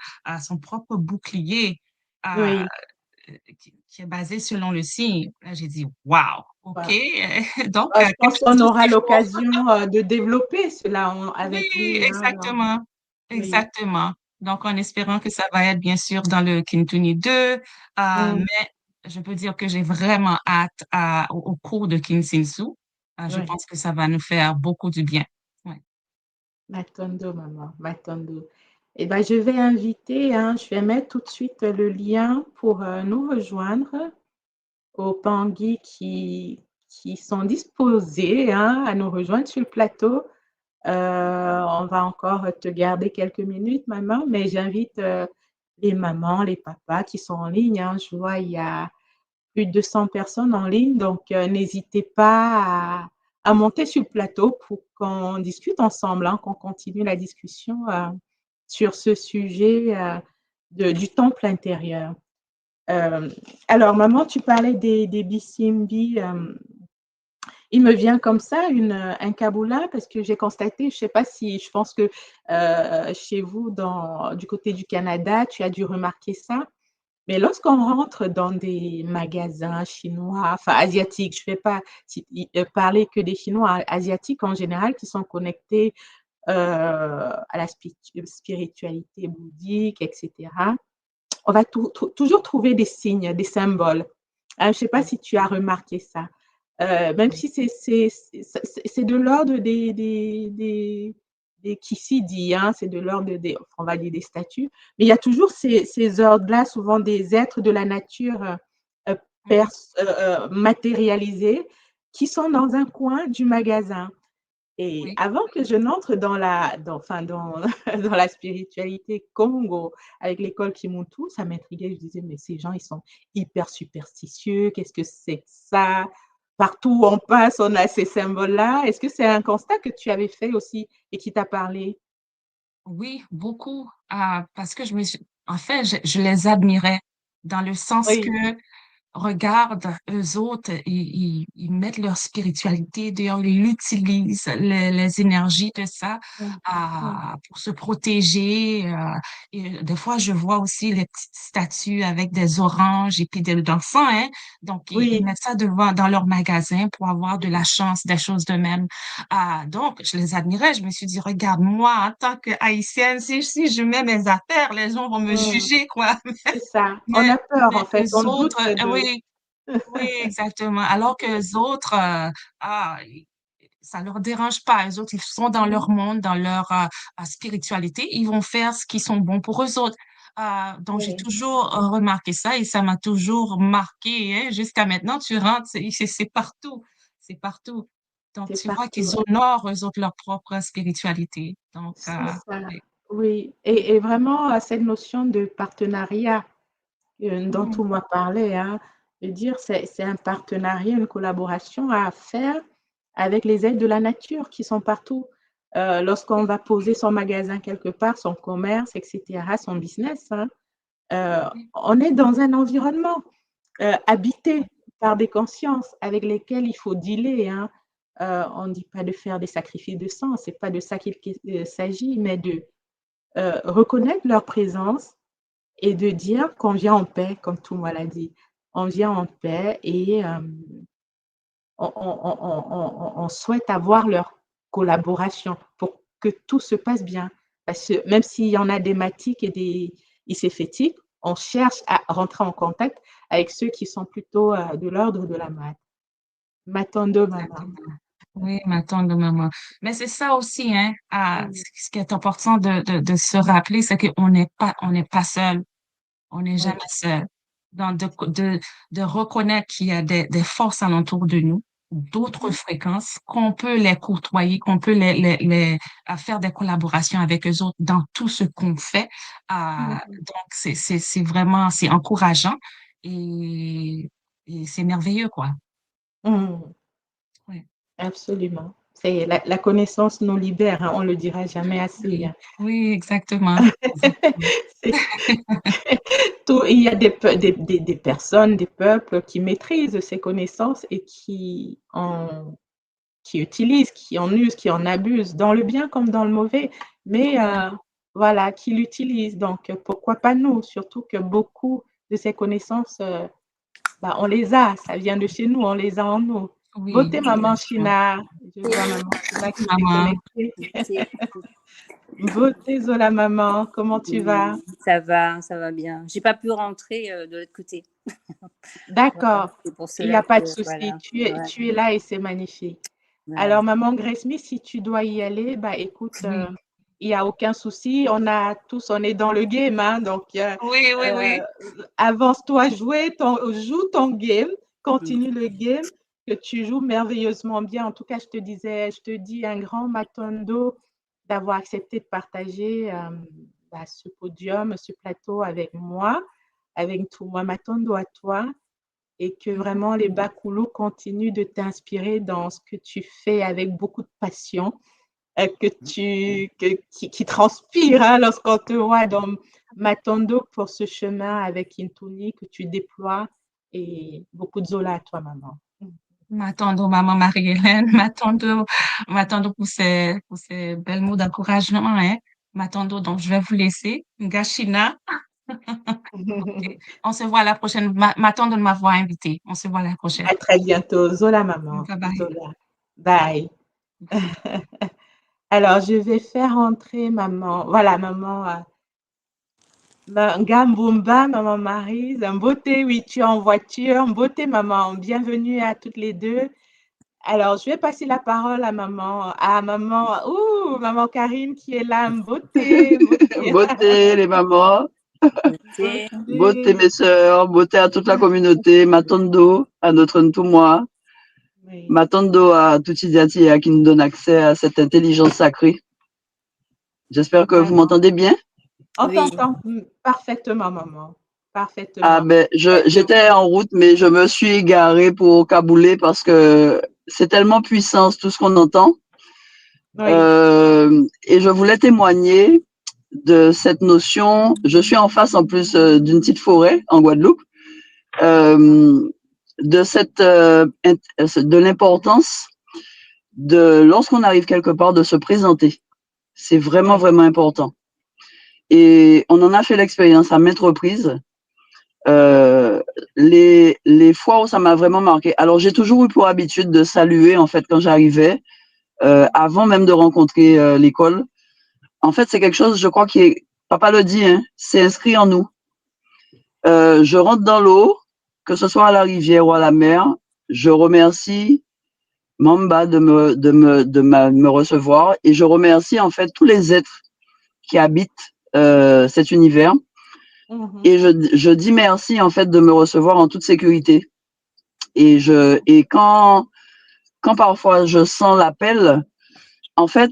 bouclier euh, Oui. qui est basé selon le signe. Là, j'ai dit, waouh, OK. Voilà. Donc, Je quelque pense qu'on chose aura qu'il faut. l'occasion de développer cela Oui, avec lui, hein, exactement. oui. Exactement. Donc, en espérant que ça va être bien sûr dans le Kintuni 2, Mm, mais je peux dire que j'ai vraiment hâte au cours de Kinsinsu. Je oui. pense que ça va nous faire beaucoup du bien. Ouais. Matondo, maman, Matondo. Eh ben, je vais inviter, hein, je vais mettre tout de suite le lien pour nous rejoindre aux Pangui qui sont disposés, hein, à nous rejoindre sur le plateau. On va encore te garder quelques minutes, maman, mais j'invite les mamans, les papas qui sont en ligne, hein. Je vois, il y a plus de 200 personnes en ligne, donc n'hésitez pas à monter sur le plateau pour qu'on discute ensemble, hein, qu'on continue la discussion sur ce sujet du temple intérieur. Euh, alors, maman, tu parlais des Bissimbi. Il me vient comme ça un kaboula parce que j'ai constaté, je sais pas si, je pense que chez vous, du côté du Canada, tu as dû remarquer ça. Mais lorsqu'on rentre dans des magasins chinois, enfin asiatiques, je ne vais pas parler que des Chinois, asiatiques en général qui sont connectés à la spiritualité bouddhique, etc., on va toujours trouver des signes, des symboles. Je ne sais pas si tu as remarqué ça. Même si c'est de l'ordre des qui s'y dit, hein, c'est de l'ordre des, on va dire des statues, mais il y a toujours ces ordres-là, souvent des êtres de la nature euh, matérialisés qui sont dans un coin du magasin. Et Oui. avant que je n'entre enfin, dans la spiritualité Congo avec l'école Kimuntu, ça m'intriguait. Je disais, mais ces gens, ils sont hyper superstitieux. Qu'est-ce que c'est que ça? Partout où on passe, on a ces symboles-là. Est-ce que c'est un constat que tu avais fait aussi et qui t'a parlé? Oui, beaucoup. Parce que en fait, je les admirais dans le sens que Oui, regarde, eux autres, ils mettent leur spiritualité, d'ailleurs, ils utilisent les énergies de ça mm, mm, pour se protéger. Et des fois, je vois aussi les petites statues avec des oranges et puis d'enfants, hein. Donc, ils oui, mettent ça devant dans leur magasin pour avoir de la chance, des choses de même. Donc, je les admirais. Je me suis dit, regarde, moi, en tant qu'Haïtienne, si je mets mes affaires, les gens vont me mm, juger, quoi. c'est ça. On Mais, a peur, mais en fait. On eux doute autres, de. oui, oui, exactement. Alors que les autres, ah, ça leur dérange pas. Les autres, ils sont dans leur monde, dans leur spiritualité. Ils vont faire ce qui sont bons pour eux autres. Donc, j'ai Oui, toujours remarqué ça et ça m'a toujours marqué, hein. Jusqu'à maintenant, tu rentres, c'est partout. C'est partout. Donc, c'est tu vois qu'ils partout. honorent, eux autres, leur propre spiritualité. Donc, C'est ça. oui. Oui. Et vraiment, cette notion de partenariat dont Mm, on m'a parlé, hein, de dire c'est un partenariat, une collaboration à faire avec les aides de la nature qui sont partout. Lorsqu'on va poser son magasin quelque part, son commerce, etc., son business, hein, oui, on est dans un environnement habité par des consciences avec lesquelles il faut dealer, hein. On ne dit pas de faire des sacrifices de sang, c'est pas de ça qu'il s'agit, mais de reconnaître leur présence et de dire qu'on vient en paix, comme tout le monde l'a dit. On vient en paix et on souhaite avoir leur collaboration pour que tout se passe bien. Parce que même s'il y en a des matiques et des icéphétiques, on cherche à rentrer en contact avec ceux qui sont plutôt de l'ordre de la mat. Matando maman. exactement. Oui, ma tante de maman. Mais c'est ça aussi, hein, Mm. ce qui est important de se rappeler, c'est on n'est pas seul. On n'est jamais Oui, seul. Donc, de reconnaître qu'il y a des forces alentour de nous, d'autres mhm, fréquences, qu'on peut les côtoyer, qu'on peut à faire des collaborations avec eux autres dans tout ce qu'on fait. mhm, Donc, c'est vraiment, c'est encourageant et, et c'est merveilleux, quoi. mhm. Ouais. Absolument. C'est la connaissance nous libère, hein, on le dira jamais assez, Oui, hein. oui, exactement. Exactement. C'est il y a des personnes, des peuples qui maîtrisent ces connaissances et qui utilisent, qui en usent, qui en abusent, dans le bien comme dans le mauvais, mais voilà, qui l'utilisent. Donc, pourquoi pas nous? Surtout que beaucoup de ces connaissances, bah, on les a, ça vient de chez nous, on les a en nous. Oui, Beauté maman exactement. China, je vois maman China qui s'est Maman, connectée. C'est- Beauté Zola maman, comment tu vas? ça va bien. J'ai pas pu rentrer de l'autre côté. Voilà, D'accord, c'est pour il n'y cela a pas que de souci, voilà. tu es là et c'est magnifique. Ouais. Alors, maman Grace Smith, si tu dois y aller, bah écoute, oui, il n'y a aucun souci. On est dans le game, hein, donc oui, oui, euh, oui. avance-toi, joue ton game, Mm. continue le game. que tu joues merveilleusement bien. En tout cas, je te dis un grand Matondo d'avoir accepté de partager ce podium, ce plateau avec moi, avec tout moi. Matondo à toi. Et que vraiment les Bakoulou continuent de t'inspirer dans ce que tu fais avec beaucoup de passion, qui transpire hein, lorsqu'on te voit dans Matondo pour ce chemin avec Intuni que tu déploies et beaucoup de Zola à toi, maman. M'attendre, maman Marie-Hélène, m'attendre pour ces belles mots d'encouragement, hein. M'attendre, donc je vais vous laisser. Gashina. Ok. On se voit la prochaine. M'attendre de m'avoir invité. On se voit la prochaine. À très bientôt. Zola, maman. Bye bye. Zola. Bye. Alors, je vais faire entrer maman. Voilà, maman. Gambumba, maman Marie, un beauté, oui, tu es en voiture, beauté, maman, bienvenue à toutes les deux. Alors, je vais passer la parole à maman Karine qui est là, beauté, beauté. Beauté, les mamans, beauté, mes sœurs, beauté à toute la communauté, Matondo, à notre Ntumwa, Oui. Matondo à Tutidiatia qui nous donne accès à cette intelligence sacrée. J'espère que vous m'entendez bien. On Oui. t'entend parfaitement, maman. Parfaitement. Ah ben, j'étais en route, mais je me suis égarée pour cabouler parce que c'est tellement puissant tout ce qu'on entend. Oui. Et je voulais témoigner de cette notion. Je suis en face en plus d'une petite forêt en Guadeloupe. De l'importance de lorsqu'on arrive quelque part de se présenter. C'est vraiment, vraiment important. Et on en a fait l'expérience à maintes reprises. Les fois où ça m'a vraiment marqué. Alors, j'ai toujours eu pour habitude de saluer, en fait, quand j'arrivais, avant même de rencontrer l'école. En fait, c'est quelque chose, je crois, qui est, papa le dit, hein, c'est inscrit en nous. Je rentre dans l'eau, que ce soit à la rivière ou à la mer, je remercie Mamba de me recevoir et je remercie, en fait, tous les êtres qui habitent cet univers. Et je dis merci, en fait, de me recevoir en toute sécurité. Et quand parfois je sens l'appel, en fait,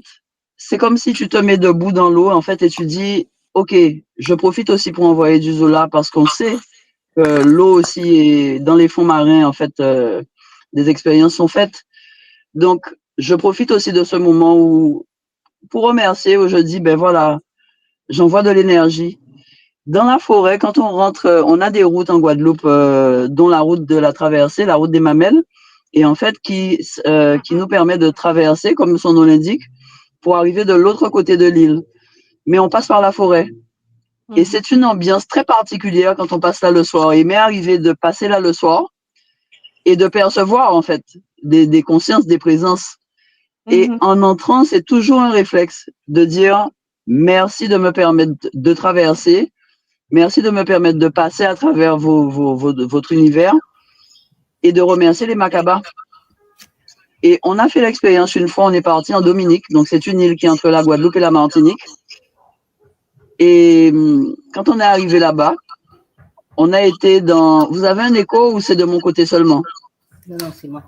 c'est comme si tu te mets debout dans l'eau, en fait, et tu dis, OK, je profite aussi pour envoyer du Zola parce qu'on sait que l'eau aussi est dans les fonds marins, en fait, des expériences sont faites. Donc, je profite aussi de ce moment pour remercier, où je dis, ben voilà, j'envoie de l'énergie. Dans la forêt, quand on rentre, on a des routes en Guadeloupe, dont la route de la traversée, la route des Mamelles, et en fait qui nous permet de traverser, comme son nom l'indique, pour arriver de l'autre côté de l'île. Mais on passe par la forêt. Et c'est une ambiance très particulière quand on passe là le soir. Il m'est arrivé de passer là le soir et de percevoir en fait des consciences, des présences. Et en entrant, c'est toujours un réflexe de dire merci de me permettre de traverser. Merci de me permettre de passer à travers votre univers et de remercier les Macabas. Et on a fait l'expérience une fois, on est parti en Dominique, donc c'est une île qui est entre la Guadeloupe et la Martinique. Et quand on est arrivé là-bas, on a été dans... Vous avez un écho ou c'est de mon côté seulement? Non, c'est moi.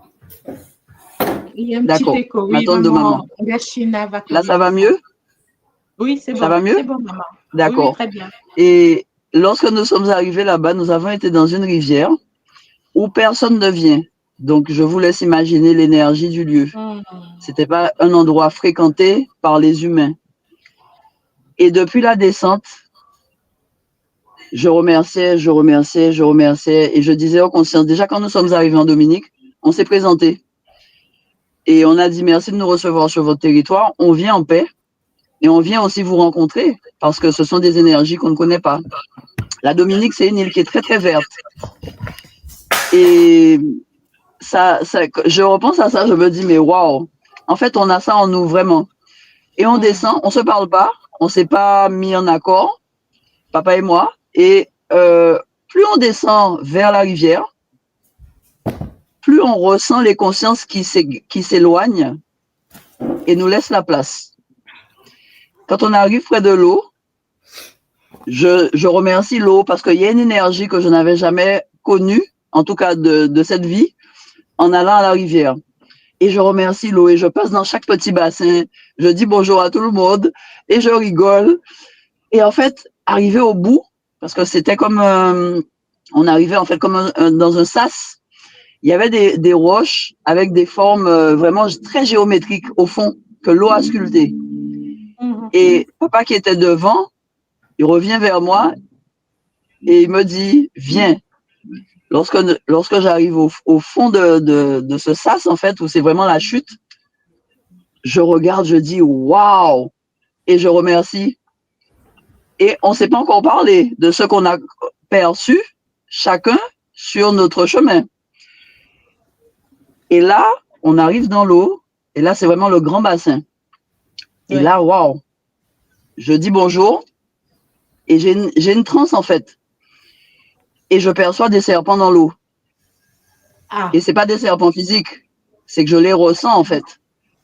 Il y a un petit écho, oui, maman. Là, ça va mieux? Oui, c'est bon. Ça va mieux? C'est bon, maman. D'accord. Oui, très bien. Et lorsque nous sommes arrivés là-bas, nous avons été dans une rivière où personne ne vient. Donc, je vous laisse imaginer l'énergie du lieu. C'était pas un endroit fréquenté par les humains. Et depuis la descente, je remerciais, et je disais aux consciences, déjà quand nous sommes arrivés en Dominique, on s'est présenté. Et on a dit merci de nous recevoir sur votre territoire, on vient en paix, et on vient aussi vous rencontrer, parce que ce sont des énergies qu'on ne connaît pas. La Dominique, c'est une île qui est très, très verte. Et je repense à ça, je me dis, mais waouh, en fait, on a ça en nous, vraiment. Et on descend, on se parle pas, on s'est pas mis en accord, papa et moi, et plus on descend vers la rivière, plus on ressent les consciences qui s'éloignent et nous laissent la place. Quand on arrive près de l'eau, je remercie l'eau parce qu'il y a une énergie que je n'avais jamais connue, en tout cas de cette vie, en allant à la rivière. Et je remercie l'eau et je passe dans chaque petit bassin. Je dis bonjour à tout le monde et je rigole. Et en fait, arrivé au bout, parce que c'était comme, on arrivait en fait comme dans un sas, il y avait des roches avec des formes vraiment très géométriques au fond que l'eau a sculptées. Et papa qui était devant, il revient vers moi et il me dit, viens. Lorsque j'arrive au fond de ce sas, en fait, où c'est vraiment la chute, je regarde, je dis, waouh! Et je remercie. Et on ne s'est pas encore parlé de ce qu'on a perçu chacun sur notre chemin. Et là, on arrive dans l'eau, et là, c'est vraiment le grand bassin. Et là, waouh! Je dis bonjour, et j'ai une transe, en fait. Et je perçois des serpents dans l'eau. Ah. Et ce n'est pas des serpents physiques, c'est que je les ressens, en fait.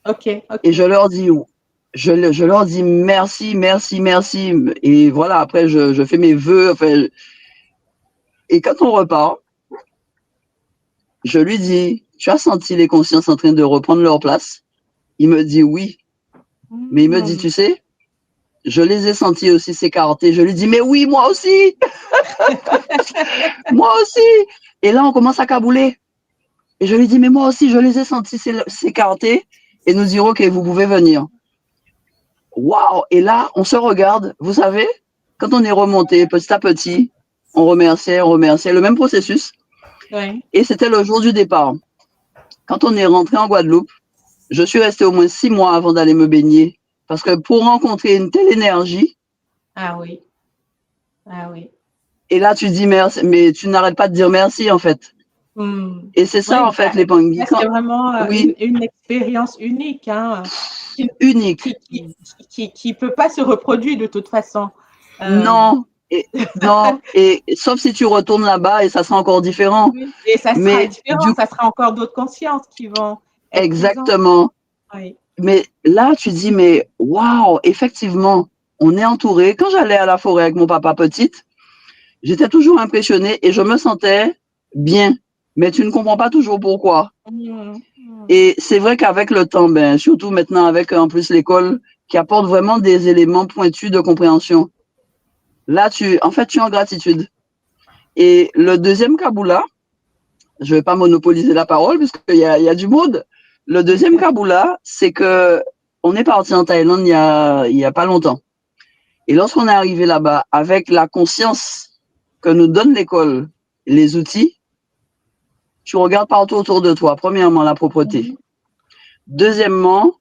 Ok. Et je leur dis merci, merci, merci. Et voilà, après, je fais mes vœux. Enfin, et quand on repart, je lui dis, tu as senti les consciences en train de reprendre leur place? Il me dit oui. Mais il me dit, tu sais, je les ai sentis aussi s'écarter. Je lui dis, mais oui, moi aussi. Moi aussi. Et là, on commence à cabouler. Et je lui dis, mais moi aussi, je les ai sentis s'écarter et nous dire, OK, vous pouvez venir. Waouh! Et là, on se regarde. Vous savez, quand on est remonté petit à petit, on remerciait, le même processus. Oui. Et c'était le jour du départ. Quand on est rentré en Guadeloupe, je suis restée au moins 6 mois avant d'aller me baigner. Parce que pour rencontrer une telle énergie. Ah oui. Ah oui. Et là, tu dis merci, mais tu n'arrêtes pas de dire merci, en fait. Et c'est ça, oui, en fait, les Pangui. C'est vraiment une expérience unique. Hein, unique. Qui peut pas se reproduire de toute façon. Non. Et sauf si tu retournes là-bas et ça sera encore différent. Oui, et ça sera différent, ça sera encore d'autres consciences qui vont être exactement. Oui. Mais là, tu dis, mais waouh, effectivement, on est entouré. Quand j'allais à la forêt avec mon papa petite, j'étais toujours impressionnée et je me sentais bien. Mais tu ne comprends pas toujours pourquoi. Et c'est vrai qu'avec le temps, surtout maintenant avec en plus l'école qui apporte vraiment des éléments pointus de compréhension, là, tu es en gratitude. Et le deuxième Kaboula, je ne vais pas monopoliser la parole puisqu'il y a du monde. Le deuxième Kaboula, c'est que on est parti en Thaïlande il y a pas longtemps. Et lorsqu'on est arrivé là-bas, avec la conscience que nous donne l'école, les outils, tu regardes partout autour de toi. Premièrement, la propreté. Deuxièmement,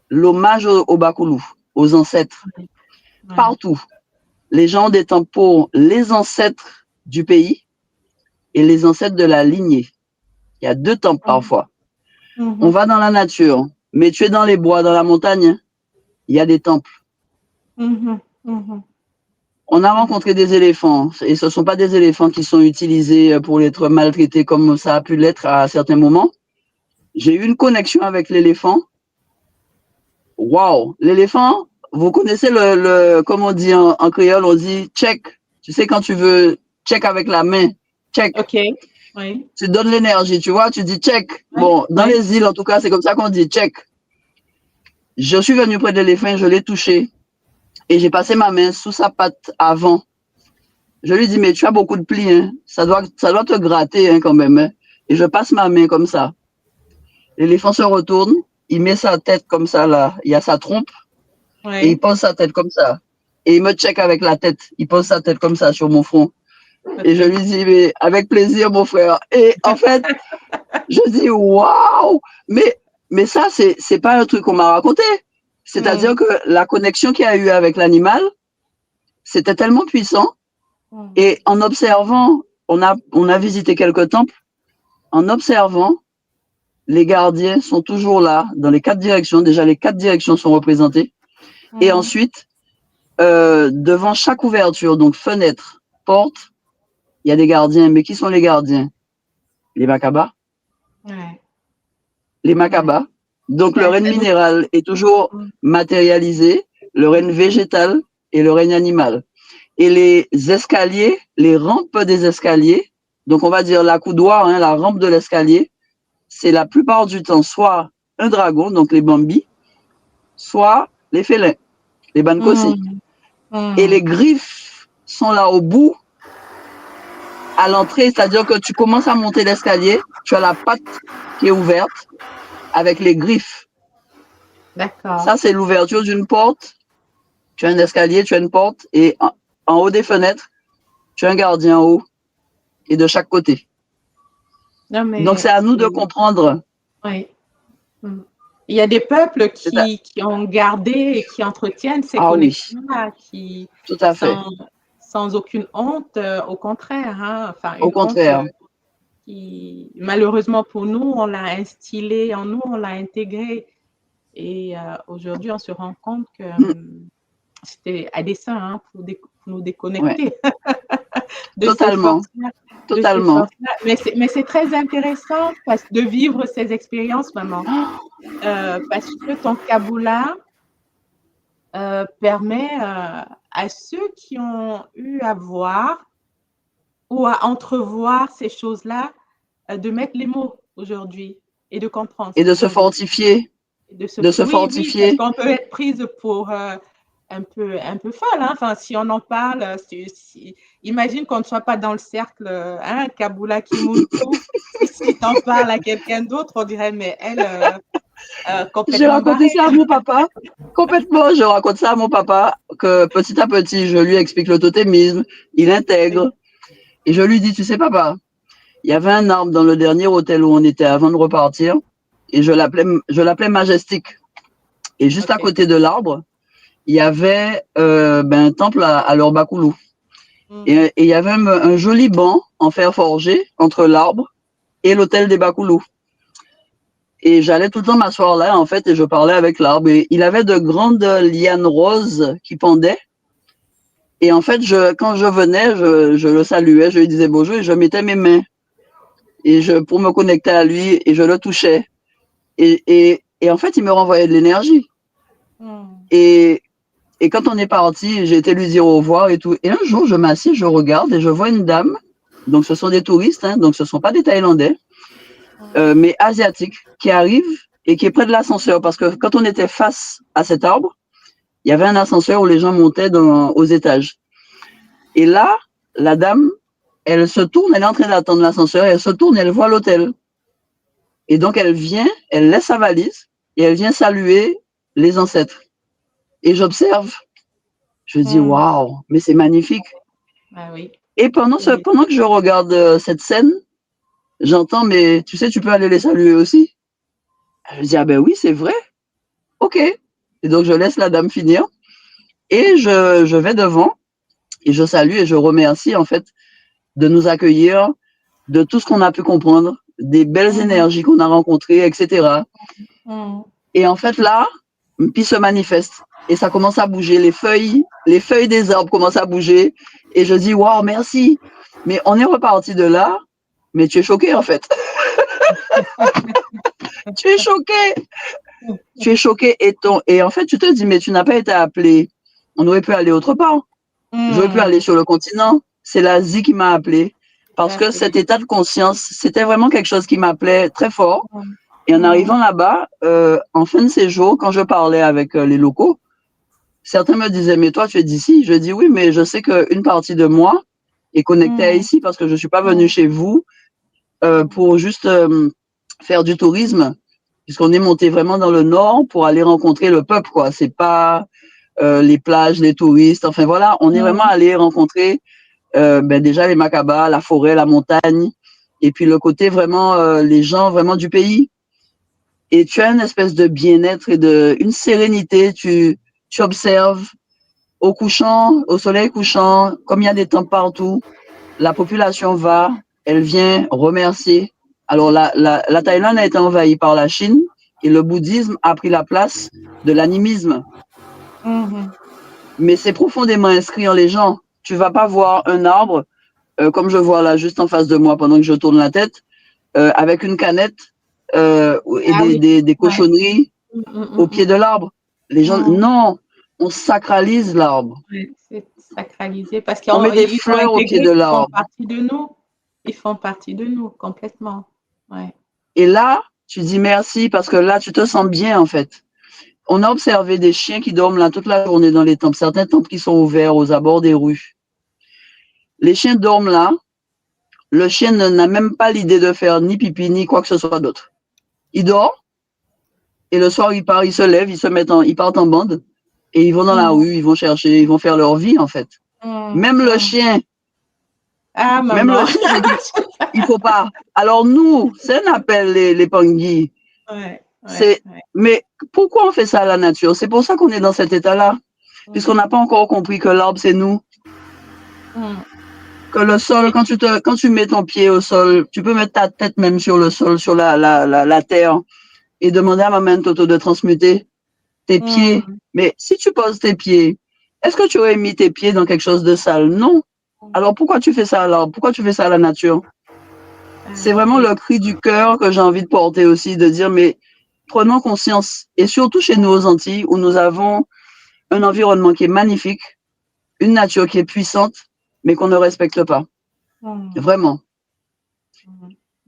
l'hommage au Bakoulou, aux ancêtres. Partout. Les gens ont des temples pour les ancêtres du pays et les ancêtres de la lignée. Il y a 2 temples parfois. On va dans la nature, mais tu es dans les bois, dans la montagne, il y a des temples. On a rencontré des éléphants, et ce ne sont pas des éléphants qui sont utilisés pour être maltraités comme ça a pu l'être à certains moments. J'ai eu une connexion avec l'éléphant. Waouh! L'éléphant, vous connaissez comme on dit en créole, on dit check. Tu sais, quand tu veux check avec la main, check. OK. Oui. Tu donnes l'énergie, tu vois, tu dis check. Bon, dans les îles, en tout cas, c'est comme ça qu'on dit check. Je suis venue près de l'éléphant, je l'ai touché et j'ai passé ma main sous sa patte avant. Je lui dis, mais tu as beaucoup de plis, hein. Ça doit te gratter hein, quand même. Hein. Et je passe ma main comme ça. L'éléphant se retourne, il met sa tête comme ça là, il y a sa trompe et il pose sa tête comme ça. Et il me check avec la tête, il pose sa tête comme ça sur mon front. Et je lui dis, mais avec plaisir, mon frère. Et en fait, je dis, waouh! Mais ça, c'est pas un truc qu'on m'a raconté. C'est-à-dire que la connexion qu'il y a eu avec l'animal, c'était tellement puissant. Et en observant, on a visité quelques temples. En observant, les gardiens sont toujours là, dans les 4 directions. Déjà, les 4 directions sont représentées. Et ensuite, devant chaque ouverture, donc fenêtre, porte, il y a des gardiens. Mais qui sont les gardiens? Les Makabas. Les Makabas. Donc, le règne minéral est toujours matérialisé, le règne végétal et le règne animal. Et les escaliers, les rampes des escaliers, donc on va dire la coudoir, hein, la rampe de l'escalier, c'est la plupart du temps soit un dragon, donc les bambis, soit les félins, les bankossi. Et les griffes sont là au bout, à l'entrée, c'est-à-dire que tu commences à monter l'escalier, tu as la patte qui est ouverte avec les griffes. D'accord. Ça, c'est l'ouverture d'une porte. Tu as un escalier, tu as une porte, et en haut des fenêtres, tu as un gardien en haut, et de chaque côté. Non, mais Donc, c'est à nous de comprendre. Oui. Il y a des peuples qui ont gardé et qui entretiennent ces connexions-là, qui, tout à fait. sans aucune honte, au contraire. Hein, enfin, au contraire. Honte qui, malheureusement pour nous, on l'a instillé en nous, on l'a intégré. Et aujourd'hui, on se rend compte que c'était à dessein, hein, pour nous déconnecter de Totalement. ces forces-là. Totalement. Mais c'est très intéressant de vivre ces expériences, maman. Parce que ton Kabula permet à ceux qui ont eu à voir ou à entrevoir ces choses-là de mettre les mots aujourd'hui et de comprendre. Et de se fortifier. De se fortifier. Oui, parce qu'on peut être prise pour un peu folle. Hein? Enfin, si on en parle, imagine qu'on ne soit pas dans le cercle, hein, Kabula Kimuntu. Si tu en parles à quelqu'un d'autre, on dirait, mais elle, complètement. J'ai raconté ça à mon papa. Complètement, je raconte ça à mon papa, que petit à petit, je lui explique le totémisme, il intègre. Et je lui dis, tu sais, papa, il y avait un arbre dans le dernier hôtel où on était avant de repartir, et je l'appelais Majestic. Et juste à côté de l'arbre, il y avait un temple à l'Orbakoulou. Et il y avait un joli banc en fer forgé entre l'arbre et l'hôtel des Bakoulou. Et j'allais tout le temps m'asseoir là, en fait, et je parlais avec l'arbre. Et il avait de grandes lianes roses qui pendaient. Et en fait, quand je venais, je le saluais, je lui disais bonjour, et je mettais mes mains pour me connecter à lui, et je le touchais. Et en fait, il me renvoyait de l'énergie. Et quand on est parti, j'ai été lui dire au revoir et tout. Et un jour, je m'assieds, je regarde et je vois une dame. Donc, ce sont des touristes, hein, donc ce ne sont pas des Thaïlandais, mais asiatiques, qui arrivent et qui est près de l'ascenseur. Parce que quand on était face à cet arbre, il y avait un ascenseur où les gens montaient aux étages. Et là, la dame, elle se tourne, elle est en train d'attendre l'ascenseur, elle se tourne, elle voit l'hôtel. Et donc, elle vient, elle laisse sa valise et elle vient saluer les ancêtres. Et j'observe. Je dis, waouh, mais c'est magnifique. Ah oui. Et pendant que je regarde cette scène, j'entends, mais tu sais, tu peux aller les saluer aussi. Je dis, ah ben oui, c'est vrai. OK. Et donc, je laisse la dame finir. Et je vais devant et je salue et je remercie, en fait, de nous accueillir, de tout ce qu'on a pu comprendre, des belles énergies qu'on a rencontrées, etc. Et en fait, là, puis se manifeste. Et ça commence à bouger. Les feuilles des arbres commencent à bouger. Et je dis, waouh, merci. Mais on est reparti de là. Mais tu es choqué, en fait. Tu es choqué. Tu es choqué. Et en fait, tu te dis, mais tu n'as pas été appelé. On aurait pu aller autre part. J'aurais pu aller sur le continent. C'est l'Asie qui m'a appelé. Parce que cet état de conscience, c'était vraiment quelque chose qui m'appelait très fort. Et en arrivant là-bas, en fin de séjour, quand je parlais avec les locaux, certains me disaient, mais toi, tu es d'ici? Je dis oui, mais je sais qu'une partie de moi est connectée à ici parce que je ne suis pas venue chez vous pour juste faire du tourisme, puisqu'on est monté vraiment dans le nord pour aller rencontrer le peuple, quoi. C'est pas les plages, les touristes, enfin voilà, on est vraiment allé rencontrer déjà les Makaba, la forêt, la montagne, et puis le côté vraiment, les gens vraiment du pays. Et tu as une espèce de bien-être et une sérénité, tu observes au couchant, au soleil couchant, comme il y a des temples partout, la population elle vient remercier. Alors la Thaïlande a été envahie par la Chine et le bouddhisme a pris la place de l'animisme. Mais c'est profondément inscrit en les gens. Tu vas pas voir un arbre, comme je vois là juste en face de moi pendant que je tourne la tête, avec une canette et des cochonneries au pied de l'arbre. Les gens, non, on sacralise l'arbre. Oui, c'est sacralisé parce qu'on met des fleurs au pied de l'arbre. Ils font partie de nous complètement. Ouais. Et là, tu dis merci parce que là, tu te sens bien, en fait. On a observé des chiens qui dorment là toute la journée dans les temples. Certains temples qui sont ouverts aux abords des rues. Les chiens dorment là. Le chien n'a même pas l'idée de faire ni pipi, ni quoi que ce soit d'autre. Il dort. Et le soir, il part, il se lève, ils partent en bande. Et ils vont dans la rue, ils vont chercher, ils vont faire leur vie, en fait. Même le chien, Ah, même maman. le chien, il faut pas. Alors nous, c'est un appel, les panguis. Ouais, C'est, mais pourquoi on fait ça à la nature? C'est pour ça qu'on est dans cet état-là. Puisqu'on n'a pas encore compris que l'arbre, c'est nous. Que le sol, quand tu mets ton pied au sol, tu peux mettre ta tête même sur le sol, sur la terre, et demander à maman Toto de transmuter tes pieds. Mais si tu poses tes pieds, est-ce que tu aurais mis tes pieds dans quelque chose de sale? Non. Alors pourquoi tu fais ça à l'arbre? Pourquoi tu fais ça à la nature? C'est vraiment le cri du cœur que j'ai envie de porter aussi, de dire, mais prenons conscience. Et surtout chez nous aux Antilles, où nous avons un environnement qui est magnifique, une nature qui est puissante, mais qu'on ne respecte pas. Vraiment.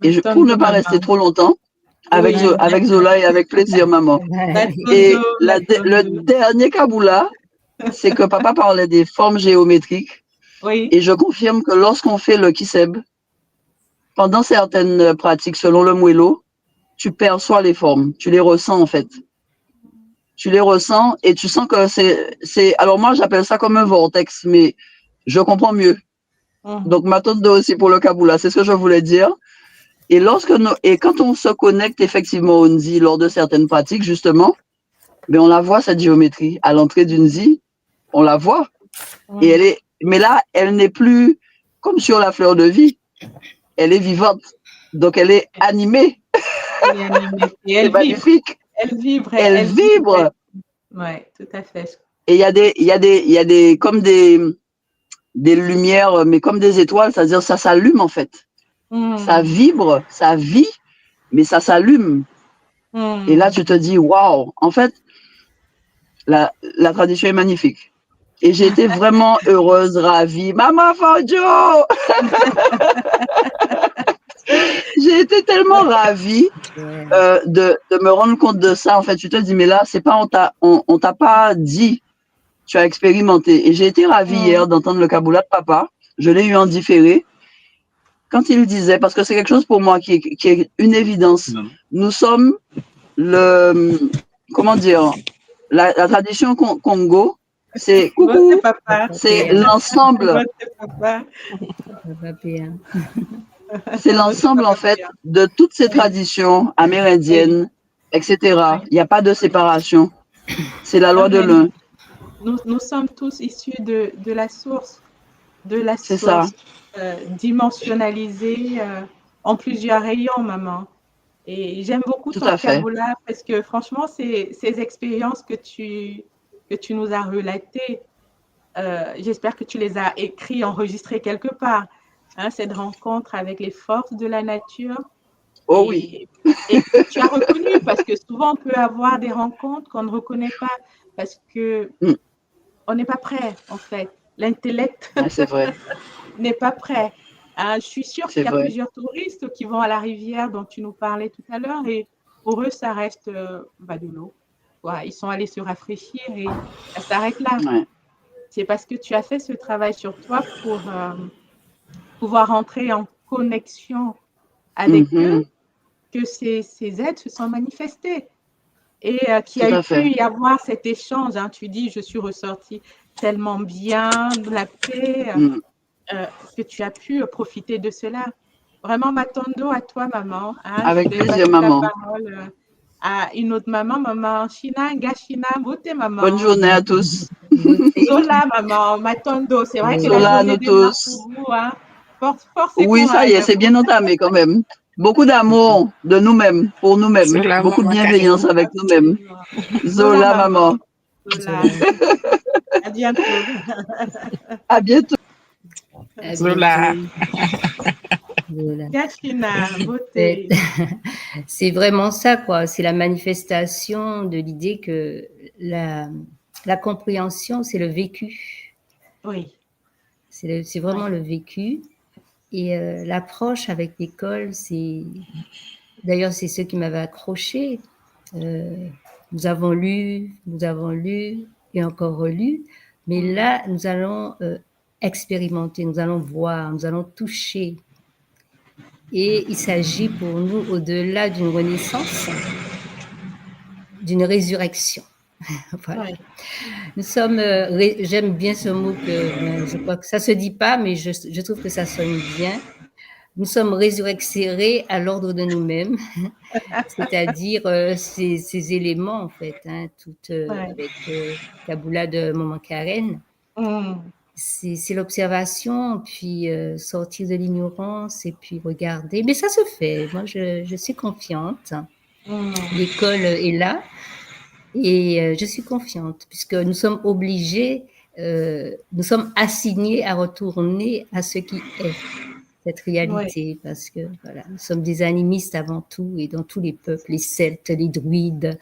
Et pour ne pas rester trop longtemps, avec Zola et avec plaisir, maman. Et le dernier Kaboula, c'est que papa parlait des formes géométriques. Oui. Et je confirme que lorsqu'on fait le Kiseb, pendant certaines pratiques, selon le Mwelo, tu perçois les formes, tu les ressens en fait. Tu les ressens et tu sens que c'est. Alors moi, j'appelle ça comme un vortex, mais je comprends mieux. Donc, Matondo aussi pour le Kaboula, c'est ce que je voulais dire. Et quand on se connecte effectivement au Nzi lors de certaines pratiques, justement, mais on la voit, cette géométrie. À l'entrée du Nzi, on la voit. Et mais là, elle n'est plus comme sur la fleur de vie. Elle est vivante. Donc, elle est animée. C'est magnifique. Elle vibre. Elle vibre. Oui, tout à fait. Et il y a des comme des lumières, mais comme des étoiles, c'est-à-dire ça s'allume en fait. Ça vibre, ça vit, mais ça s'allume. Et là, tu te dis, waouh, en fait, la tradition est magnifique. Et j'ai été vraiment heureuse, ravie. Maman Fangio! J'ai été tellement ravie de me rendre compte de ça. En fait, tu te dis, mais là, c'est pas, on t'a pas dit, tu as expérimenté. Et j'ai été ravie hier d'entendre le Kaboula de papa. Je l'ai eu en différé. Quand il disait, parce que c'est quelque chose pour moi qui est une évidence. Nous sommes comment dire, la tradition Congo, c'est coucou, c'est l'ensemble. C'est l'ensemble, en fait, de toutes ces traditions amérindiennes, etc. Il n'y a pas de séparation. C'est la loi de l'un. Nous sommes tous issus de la source. C'est ça. Dimensionnalisée en plusieurs rayons, maman. Et j'aime beaucoup ton Kaboula parce que franchement, ces expériences que tu nous as relatées, j'espère que tu les as écrites, enregistrées quelque part. Hein, cette rencontre avec les forces de la nature. Oh oui. Et que tu as reconnu, parce que souvent on peut avoir des rencontres qu'on ne reconnaît pas parce que on n'est pas prêt, en fait. L'intellect n'est pas prêt. Je suis sûre qu'il y a plusieurs touristes qui vont à la rivière dont tu nous parlais tout à l'heure et pour eux, ça reste de l'eau. Ils sont allés se rafraîchir et ça s'arrête là. Ouais. C'est parce que tu as fait ce travail sur toi pour pouvoir entrer en connexion avec eux que ces aides se sont manifestées. Et qu'il y a pu y avoir cet échange. Hein. Tu dis, je suis ressortie tellement bien, de la paix, que tu as pu profiter de cela. Vraiment, Matondo, à toi, maman. Hein. Avec plaisir, maman. La parole à une autre maman, maman China, Gachina, beauté, maman. Bonne journée à tous. Zola, maman, Matondo. C'est vrai que Zola, la journée démarre pour vous. Hein. Force et oui, ça y est, c'est bien entamé quand même. Beaucoup d'amour de nous-mêmes, pour nous-mêmes. Zola, beaucoup de bienveillance maman, avec nous-mêmes. Zola, maman. Zola. À bientôt. À bientôt. Zola. Gachina, beauté. C'est vraiment ça, quoi. C'est la manifestation de l'idée que la compréhension, c'est le vécu. Oui. C'est vraiment le vécu. Et l'approche avec l'école, c'est d'ailleurs, c'est ce qui m'avait accroché. Nous avons lu et encore relu, mais là, nous allons expérimenter, nous allons voir, nous allons toucher. Et il s'agit pour nous, au-delà d'une renaissance, d'une résurrection. Voilà. Ouais. Nous sommes, j'aime bien ce mot que je crois que ça se dit pas, mais je trouve que ça sonne bien. Nous sommes résurrectés à l'ordre de nous-mêmes, c'est-à-dire ces éléments en fait, hein, toutes avec Kaboula de Maman Karen. C'est l'observation, puis sortir de l'ignorance et puis regarder. Mais ça se fait. Moi, je suis confiante. L'école est là. Et je suis confiante, puisque nous sommes obligés, nous sommes assignés à retourner à ce qui est, cette réalité, parce que voilà, nous sommes des animistes avant tout, et dans tous les peuples, les Celtes, les druides,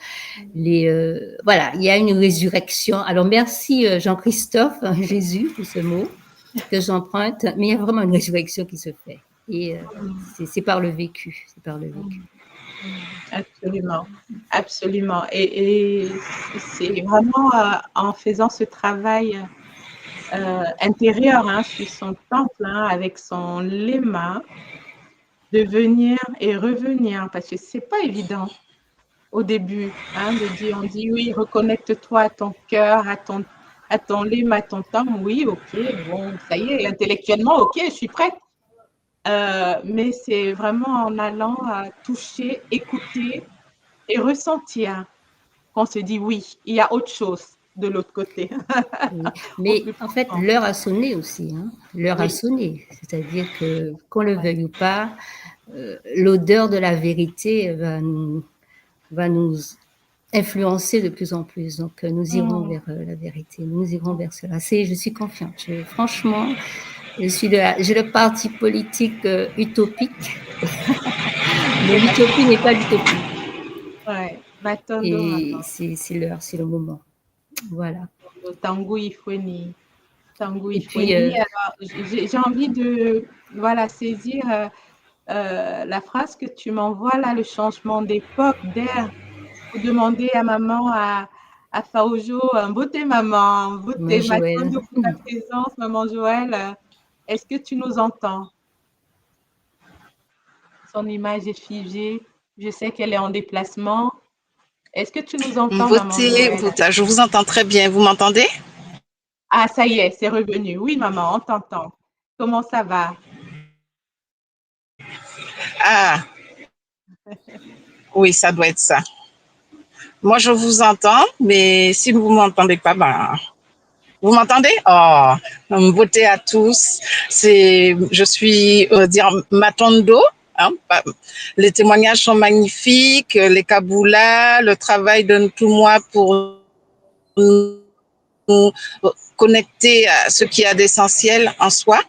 voilà, il y a une résurrection. Alors merci Jean-Christophe, Jésus, pour ce mot que j'emprunte, mais il y a vraiment une résurrection qui se fait, et c'est par le vécu, c'est par le vécu. Absolument, absolument. Et c'est vraiment en faisant ce travail intérieur sur son temple, avec son léma, de venir et revenir, parce que c'est pas évident au début, de dire, on dit oui, reconnecte-toi à ton cœur, à ton léma, à ton temple. Oui, ok, bon, ça y est, intellectuellement, ok, je suis prête. Mais c'est vraiment en allant toucher, écouter et ressentir qu'on se dit oui, il y a autre chose de l'autre côté. Oui. Mais en fait, l'heure a sonné aussi. L'heure a sonné. C'est-à-dire que, qu'on le veuille ou pas, l'odeur de la vérité va nous influencer de plus en plus. Donc, nous irons vers la vérité. Nous irons vers cela. Je suis confiante. Franchement, j'ai le parti politique utopique. Mais l'utopie n'est pas l'utopie. Et c'est l'heure, c'est le moment. Voilà. Tanguy Ifweni. Tanguy Ifweni. Alors, j'ai envie de saisir la phrase que tu m'envoies là, le changement d'époque, d'air. Pour demander à maman, à Faojo, beauté maman, beauté Matondo pour ta présence, maman Joël. Est-ce que tu nous entends? Son image est figée. Je sais qu'elle est en déplacement. Est-ce que tu nous entends, maman Joël? Je vous entends très bien. Vous m'entendez? Ah, ça y est, c'est revenu. Oui, maman, on t'entend. Comment ça va? Ah, oui, ça doit être ça. Moi, je vous entends, mais si vous ne m'entendez pas, vous m'entendez? Oh, beauté à tous. Je suis, Matondo. Les témoignages sont magnifiques, les Kaboula, le travail de tout moi pour nous connecter à ce qui a d'essentiel en soi.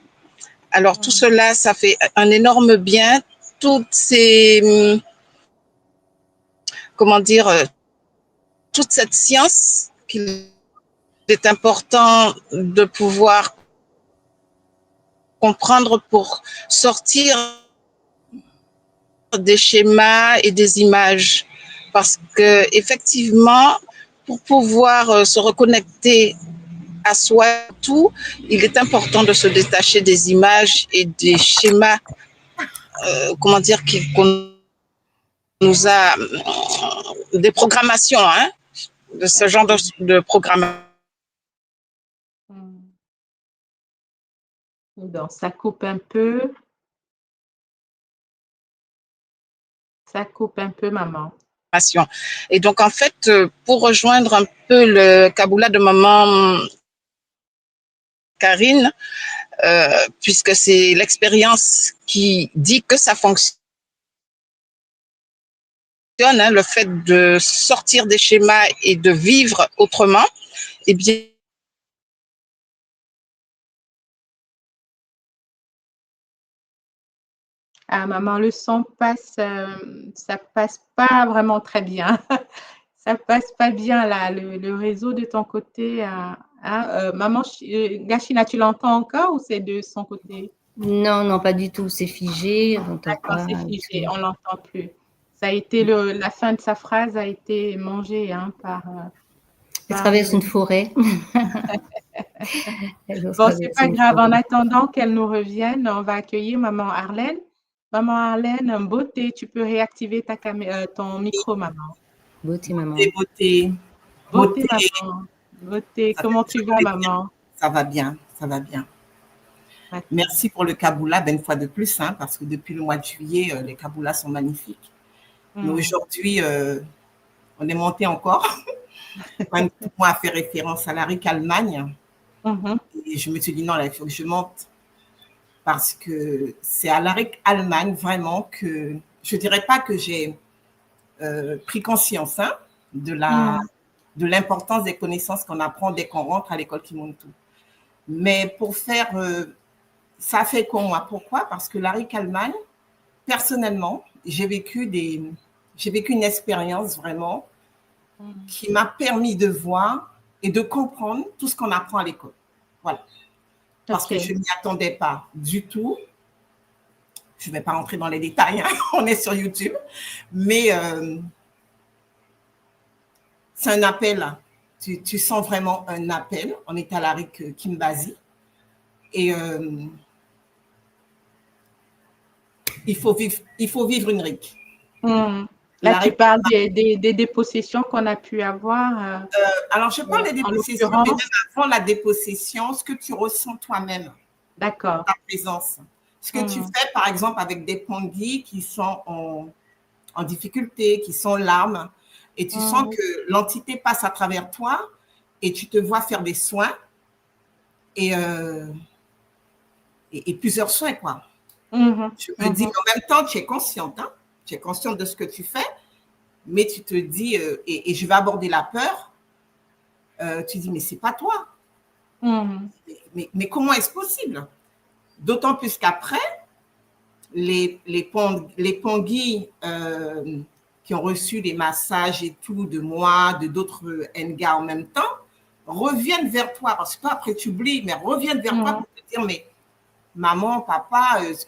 Alors, tout cela, ça fait un énorme bien. Toutes ces, toute cette science qu'il est important de pouvoir comprendre pour sortir des schémas et des images. Parce que, effectivement, pour pouvoir se reconnecter à soi, il est important de se détacher des images et des schémas, qu'on nous a, des programmations, de ce genre de programmation. Donc, ça coupe un peu. Ça coupe un peu, maman. Et donc, en fait, pour rejoindre un peu le Kaboula de maman Karine, puisque c'est l'expérience qui dit que ça fonctionne, le fait de sortir des schémas et de vivre autrement, eh bien, ah, maman, le son passe, ça passe pas vraiment très bien. Ça passe pas bien là, le réseau de ton côté. Maman, Gachina, tu l'entends encore ou c'est de son côté? Non, non, pas du tout. C'est figé. D'accord, c'est figé, on l'entend plus. Ça a été la fin de sa phrase a été mangée hein, par. Elle traverse une forêt. Bon, c'est pas grave. En attendant qu'elle nous revienne, on va accueillir maman Arlène. Maman Arlène, beauté, tu peux réactiver ton micro, maman. Beauté, maman. Beauté. Beauté, maman. Beauté, comment tu vas, maman? Ça va bien, ça va bien. D'accord. Merci pour le Kaboula, une fois de plus, hein, parce que depuis le mois de juillet, les Kaboulas sont magnifiques. Mais aujourd'hui, on est monté encore. Moi, a fait référence à l'Aric Allemagne. Et je me suis dit, non, là, il faut que je monte. Parce que c'est à l'Aric Allemagne, vraiment, que je ne dirais pas que j'ai pris conscience hein, de l'importance des connaissances qu'on apprend dès qu'on rentre à l'école Kimuntu. Mais pour faire, ça a fait comme moi. Pourquoi? Parce que l'Aric Allemagne, personnellement, j'ai vécu une expérience vraiment qui m'a permis de voir et de comprendre tout ce qu'on apprend à l'école. Voilà. Parce que je ne m'y attendais pas du tout. Je ne vais pas rentrer dans les détails, hein. On est sur YouTube. Mais c'est un appel. Tu sens vraiment un appel. On est à l'Aric Kimbazi. Et il faut vivre une RIC. Là, tu parles des dépossessions qu'on a pu avoir. Alors, je parle des dépossessions, mais même avant la dépossession, ce que tu ressens toi-même. D'accord. Ta présence. Ce que tu fais, par exemple, avec des pongis qui sont en difficulté, qui sont larmes, et tu sens que l'entité passe à travers toi et tu te vois faire des soins et plusieurs soins, quoi. Je me dis, mais en même temps, tu es consciente, hein? Tu es consciente de ce que tu fais, mais tu te dis, et je vais aborder la peur, tu dis, mais c'est pas toi. Mais comment est-ce possible? D'autant plus qu'après, les pongis qui ont reçu des massages et tout de moi, de d'autres NGA en même temps, reviennent vers toi, parce que toi, après, tu oublies, mais reviennent vers toi pour te dire, mais maman, papa, ce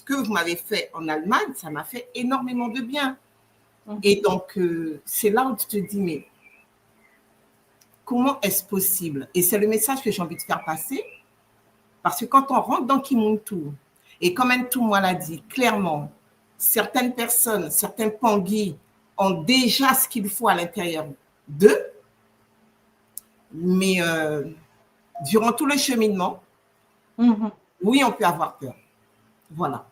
que vous m'avez fait en Allemagne, ça m'a fait énormément de bien. Et donc, c'est là où tu te dis, mais comment est-ce possible? Et c'est le message que j'ai envie de faire passer, parce que quand on rentre dans Kimuntu, et comme Ntoumwa l'a dit clairement, certaines personnes, certains pongis ont déjà ce qu'il faut à l'intérieur d'eux, mais durant tout le cheminement, oui, on peut avoir peur. Voilà.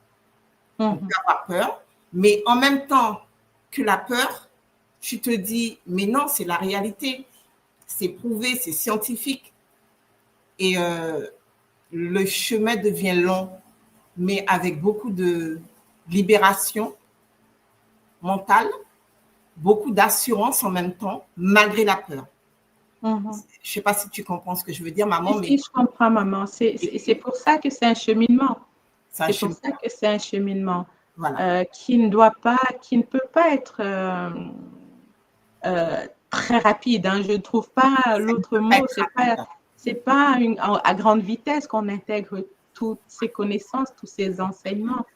On peut avoir peur, mais en même temps que la peur, tu te dis, mais non, c'est la réalité. C'est prouvé, c'est scientifique. Et le chemin devient long, mais avec beaucoup de libération mentale, beaucoup d'assurance en même temps, malgré la peur. Je ne sais pas si tu comprends ce que je veux dire, maman. Si, je comprends, maman. C'est pour ça que c'est un cheminement. C'est pour ça que c'est un cheminement voilà. Qui ne peut pas être très rapide. Hein. Je ne trouve pas l'autre mot. C'est pas à grande vitesse qu'on intègre toutes ces connaissances, tous ces enseignements.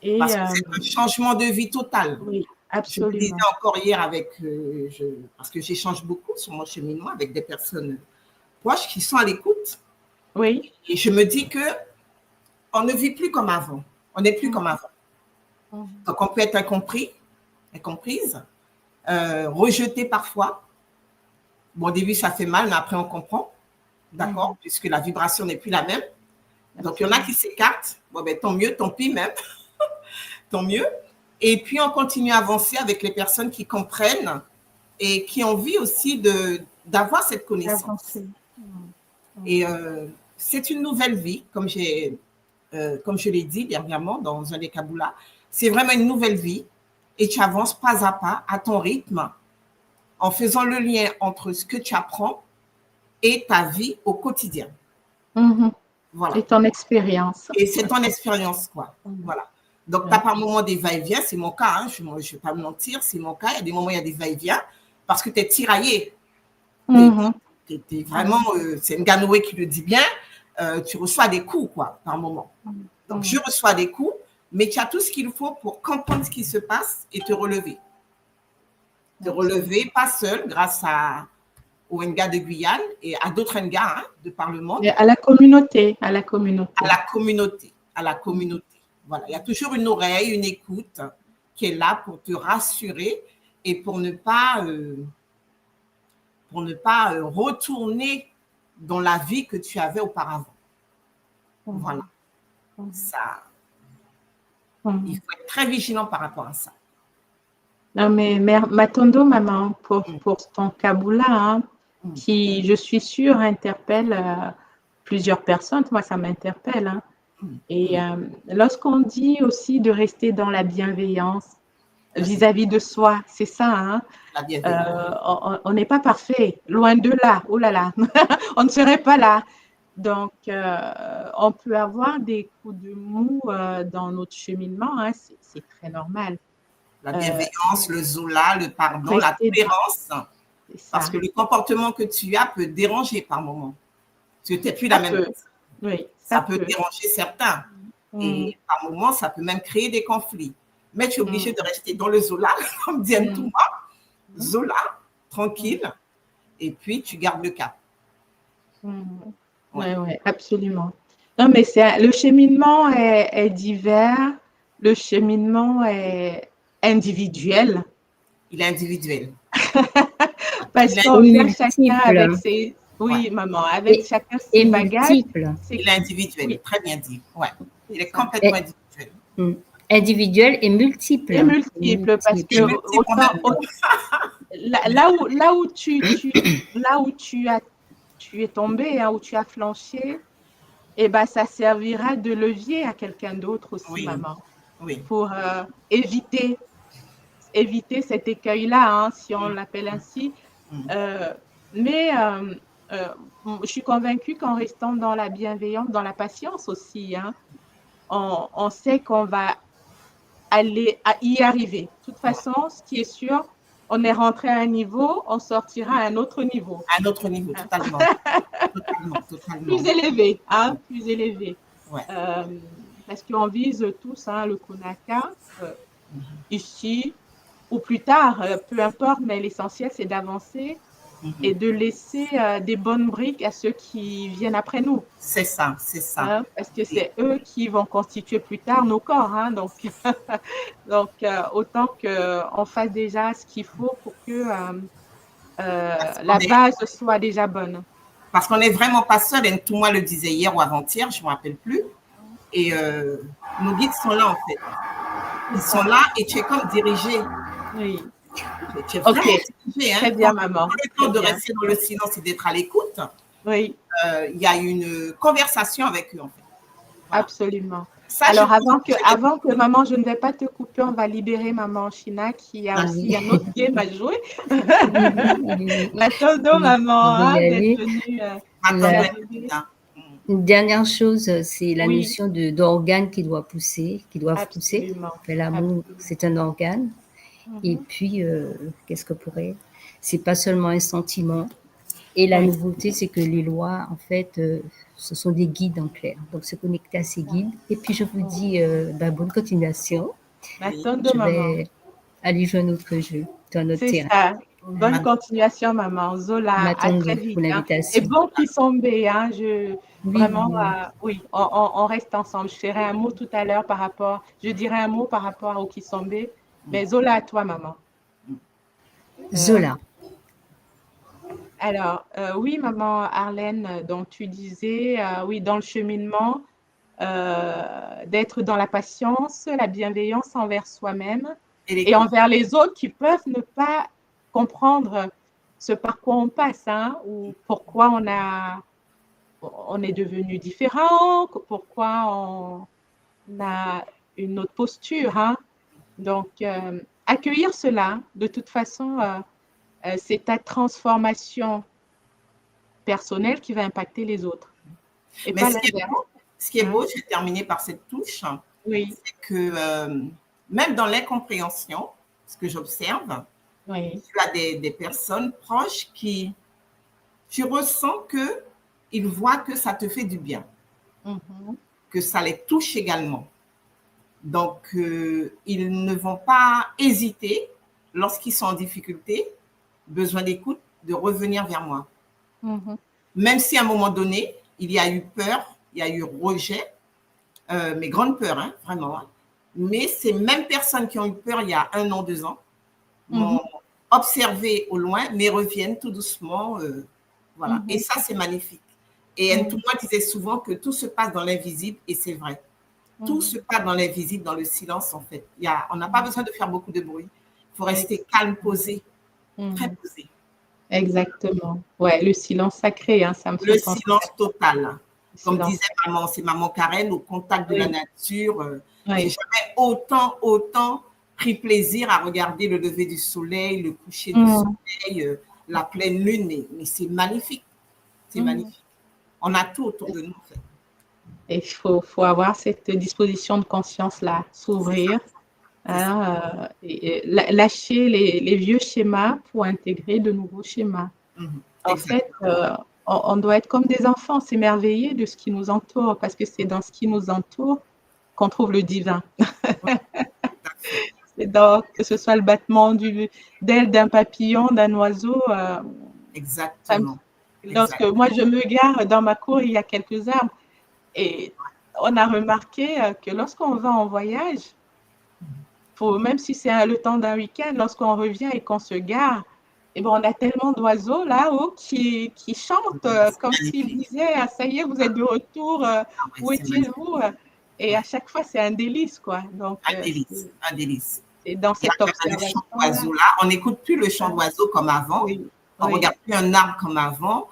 Et, parce que c'est un changement de vie total. Oui, absolument. Je le disais encore hier parce que j'échange beaucoup sur mon cheminement avec des personnes proches qui sont à l'écoute. Oui. Et je me dis que on ne vit plus comme avant. On n'est plus comme avant. Donc, on peut être incomprise, rejeté parfois. Bon, au début, ça fait mal, mais après, on comprend. D'accord? Puisque la vibration n'est plus la même. Donc, il y en a qui s'écartent. Bon, ben, tant mieux, tant pis même. Tant mieux. Et puis, on continue à avancer avec les personnes qui comprennent et qui ont envie aussi d'avoir cette connaissance. Et c'est une nouvelle vie, comme je l'ai dit dernièrement dans un des Kaboulas. C'est vraiment une nouvelle vie et tu avances pas à pas, à ton rythme, en faisant le lien entre ce que tu apprends et ta vie au quotidien. Voilà. Et ton expérience. Et c'est ton expérience, quoi. Voilà. Donc, tu as par moments des va-et-vient, c'est mon cas, hein, je ne vais pas me mentir, c'est mon cas. Il y a des moments où il y a des va-et-vient parce que tu es tiraillé. T'es vraiment, c'est Nganoé qui le dit bien, tu reçois des coups, quoi, par moment. Donc, je reçois des coups, mais tu as tout ce qu'il faut pour comprendre ce qui se passe et te relever. Te relever, pas seul, grâce aux Nga de Guyane et à d'autres Nga de par le monde. Et à la communauté, à la communauté. À la communauté, à la communauté. Voilà, il y a toujours une oreille, une écoute qui est là pour te rassurer et pour ne pas retourner dans la vie que tu avais auparavant. Voilà. Ça, il faut être très vigilant par rapport à ça. Non, mais Matondo, maman, pour ton Kaboula, hein, qui, je suis sûre, interpelle plusieurs personnes. Moi, ça m'interpelle. Hein. Et lorsqu'on dit aussi de rester dans la bienveillance vis-à-vis de soi, c'est ça. Hein? La bienveillance. On n'est pas parfait, loin de là. Oh là là, on ne serait pas là. Donc, on peut avoir des coups de mou dans notre cheminement. Hein? C'est très normal. La bienveillance, le zola, le pardon, la tolérance. Parce que le comportement que tu as peut déranger par moment. Tu n'es plus la même personne. Oui, ça peut déranger certains. Et par moment, ça peut même créer des conflits. Mais tu es obligé de rester dans le zola, comme dit Ntouma. Zola, tranquille. Et puis, tu gardes le cap. Oui, absolument. Non, mais le cheminement est divers. Le cheminement est individuel. Il est individuel. Parce qu'on vient chacun avec ses... Oui, maman, avec chacun ses bagages. Il est individuel, très bien dit. Ouais. Il est complètement individuel. Individuel et multiple. Et multiple, parce que là où tu es tombé, hein, où tu as flanché, et ben, ça servira de levier à quelqu'un d'autre aussi, maman. Oui. Pour éviter cet écueil-là, hein, si on l'appelle ainsi. Mais je suis convaincue qu'en restant dans la bienveillance, dans la patience aussi, hein, on sait qu'on va y arriver. De toute façon, ce qui est sûr, on est rentré à un niveau, on sortira à un autre niveau. À un autre niveau, totalement. totalement. Plus élevé, hein, plus élevé. Ouais. Parce qu'on vise tous hein, le Kunaka, ici ou plus tard, peu importe, mais l'essentiel, c'est d'avancer et de laisser des bonnes briques à ceux qui viennent après nous. C'est ça, c'est ça. Hein, parce que c'est eux qui vont constituer plus tard nos corps. Hein, donc, autant qu'on fasse déjà ce qu'il faut pour que la base soit déjà bonne. Parce qu'on n'est vraiment pas seul, et tout moi le disait hier ou avant-hier, je ne me rappelle plus. Et nos guides sont là, en fait. Ils sont là et tu es comme dirigé. Oui. Tu es vraiment dirigé. Hein. Très bien, maman. Pour le temps de rester dans le silence et d'être à l'écoute, oui. Il y a une conversation avec eux, en fait. Voilà. Absolument. Ça, alors, avant que maman, je ne vais pas te couper, on va libérer maman China qui a aussi un autre game à jouer. Matondo, maman, d'être venue. Une dernière chose, c'est la notion d'organe qui doit pousser, qui doivent pousser. L'amour, c'est un organe. Et puis, qu'est-ce que pourrait... C'est pas seulement un sentiment. Et la nouveauté, c'est que les lois, en fait, ce sont des guides en clair. Donc, se connecter à ces guides. Et puis, je vous dis bonne continuation. Je vais aller jouer notre jeu dans notre terrain. Ça. Bonne continuation, maman. Zola, à très vite. Pour l'invitation. Et bon Kisombe, hein. Vraiment, oui, on reste ensemble. Je ferai un mot tout à l'heure je dirai un mot par rapport au Kisombe. Mais Zola, à toi, maman. Zola. Alors, oui, maman Arlène, donc tu disais, oui, dans le cheminement, d'être dans la patience, la bienveillance envers soi-même et envers les autres qui peuvent ne pas comprendre ce par quoi on passe, hein, ou pourquoi on est devenu différent, pourquoi on a une autre posture. Hein. Donc, accueillir cela, de toute façon, c'est ta transformation personnelle qui va impacter les autres. Et mais ce qui est beau, je vais terminer par cette touche, c'est que même dans l'incompréhension, ce que j'observe, tu as des personnes proches qui, tu ressens qu'ils voient que ça te fait du bien, que ça les touche également. Donc, ils ne vont pas hésiter, lorsqu'ils sont en difficulté, besoin d'écoute, de revenir vers moi. Même si à un moment donné, il y a eu peur, il y a eu rejet, mais grande peur, hein, vraiment. Hein. Mais ces mêmes personnes qui ont eu peur il y a 1 an, 2 ans, m'ont observé au loin, mais reviennent tout doucement. Voilà. Et ça, c'est magnifique. Et Ntouma disait souvent que tout se passe dans l'invisible, et c'est vrai. Tout se passe dans l'invisible, dans le silence, en fait. On n'a pas besoin de faire beaucoup de bruit. Il faut rester calme, posé, très posé. Exactement. Ouais, le silence sacré, hein, ça me fait Le penser. silence total. Comme Silence. disait maman, c'est maman Karen, au contact de la nature. Oui. J'ai jamais autant pris plaisir à regarder le lever du soleil, le coucher du soleil, la pleine lune. Mais c'est magnifique. C'est magnifique. On a tout autour de nous, en fait. Et il faut avoir cette disposition de conscience-là, s'ouvrir, hein, et lâcher les vieux schémas pour intégrer de nouveaux schémas. En fait, on doit être comme des enfants, s'émerveiller de ce qui nous entoure, parce que c'est dans ce qui nous entoure qu'on trouve le divin. C'est que ce soit le battement d'aile d'un papillon, d'un oiseau. Exactement. Lorsque moi, je me gare dans ma cour, il y a quelques arbres. Et on a remarqué que lorsqu'on va en voyage, même si c'est le temps d'un week-end, lorsqu'on revient et qu'on se gare, et on a tellement d'oiseaux là-haut qui chantent comme s'ils disaient « ça y est, vous êtes de retour, où étiez-vous » Et à chaque fois, c'est un délice, quoi. Donc, un délice. Et dans cette observation là, on n'écoute plus le chant d'oiseaux comme avant. On ne regarde plus un arbre comme avant.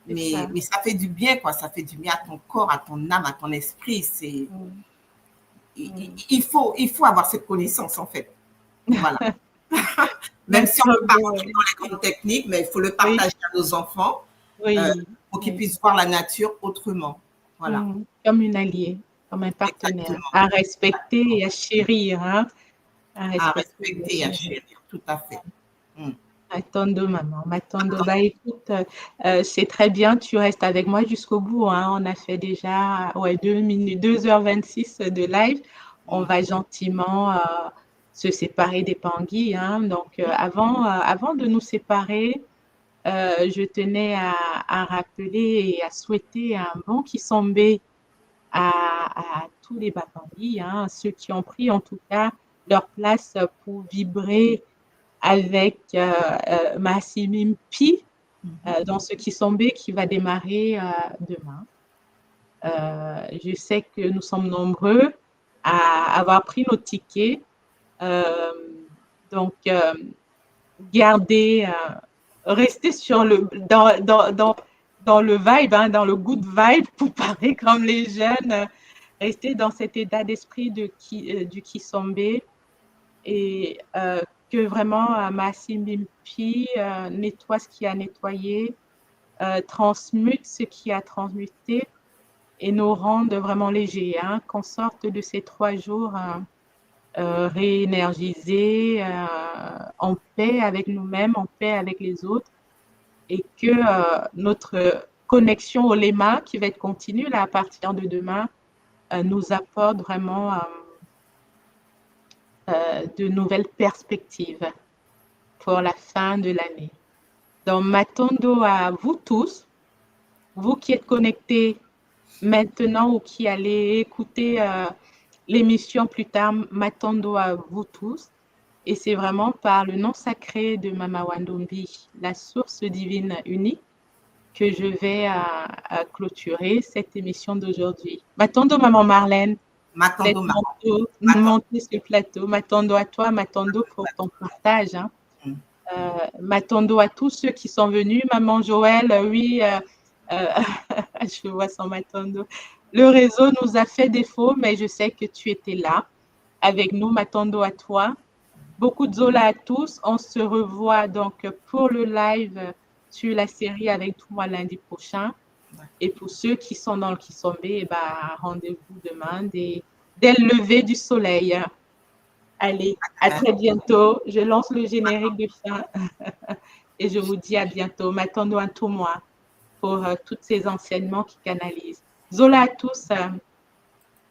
Mais ça fait du bien, quoi. Ça fait du bien à ton corps, à ton âme, à ton esprit. Il faut avoir cette connaissance, en fait. Voilà. Même si on ne peut pas rentrer dans les grandes techniques, mais il faut le partager à nos enfants pour qu'ils puissent voir la nature autrement. Voilà. Comme une alliée, comme un partenaire. À respecter et à chérir. Hein? À respecter et à chérir, tout à fait. Matondo, maman. Matondo, bah écoute, c'est très bien, tu restes avec moi jusqu'au bout. Hein. On a fait déjà 2h26 de live. On va gentiment se séparer des Pangui. Hein. Donc, avant de nous séparer, je tenais à rappeler et à souhaiter un bon Kisombe à tous les Bapangui, hein, ceux qui ont pris en tout cas leur place pour vibrer avec Massimim Pi dans ce Kisombe qui va démarrer demain. Je sais que nous sommes nombreux à avoir pris nos tickets. Donc, garder, rester dans le vibe, hein, dans le good vibe, pour parler comme les jeunes, rester dans cet état d'esprit du Kisombe et que vraiment Massimim Pi nettoie ce qui a nettoyé, transmute ce qui a transmuté et nous rende vraiment légers, hein, qu'on sorte de ces 3 jours réénergisés, en paix avec nous-mêmes, en paix avec les autres, et que notre connexion au Lema, qui va être continue là, à partir de demain, nous apporte vraiment de nouvelles perspectives pour la fin de l'année. Donc, Matondo à vous tous, vous qui êtes connectés maintenant ou qui allez écouter l'émission plus tard, Matondo à vous tous. Et c'est vraiment par le nom sacré de Mama Wandombi, la source divine unique, que je vais clôturer cette émission d'aujourd'hui. Matondo, Maman Marlène. Matondo, monter sur le plateau. Matondo à toi, Matondo pour ton partage. Hein. Matondo à tous ceux qui sont venus. Maman Joël, oui, je vois son Matondo. Le réseau nous a fait défaut, mais je sais que tu étais là avec nous. Matondo à toi. Beaucoup de Zola à tous. On se revoit donc pour le live sur la série avec toi lundi prochain. Et pour ceux qui sont dans le Kisombe, rendez-vous demain dès le lever du soleil. Allez, à très bientôt. Je lance le générique de fin et je vous dis à bientôt. M'attendons à tout moi pour tous ces enseignements qui canalisent. Zola à tous.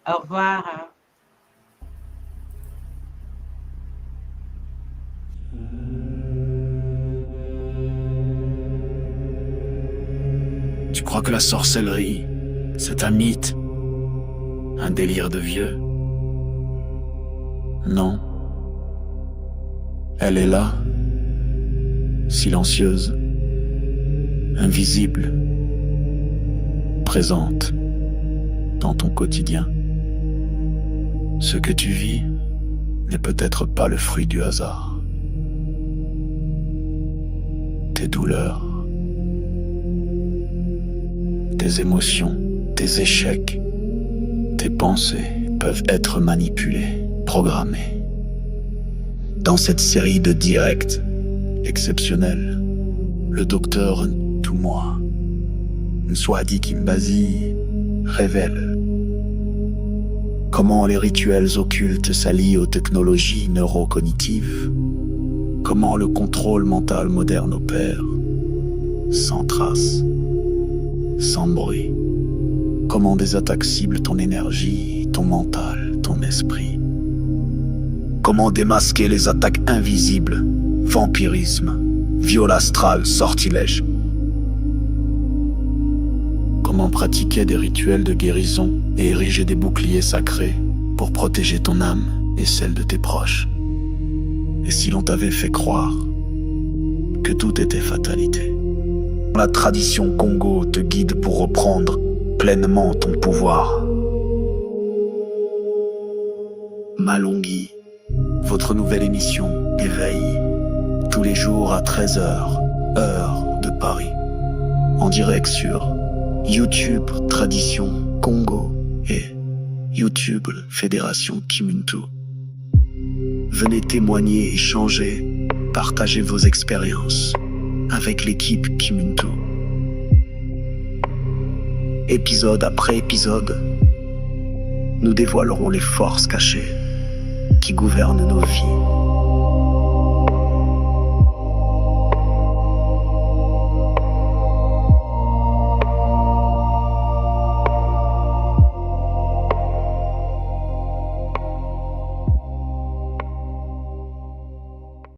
Au revoir. Tu crois que la sorcellerie, c'est un mythe, un délire de vieux? Non. Elle est là, silencieuse, invisible, présente dans ton quotidien. Ce que tu vis n'est peut-être pas le fruit du hasard. Tes douleurs, tes émotions, tes échecs, tes pensées peuvent être manipulées, programmées. Dans cette série de directs exceptionnels, le docteur Ntoumois, Nswadi Kimbazi, révèle comment les rituels occultes s'allient aux technologies neurocognitives, comment le contrôle mental moderne opère, sans trace, sans bruit, comment des attaques ciblent ton énergie, ton mental, ton esprit, comment démasquer les attaques invisibles, vampirisme, viol astral, sortilège, comment pratiquer des rituels de guérison et ériger des boucliers sacrés pour protéger ton âme et celle de tes proches. Et si l'on t'avait fait croire que tout était fatalité? La tradition Congo te guide pour reprendre pleinement ton pouvoir. Malongui, votre nouvelle émission Éveil, tous les jours à 13h, heure de Paris, en direct sur YouTube Tradition Congo et YouTube Fédération Kimuntu. Venez témoigner, échanger, partager vos expériences avec l'équipe Kimuntu. Épisode après épisode, nous dévoilerons les forces cachées qui gouvernent nos vies.